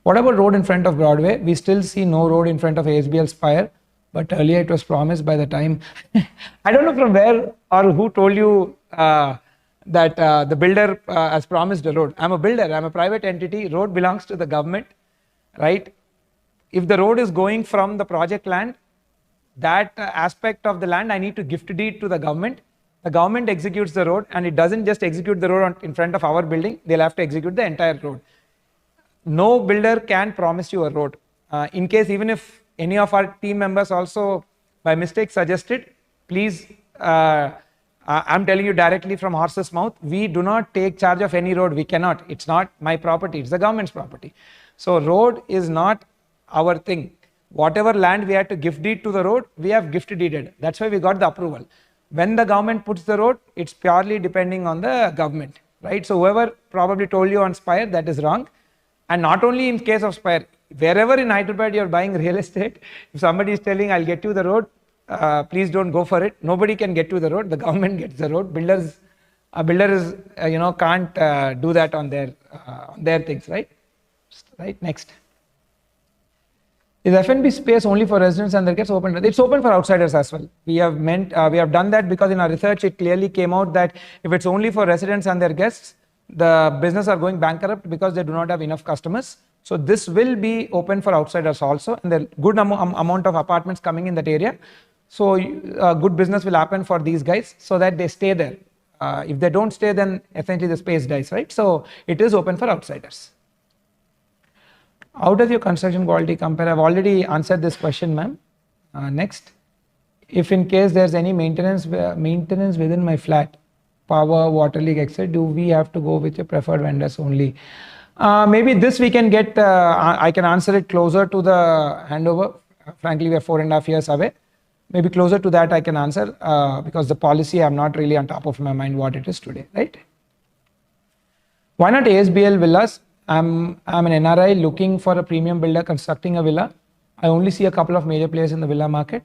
What about road in front of Broadway? We still see no road in front of ASBL Spire, but earlier it was promised by the time. I don't know from where or who told you that the builder has promised a road. I'm a builder, I'm a private entity, road belongs to the government, right? If the road is going from the project land, that aspect of the land I need to gift deed to the government. The government executes the road, and it doesn't just execute the road in front of our building, they'll have to execute the entire road. No builder can promise you a road. In case, even if any of our team members also by mistake suggested, please, I'm telling you directly from horse's mouth, we do not take charge of any road. We cannot. It's not my property, it's the government's property. So road is not our thing. Whatever land we had to gift deed to the road, we have gift deeded. That's why we got the approval. When the government puts the road, it's purely depending on the government, right? So whoever probably told you on Spire, that is wrong. And not only in case of Spire, wherever in Hyderabad you're buying real estate, if somebody is telling, I'll get you the road, please don't go for it. Nobody can get you the road. The government gets the road. A builder is, can't do that on their things, right? Right. Next. Is F&B space only for residents and their guests open? It's open for outsiders as well. We have done that because in our research it clearly came out that if it's only for residents and their guests, the business are going bankrupt because they do not have enough customers. So this will be open for outsiders also, and there are good amount of apartments coming in that area. So good business will happen for these guys so that they stay there. If they don't stay, then essentially the space dies, right? So it is open for outsiders. How does your construction quality compare? I've already answered this question, ma'am. Next, if in case there's any maintenance within my flat, power, water leak, etc., do we have to go with your preferred vendors only? Maybe this we can get, I can answer it closer to the handover. Frankly, we are 4.5 years away. Maybe closer to that I can answer because the policy, I'm not really on top of my mind what it is today, right? Why not ASBL villas? I'm an NRI looking for a premium builder constructing a villa. I only see a couple of major players in the villa market.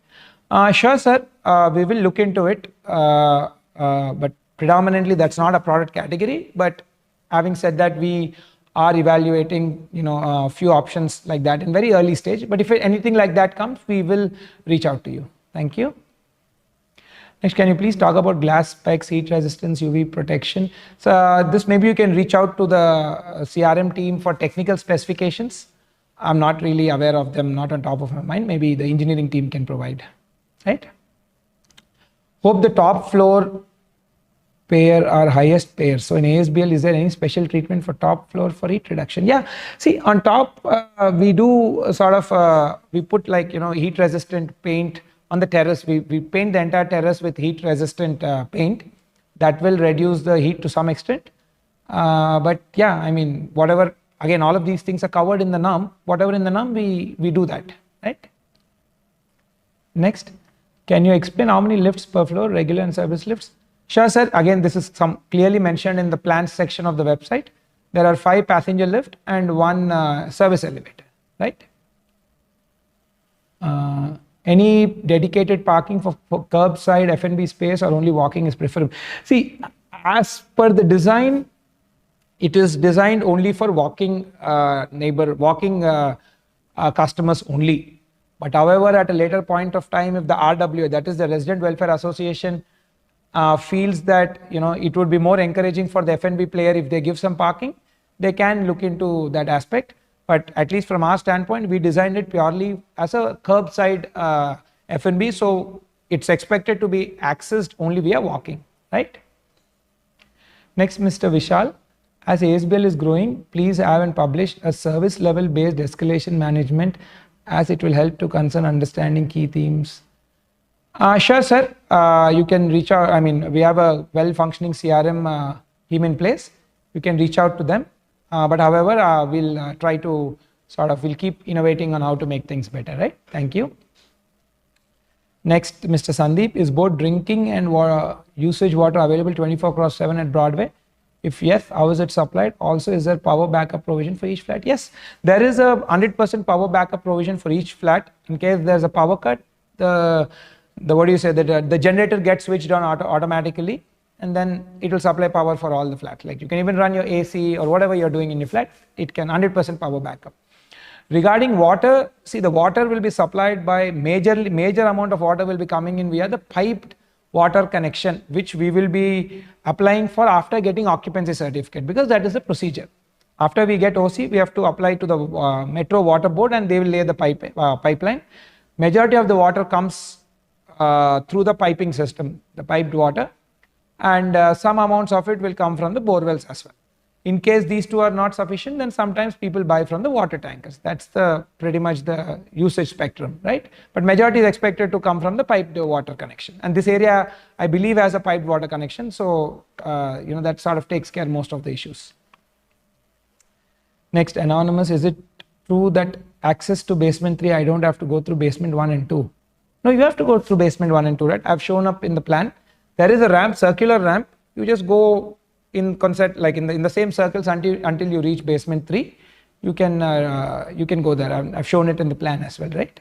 Sure, sir, we will look into it, but predominantly that's not a product category. But having said that, we are evaluating, a few options like that in very early stage. But if anything like that comes, we will reach out to you. Thank you. Next, can you please talk about glass specs, heat resistance, UV protection? So this maybe you can reach out to the CRM team for technical specifications. I'm not really aware of them, not on top of my mind. Maybe the engineering team can provide, right? Hope the top floor pair are highest pair. So in ASBL, is there any special treatment for top floor for heat reduction? Yeah, see on top, we do sort of, we put like, heat resistant paint on the terrace. We paint the entire terrace with heat resistant paint that will reduce the heat to some extent. But yeah, I mean, whatever, again, all of these things are covered in the norm. Whatever in the norm, we do that, right? Next, can you explain how many lifts per floor, regular and service lifts? Sure, sir. Again, this is clearly mentioned in the plans section of the website. There are 5 passenger lift and 1 service elevator, right? Any dedicated parking for curbside F&B space, or only walking is preferable? See, as per the design, it is designed only for walking customers only. But however, at a later point of time, if the RWA, that is the Resident Welfare Association, feels that it would be more encouraging for the F&B player if they give some parking, they can look into that aspect. But at least from our standpoint, we designed it purely as a curbside F&B, so it's expected to be accessed only via walking, right? Next, Mr. Vishal, as ASBL is growing, please have and publish a service level based escalation management, as it will help to concern understanding key themes. Sure, sir. You can reach out. I mean, we have a well functioning CRM team in place. You can reach out to them. But however, we'll try to we'll keep innovating on how to make things better, right? Thank you. Next, Mr. Sandeep, is both drinking and usage water available 24/7 at Broadway? If yes, how is it supplied? Also, is there power backup provision for each flat? Yes, there is a 100% power backup provision for each flat. In case there's a power cut, the generator gets switched on automatically, and then it will supply power for all the flats. Like you can even run your AC or whatever you're doing in your flat, it can 100% power backup. Regarding water, see, the water will be supplied by major amount of water will be coming in via the piped water connection, which we will be applying for after getting occupancy certificate, because that is the procedure. After we get OC, we have to apply to the Metro Water Board, and they will lay the pipeline. Majority of the water comes through the piping system, the piped water, and some amounts of it will come from the borewells as well. In case these two are not sufficient, then sometimes people buy from the water tankers. That's pretty much the usage spectrum, right? But majority is expected to come from the piped water connection. And this area, I believe, has a piped water connection, so that sort of takes care of most of the issues. Next, Anonymous, is it true that access to basement 3, I don't have to go through basement 1 and 2? No, you have to go through basement 1 and 2, right? I've shown up in the plan. There is a ramp, circular ramp. You just go in concept, like in the same circles until you reach basement 3. You can go there. I've shown it in the plan as well, right?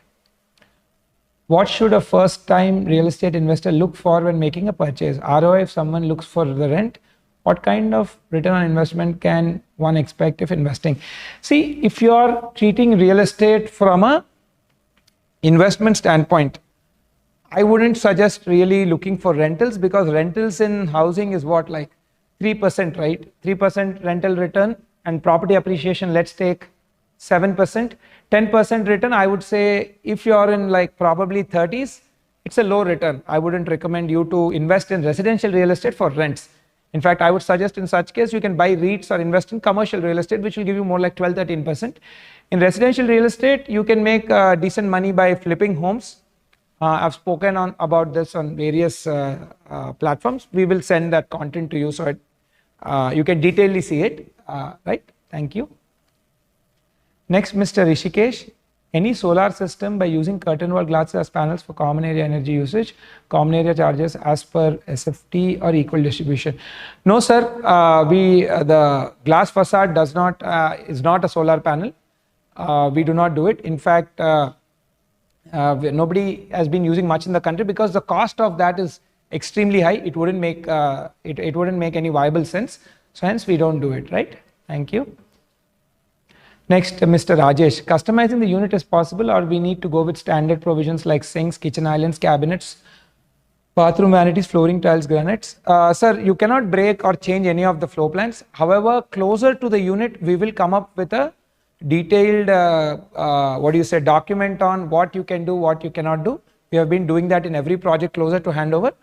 What should a first-time real estate investor look for when making a purchase? ROI if someone looks for the rent. What kind of return on investment can one expect if investing? See, if you are treating real estate from a investment standpoint, I wouldn't suggest really looking for rentals, because rentals in housing is what, like 3%, right? 3% rental return, and property appreciation, let's take 7%. 10% return, I would say if you're in like probably 30s, it's a low return. I wouldn't recommend you to invest in residential real estate for rents. In fact, I would suggest in such case, you can buy REITs or invest in commercial real estate, which will give you more like 12-13%. In residential real estate, you can make decent money by flipping homes. I've spoken about this on various platforms. We will send that content to you so you can detailedly see it, right? Thank you. Next, Mr. Rishikesh, any solar system by using curtain wall glass as panels for common area energy usage, common area charges as per SFT or equal distribution? No, sir. The glass facade is not a solar panel. We do not do it. In fact, nobody has been using much in the country because the cost of that is extremely high. It wouldn't make it wouldn't make any viable sense. So hence we don't do it, right? Thank you. Next, Mr. Rajesh, customizing the unit is possible, or we need to go with standard provisions like sinks, kitchen islands, cabinets, bathroom vanities, flooring tiles, granites? Sir, you cannot break or change any of the floor plans. However, closer to the unit, we will come up with a detailed document on what you can do, what you cannot do. We have been doing that in every project closer to handover.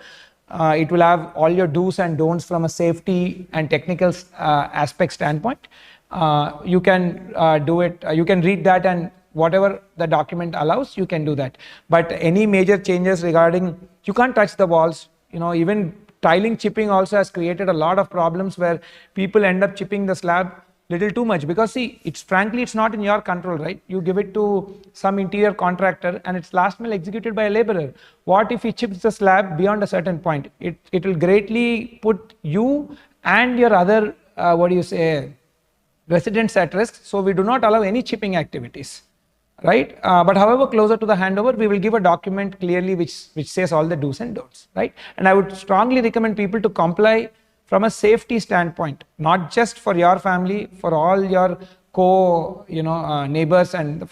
It will have all your do's and don'ts from a safety and technical aspect standpoint. You can do it, you can read that, and whatever the document allows, you can do that. But any major changes regarding, you can't touch the walls, even tiling chipping also has created a lot of problems where people end up chipping the slab little too much, because see, it's frankly, it's not in your control, right? You give it to some interior contractor and it's last mile executed by a laborer. What if he chips the slab beyond a certain point? It will greatly put you and your other, residents at risk. So we do not allow any chipping activities, right? But however, closer to the handover, we will give a document clearly which says all the do's and don'ts, right? And I would strongly recommend people to comply from a safety standpoint, not just for your family, for all your neighbors, and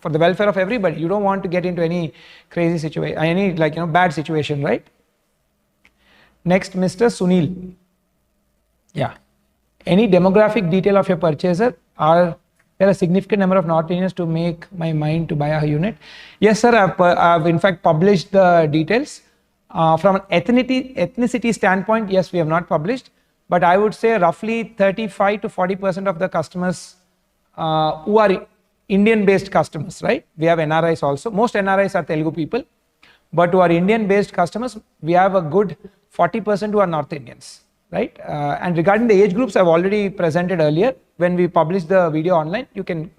for the welfare of everybody. You don't want to get into any crazy situation, any bad situation, right? Next, Mr. Sunil. Yeah. Any demographic detail of your purchaser? Are there a significant number of North Indians to make my mind to buy a unit? Yes, sir. I've in fact published the details. From an ethnicity standpoint, yes, we have not published, but I would say roughly 35 to 40% of the customers who are Indian-based customers, right? We have NRIs also. Most NRIs are Telugu people, but who are Indian-based customers, we have a good 40% who are North Indians, right? And regarding the age groups, I've already presented earlier. When we publish the video online, you can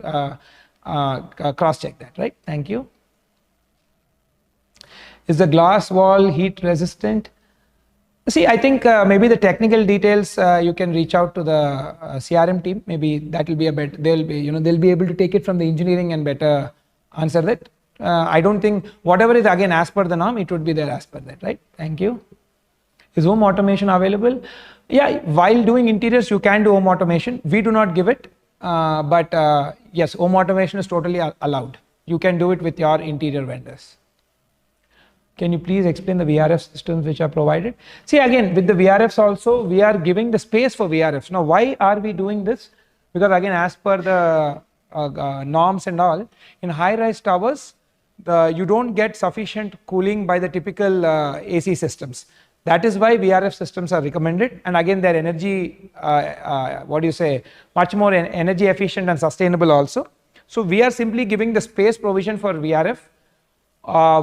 cross-check that, right? Thank you. Is the glass wall heat resistant? See, I think maybe the technical details you can reach out to the CRM team. Maybe that will be a better. They'll be able to take it from the engineering and better answer that. I don't think whatever is again as per the norm, it would be there as per that, right? Thank you. Is home automation available? Yeah, while doing interiors, you can do home automation. We do not give it, but yes, home automation is totally allowed. You can do it with your interior vendors. Can you please explain the VRF systems which are provided? See, again, with the VRFs also, we are giving the space for VRFs. Now, why are we doing this? Because again, as per the norms and all, in high-rise towers, you don't get sufficient cooling by the typical AC systems. That is why VRF systems are recommended. And again, they're energy, much more energy efficient and sustainable also. So we are simply giving the space provision for VRF.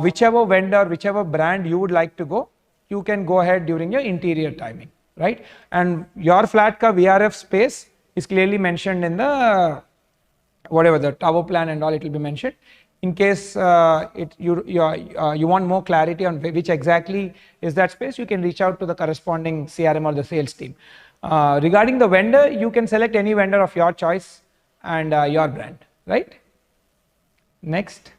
Whichever vendor, whichever brand you would like to go, you can go ahead during your interior timing, right? And your flat ka VRF space is clearly mentioned in the the tower plan and all. It will be mentioned. In case you want more clarity on which exactly is that space, you can reach out to the corresponding CRM or the sales team. Regarding the vendor, you can select any vendor of your choice and your brand, right? Next.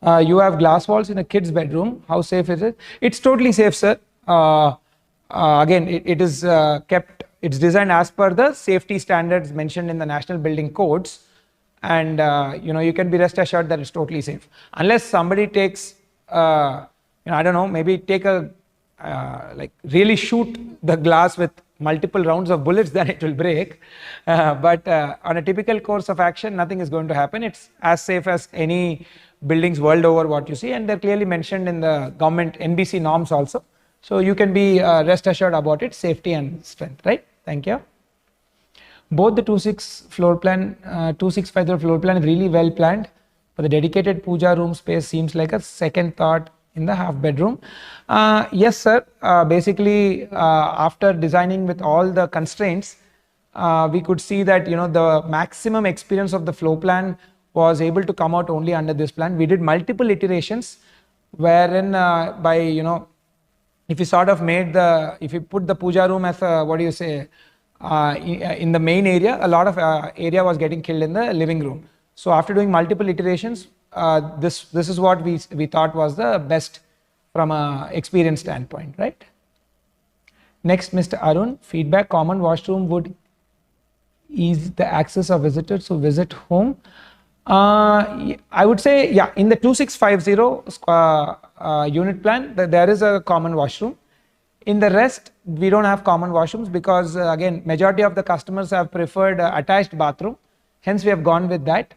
You have glass walls in a kid's bedroom. How safe is it? It's totally safe, sir. Again, it is kept, it's designed as per the safety standards mentioned in the national building codes. And you can be rest assured that it's totally safe. Unless somebody takes, I don't know, maybe take a, really shoot the glass with multiple rounds of bullets, then it will break. But on a typical course of action, nothing is going to happen. It's as safe as any buildings world over what you see, and they're clearly mentioned in the government NBC norms also. So you can be rest assured about its safety and strength, right? Thank you. Both the 2650 floor plan is really well planned, but the dedicated puja room space seems like a second thought in the half bedroom. Yes, sir. Basically, after designing with all the constraints, we could see that the maximum experience of the floor plan was able to come out only under this plan. We did multiple iterations, wherein if you sort of if you put the puja room as a, in the main area, a lot of area was getting killed in the living room. So after doing multiple iterations, this is what we thought was the best from a experience standpoint, right? Next, Mr. Arun, feedback: common washroom would ease the access of visitors who visit home. I would say, yeah, in the 2650 unit plan, there is a common washroom. In the rest, we don't have common washrooms because, again, majority of the customers have preferred attached bathroom. Hence, we have gone with that.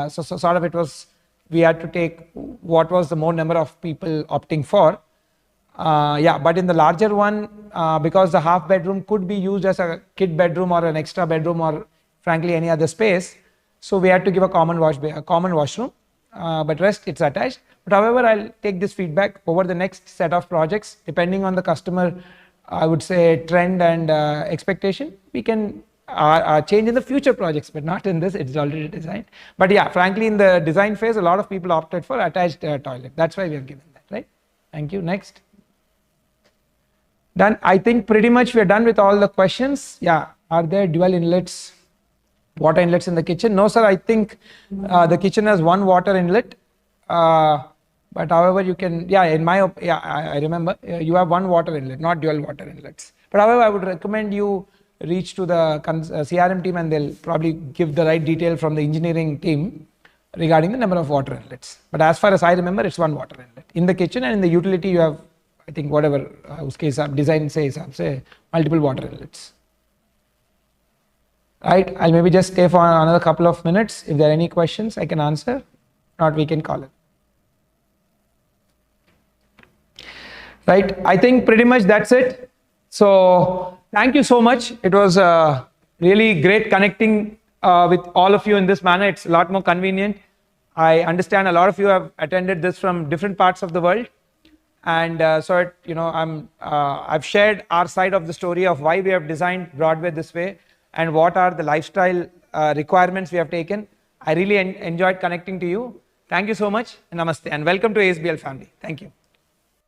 So sort of we had to take what was the more number of people opting for. Yeah, but in the larger one, because the half bedroom could be used as a kid bedroom or an extra bedroom or frankly any other space, so we had to give a common washroom, but rest it's attached. But however, I'll take this feedback over the next set of projects, depending on the customer, I would say, trend and expectation. We can change in the future projects, but not in this. It's already designed. But yeah, frankly, in the design phase, a lot of people opted for attached toilet. That's why we have given that, right? Thank you. Next. Done. I think pretty much we're done with all the questions. Yeah. Are there dual inlets, water inlets in the kitchen? No, sir. I think the kitchen has one water inlet. But however, you can, yeah, in my, yeah, I remember you have one water inlet, not dual water inlets. But however, I would recommend you reach to the CRM team and they'll probably give the right detail from the engineering team regarding the number of water inlets. But as far as I remember, it's one water inlet. In the kitchen and in the utility, you have, I think, whatever design says, say multiple water inlets. Right, I'll maybe just stay for another couple of minutes. If there are any questions, I can answer. If not, we can call it. Right, I think pretty much that's it. So thank you so much. It was really great connecting with all of you in this manner. It's a lot more convenient. I understand a lot of you have attended this from different parts of the world, and so I've shared our side of the story of why we have designed Broadway this way and what are the lifestyle requirements we have taken. I really enjoyed connecting to you. Thank you so much, and namaste, and welcome to ASBL family. Thank you.